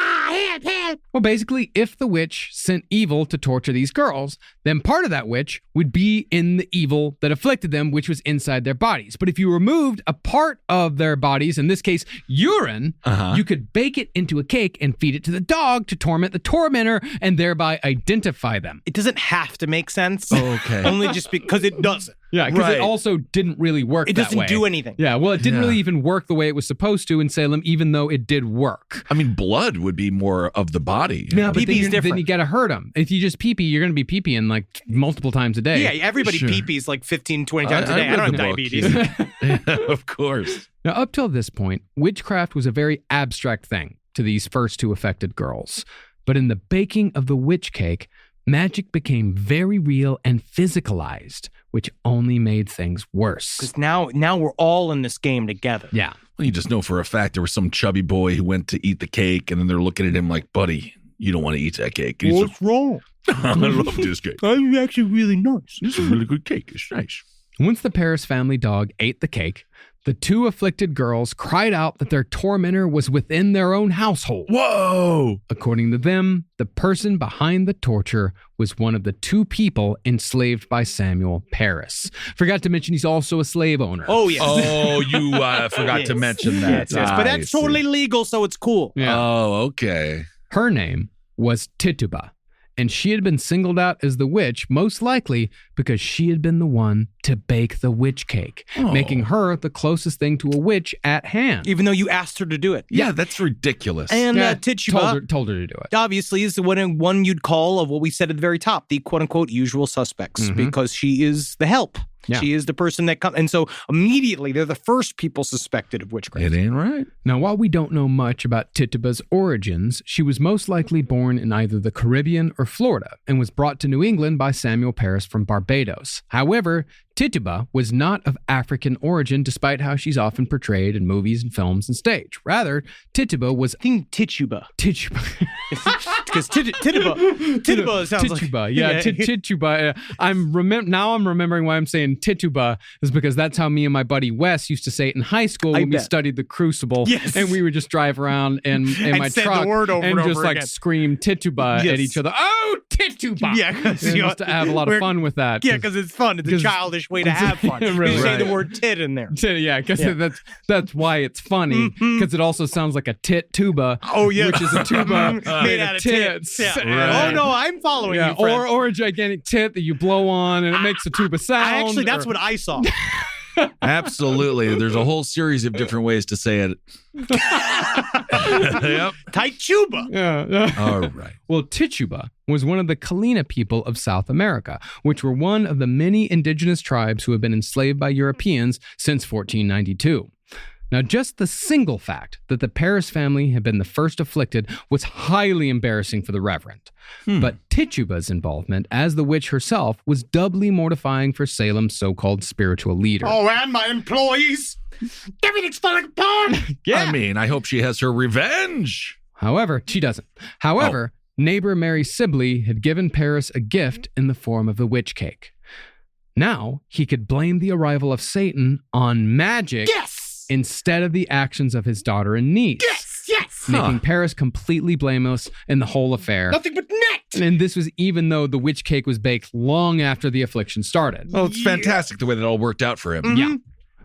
Well, basically, if the witch sent evil to torture these girls, then part of that witch would be in the evil that afflicted them, which was inside their bodies. But if you removed a part of their bodies, in this case, urine, you could bake it into a cake and feed it to the dog to torment the tormentor and thereby identify them. It doesn't have to make sense. Okay. Only just because it doesn't. Yeah, because Right. it also didn't really work It that doesn't way. do anything. Yeah, well, it didn't really even work the way it was supposed to in Salem, even though it did work. I mean, blood would be more of the body. Yeah, but Pee-pee's then different. you got to hurt them. If you just pee-pee, you're going to be pee-peeing like multiple times a day. Yeah, everybody Sure. pee-pees like 15, 20 times a day. I read don't have the book, diabetes. yeah. Of course. Now, up till this point, witchcraft was a very abstract thing to these first two affected girls. But in the baking of the witch cake, magic became very real and physicalized, which only made things worse. Because now we're all in this game together. Yeah. Well, you just know for a fact there was some chubby boy who went to eat the cake, and then they're looking at him like, buddy, you don't want to eat that cake. And he's like, wrong? I love this cake. I'm actually really nice. This is a really good cake. It's nice. Once the Parris family dog ate the cake, the two afflicted girls cried out that their tormentor was within their own household. Whoa! According to them, the person behind the torture was one of the two people enslaved by Samuel Parris. Forgot to mention he's also a slave owner. Oh, yes. Oh, you forgot to mention that. Yes. But I that's see. totally legal, so it's cool. Yeah. Oh, okay. Her name was Tituba, and she had been singled out as the witch, most likely because she had been the one to bake the witch cake, making her the closest thing to a witch at hand. Even though you asked her to do it. Yeah, that's ridiculous. And Yeah, Tituba told her to do it. obviously is the one you'd call of what we said at the very top, the quote-unquote usual suspects, because she is the help. Yeah. She is the person that comes. And so immediately they're the first people suspected of witchcraft. It ain't right. Now, while we don't know much about Tituba's origins, she was most likely born in either the Caribbean or Florida and was brought to New England by Samuel Parris from Barbados. However, Tituba was not of African origin, despite how she's often portrayed in movies and films and stage. Rather, Tituba was... I think Tituba. Tituba. Because Tituba sounds Tituba, like... yeah, Tituba. I'm remembering why I'm saying Tituba is because that's how me and my buddy Wes used to say it in high school when we studied the Crucible. Yes. And we would just drive around in my said truck the word over and and just over like again. scream Tituba Yes. at each other. Oh, Tituba! Yeah, because We used to have a lot of fun with that. Yeah, because it's fun. It's a childish way to have fun. Really. You say Right. the word tit in there. Yeah, because that's why it's funny. Because it also sounds like a tit tuba. Oh, yeah. Which is a tuba Made out of tits. Yeah. Right. Oh, no, I'm following Yeah, you, friend. or a gigantic tit that you blow on and it makes a tuba sound. That's what I saw. Absolutely. There's a whole series of different ways to say it. Yep. Tight tuba. Yeah. All right. Well, Tituba was one of the Kalina people of South America, which were one of the many indigenous tribes who have been enslaved by Europeans since 1492. Now, just the single fact that the Parris family had been the first afflicted was highly embarrassing for the Reverend. But Tituba's involvement as the witch herself was doubly mortifying for Salem's so-called spiritual leader. Oh, and my employees. Everything's falling apart. Yeah. I mean, I hope she has her revenge. However, she doesn't. However, neighbor Mary Sibley had given Parris a gift in the form of the witch cake. Now, he could blame the arrival of Satan on magic instead of the actions of his daughter and niece. Yes. Making Parris completely blameless in the whole affair. Nothing but net. And this was even though the witch cake was baked long after the affliction started. Oh, it's fantastic the way that all worked out for him. Mm-hmm. Yeah.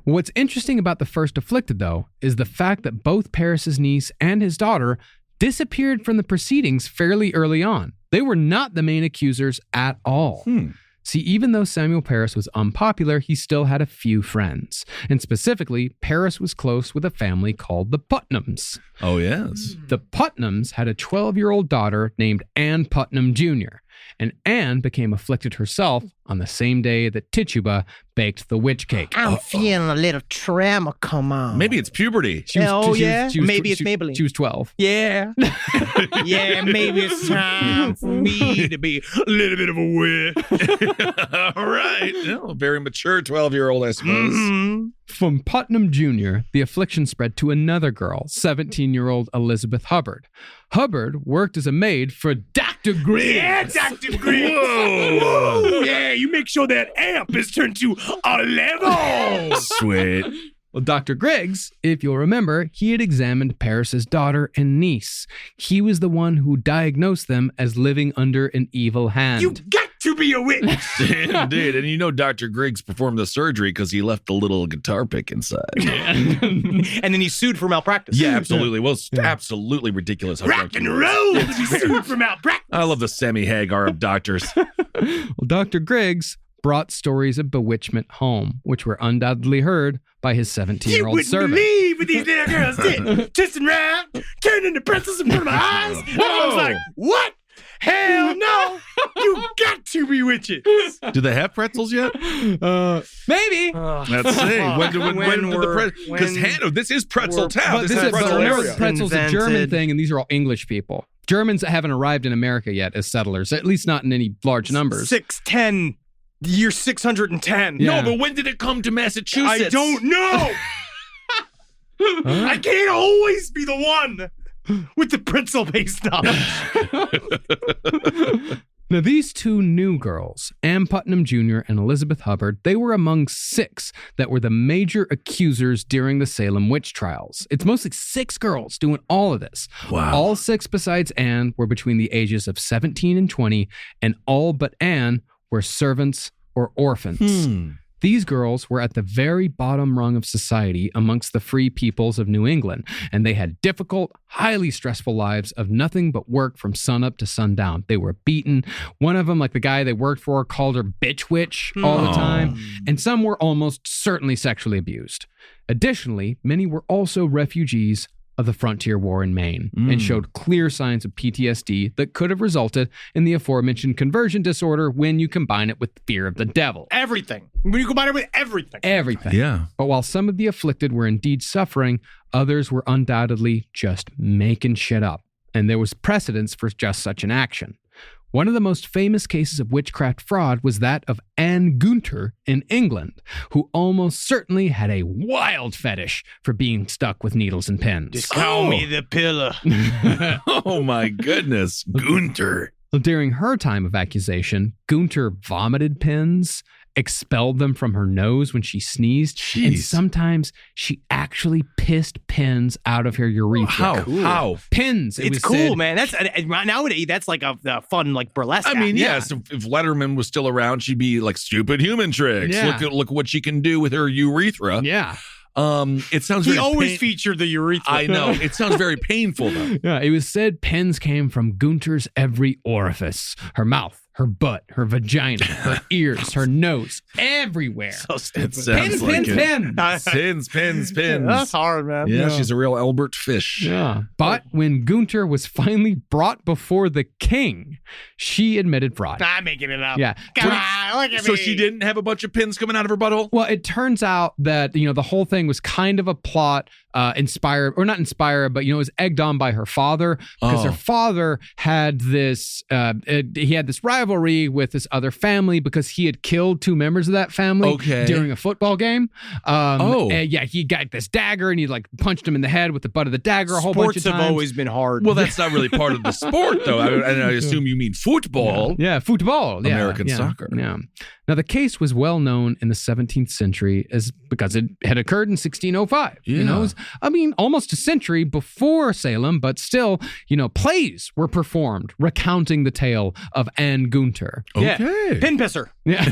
What's interesting about the first afflicted, though, is the fact that both Parris's niece and his daughter disappeared from the proceedings fairly early on. They were not the main accusers at all. See, even though Samuel Parris was unpopular, he still had a few friends. And specifically, Parris was close with a family called the Putnams. Oh, yes. The Putnams had a 12-year-old daughter named Ann Putnam Jr., and Anne became afflicted herself on the same day that Tituba baked the witch cake. I'm feeling a little tremor come on. Maybe it's puberty. Maybe it's Maybelline. She was 12. Yeah. Yeah, maybe it's time for me to be a little bit of a witch. All right. Oh, very mature 12-year-old, I suppose. Mm-hmm. From Putnam Jr., the affliction spread to another girl, 17-year-old Elizabeth Hubbard. Hubbard worked as a maid for Dr. Griggs. Yeah, Dr. Griggs. Whoa. Yeah, you make sure that amp is turned to 11. Sweet. Well, Dr. Griggs, if you'll remember, he had examined Parris's daughter and niece. He was the one who diagnosed them as living under an evil hand. You got to be a witch. Indeed. And you know Dr. Griggs performed the surgery because he left the little guitar pick inside. And then he sued for malpractice. Yeah, absolutely. Well, it's absolutely ridiculous. How Rock drunk and he was. roll to be sued for malpractice. I love the semi-Hagar of doctors. Well, Dr. Griggs brought stories of bewitchment home, which were undoubtedly heard by his 17-year-old servant. You wouldn't believe what these little girls did. Twisting around, turning into pretzels in front of my eyes. And I was like, what? Hell no. You got to be witches. Do they have pretzels yet? Maybe. Let's see. When did the pretzel? Because this is pretzel town. But This this is is, but pretzel remember, area. pretzel's a German Invented. thing, and these are all English people. Germans haven't arrived in America yet as settlers, at least not in any large numbers. 610. Year 610. Yeah. No, but when did it come to Massachusetts? I don't know. I can't always be the one with the pretzel-based knowledge. Now, these two new girls, Ann Putnam Jr. and Elizabeth Hubbard, they were among 6 that were the major accusers during the Salem Witch Trials. It's mostly 6 girls doing all of this. Wow. All 6 besides Anne were between the ages of 17 and 20, and all but Anne were servants or orphans. These girls were at the very bottom rung of society amongst the free peoples of New England, and they had difficult, highly stressful lives of nothing but work from sunup to sundown. They were beaten. One of them, like the guy they worked for, called her bitch witch all the time, and some were almost certainly sexually abused. Additionally, many were also refugees of the frontier war in Maine and showed clear signs of PTSD that could have resulted in the aforementioned conversion disorder when you combine it with fear of the devil. Everything. When you combine it with everything. Everything. Yeah. But while some of the afflicted were indeed suffering, others were undoubtedly just making shit up. And there was precedence for just such an action. One of the most famous cases of witchcraft fraud was that of Anne Gunter in England, who almost certainly had a wild fetish for being stuck with needles and pins. Just call me the pillar. Oh my goodness, Gunter. During her time of accusation, Gunter vomited pins, expelled them from her nose when she sneezed, and sometimes she actually pissed pins out of her urethra. How? Pins. It's cool, man. That's nowadays. That's like a fun like burlesque. I mean, act. yes. If Letterman was still around, she'd be like stupid human tricks. Yeah. Look what she can do with her urethra. Yeah. It sounds He very always featured the urethra. I know. It sounds very painful though. Yeah, it was said pins came from Gunter's every orifice. Her mouth, her butt, her vagina, her ears, her nose, everywhere. So stupid. It sounds Pins. Pins. That's hard, man. Yeah, she's a real Albert Fish. Yeah. But when Gunter was finally brought before the king, she admitted fraud. I'm making it up. Yeah. Come on, look at So me. she didn't have a bunch of pins coming out of her butthole? Well, it turns out that, the whole thing was kind of a plot inspired, or not inspired, but, it was egged on by her father because her father had this, he had this rivalry with this other family because he had killed two members of that family during a football game. And yeah, he got this dagger and he like punched him in the head with the butt of the dagger a whole bunch of times. Sports have always been hard. Well, that's not really part of the sport, though. I assume you mean football. Yeah, football. Yeah, American soccer. Yeah. Now, the case was well known in the 17th century because it had occurred in 1605. Yeah. It was, almost a century before Salem, but still, plays were performed recounting the tale of Anne Gunter. Yeah. Okay. Pin pisser. Yeah.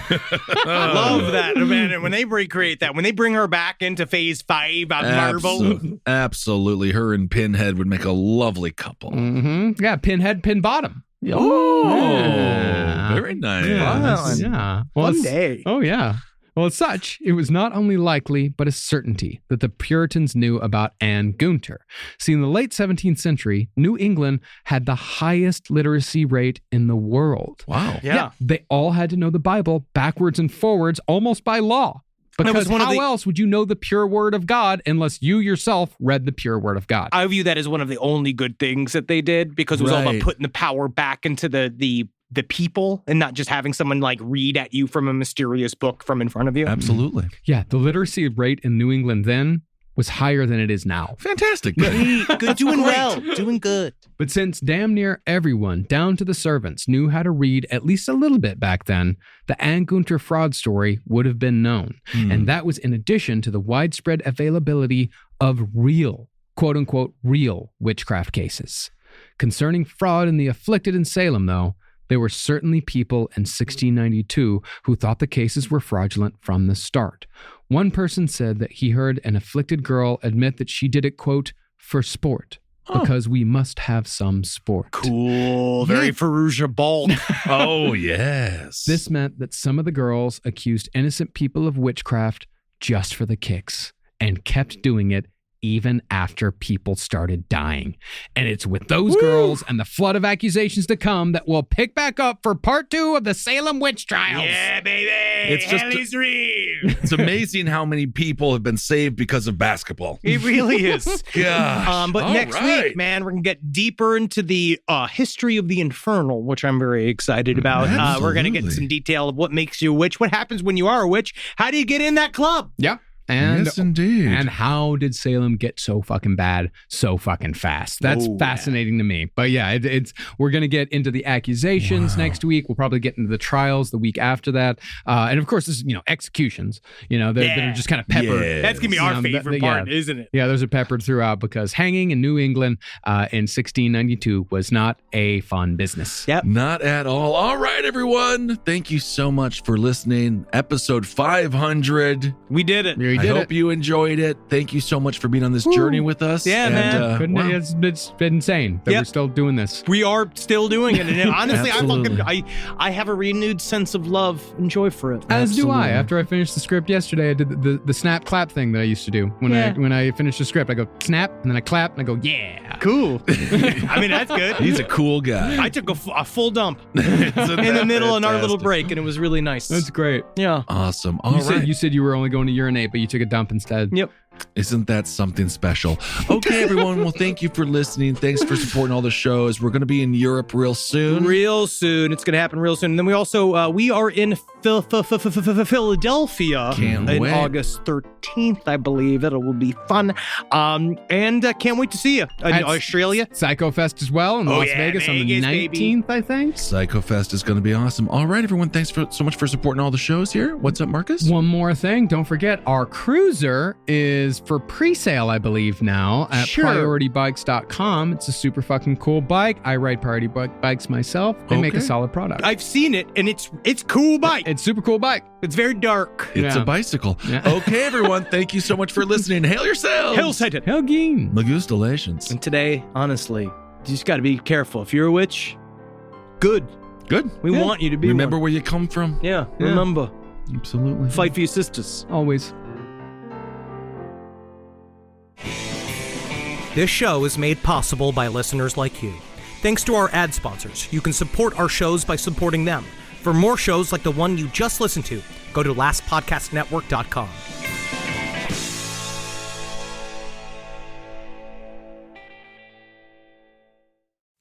Love that, man. And when they recreate that, when they bring her back into phase 5 on Marvel. Absolutely. Her and Pinhead would make a lovely couple. Mm-hmm. Yeah, Pinhead, Pin Bottom. Very nice. Yeah. Well, One day. Oh, yeah. Well, as such, it was not only likely, but a certainty that the Puritans knew about Anne Gunter. See, in the late 17th century, New England had the highest literacy rate in the world. Wow. Yeah. They all had to know the Bible backwards and forwards, almost by law. Because how else would you know the pure word of God unless you yourself read the pure word of God? I view that as one of the only good things that they did because it was all about putting the power back into the people and not just having someone like read at you from a mysterious book from in front of you. Absolutely. Yeah, the literacy rate in New England then was higher than it is now. Fantastic. Good. Good, doing well, doing good. But since damn near everyone, down to the servants, knew how to read at least a little bit back then, the Anne Gunter fraud story would have been known. And that was in addition to the widespread availability of real, quote unquote, real witchcraft cases. Concerning fraud in the afflicted in Salem, though, there were certainly people in 1692 who thought the cases were fraudulent from the start. One person said that he heard an afflicted girl admit that she did it, quote, for sport, because we must have some sport. Cool. Very Ferrugia Balk. Oh, yes. This meant that some of the girls accused innocent people of witchcraft just for the kicks and kept doing it even after people started dying. And it's with those girls and the flood of accusations to come that we'll pick back up for part 2 of the Salem Witch Trials. Yeah, baby. It's just Ellie's real. It's amazing how many people have been saved because of basketball. It really is. Gosh. But next week, man, we're going to get deeper into the history of the infernal, which I'm very excited about. We're going to get into some detail of what makes you a witch, what happens when you are a witch, how do you get in that club? Yeah. And, yes, indeed. And how did Salem get so fucking bad so fucking fast? That's fascinating to me. But yeah, we're going to get into the accusations next week. We'll probably get into the trials the week after that. And of course, this is, executions. They're just kind of peppered. Yes. That's going to be our favorite part, isn't it? Yeah, those are peppered throughout because hanging in New England in 1692 was not a fun business. Yep. Not at all. All right, everyone. Thank you so much for listening. Episode 500. We did it. We I did hope you enjoyed it. Thank you so much for being on this journey with us. Yeah, man. Wow. It's been insane that we're still doing this. We are still doing it. And honestly, Absolutely. I have a renewed sense of love and joy for it. As do I. After I finished the script yesterday, I did the snap clap thing that I used to do. When I finished the script, I go snap, and then I clap, and I go, yeah. Cool. I mean, that's good. He's a cool guy. I took a full dump in the middle of our little break, and it was really nice. That's great. Yeah. Awesome. All right. You said you were only going to urinate, but you took a dump instead. Yep. Isn't that something special? Okay, everyone. Well, thank you for listening. Thanks for supporting all the shows. We're going to be in Europe real soon. Real soon. It's going to happen real soon. And then we also, we are in Philadelphia Can't in wait. August 13th, I believe. It will be fun. And can't wait to see you in Australia. Psycho Fest as well in Las Vegas on the 19th, I think. Psycho Fest is going to be awesome. All right, everyone. Thanks so much for supporting all the shows here. What's up, Marcus? One more thing. Don't forget, our cruiser is for pre-sale, I believe, now at PriorityBikes.com. It's a super fucking cool bike. I ride Priority bikes myself. They make a solid product. I've seen it, and it's cool bike. It's super cool bike. It's very dark. It's a bicycle. Yeah. Okay, everyone. Thank you so much for listening. Hail yourselves. Hail Satan. Hail Geen. Magustalations. And today, honestly, you just got to be careful. If you're a witch, good. We want you to be Remember one. where you come from. Yeah, remember. Absolutely. Fight for your sisters. Always. This show is made possible by listeners like you. Thanks to our ad sponsors, you can support our shows by supporting them. For more shows like the one you just listened to, go to lastpodcastnetwork.com.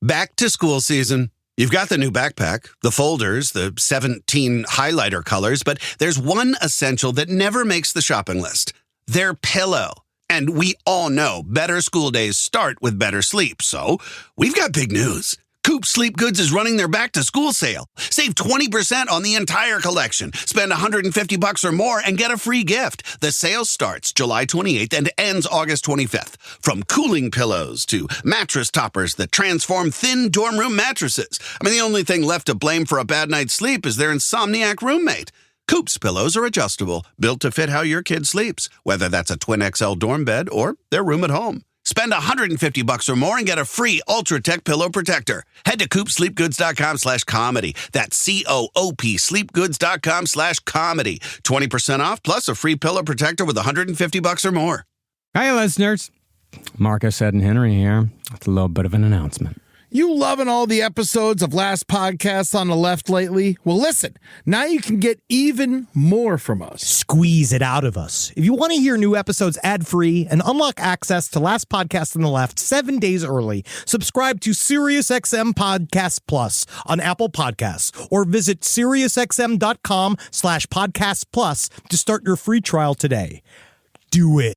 Back to school season. You've got the new backpack, the folders, the 17 highlighter colors, but there's one essential that never makes the shopping list. Their pillow. And we all know better school days start with better sleep. So we've got big news. Coop Sleep Goods is running their back-to-school sale. Save 20% on the entire collection. Spend $150 or more and get a free gift. The sale starts July 28th and ends August 25th. From cooling pillows to mattress toppers that transform thin dorm room mattresses. I mean, the only thing left to blame for a bad night's sleep is their insomniac roommate. Coop's pillows are adjustable, built to fit how your kid sleeps, whether that's a twin XL dorm bed or their room at home. Spend $150 or more and get a free Ultra Tech pillow protector. Head to coopsleepgoods.com/comedy. That's COOP sleepgoods.com/comedy. 20% off plus a free pillow protector with $150 or more. Hey, listeners. Marcus, Ed, and Henry here with a little bit of an announcement. You loving all the episodes of Last Podcasts on the Left lately? Well, listen, now you can get even more from us. Squeeze it out of us. If you want to hear new episodes ad-free and unlock access to Last Podcast on the Left 7 days early, subscribe to SiriusXM Podcast Plus on Apple Podcasts or visit SiriusXM.com/Podcast Plus to start your free trial today. Do it.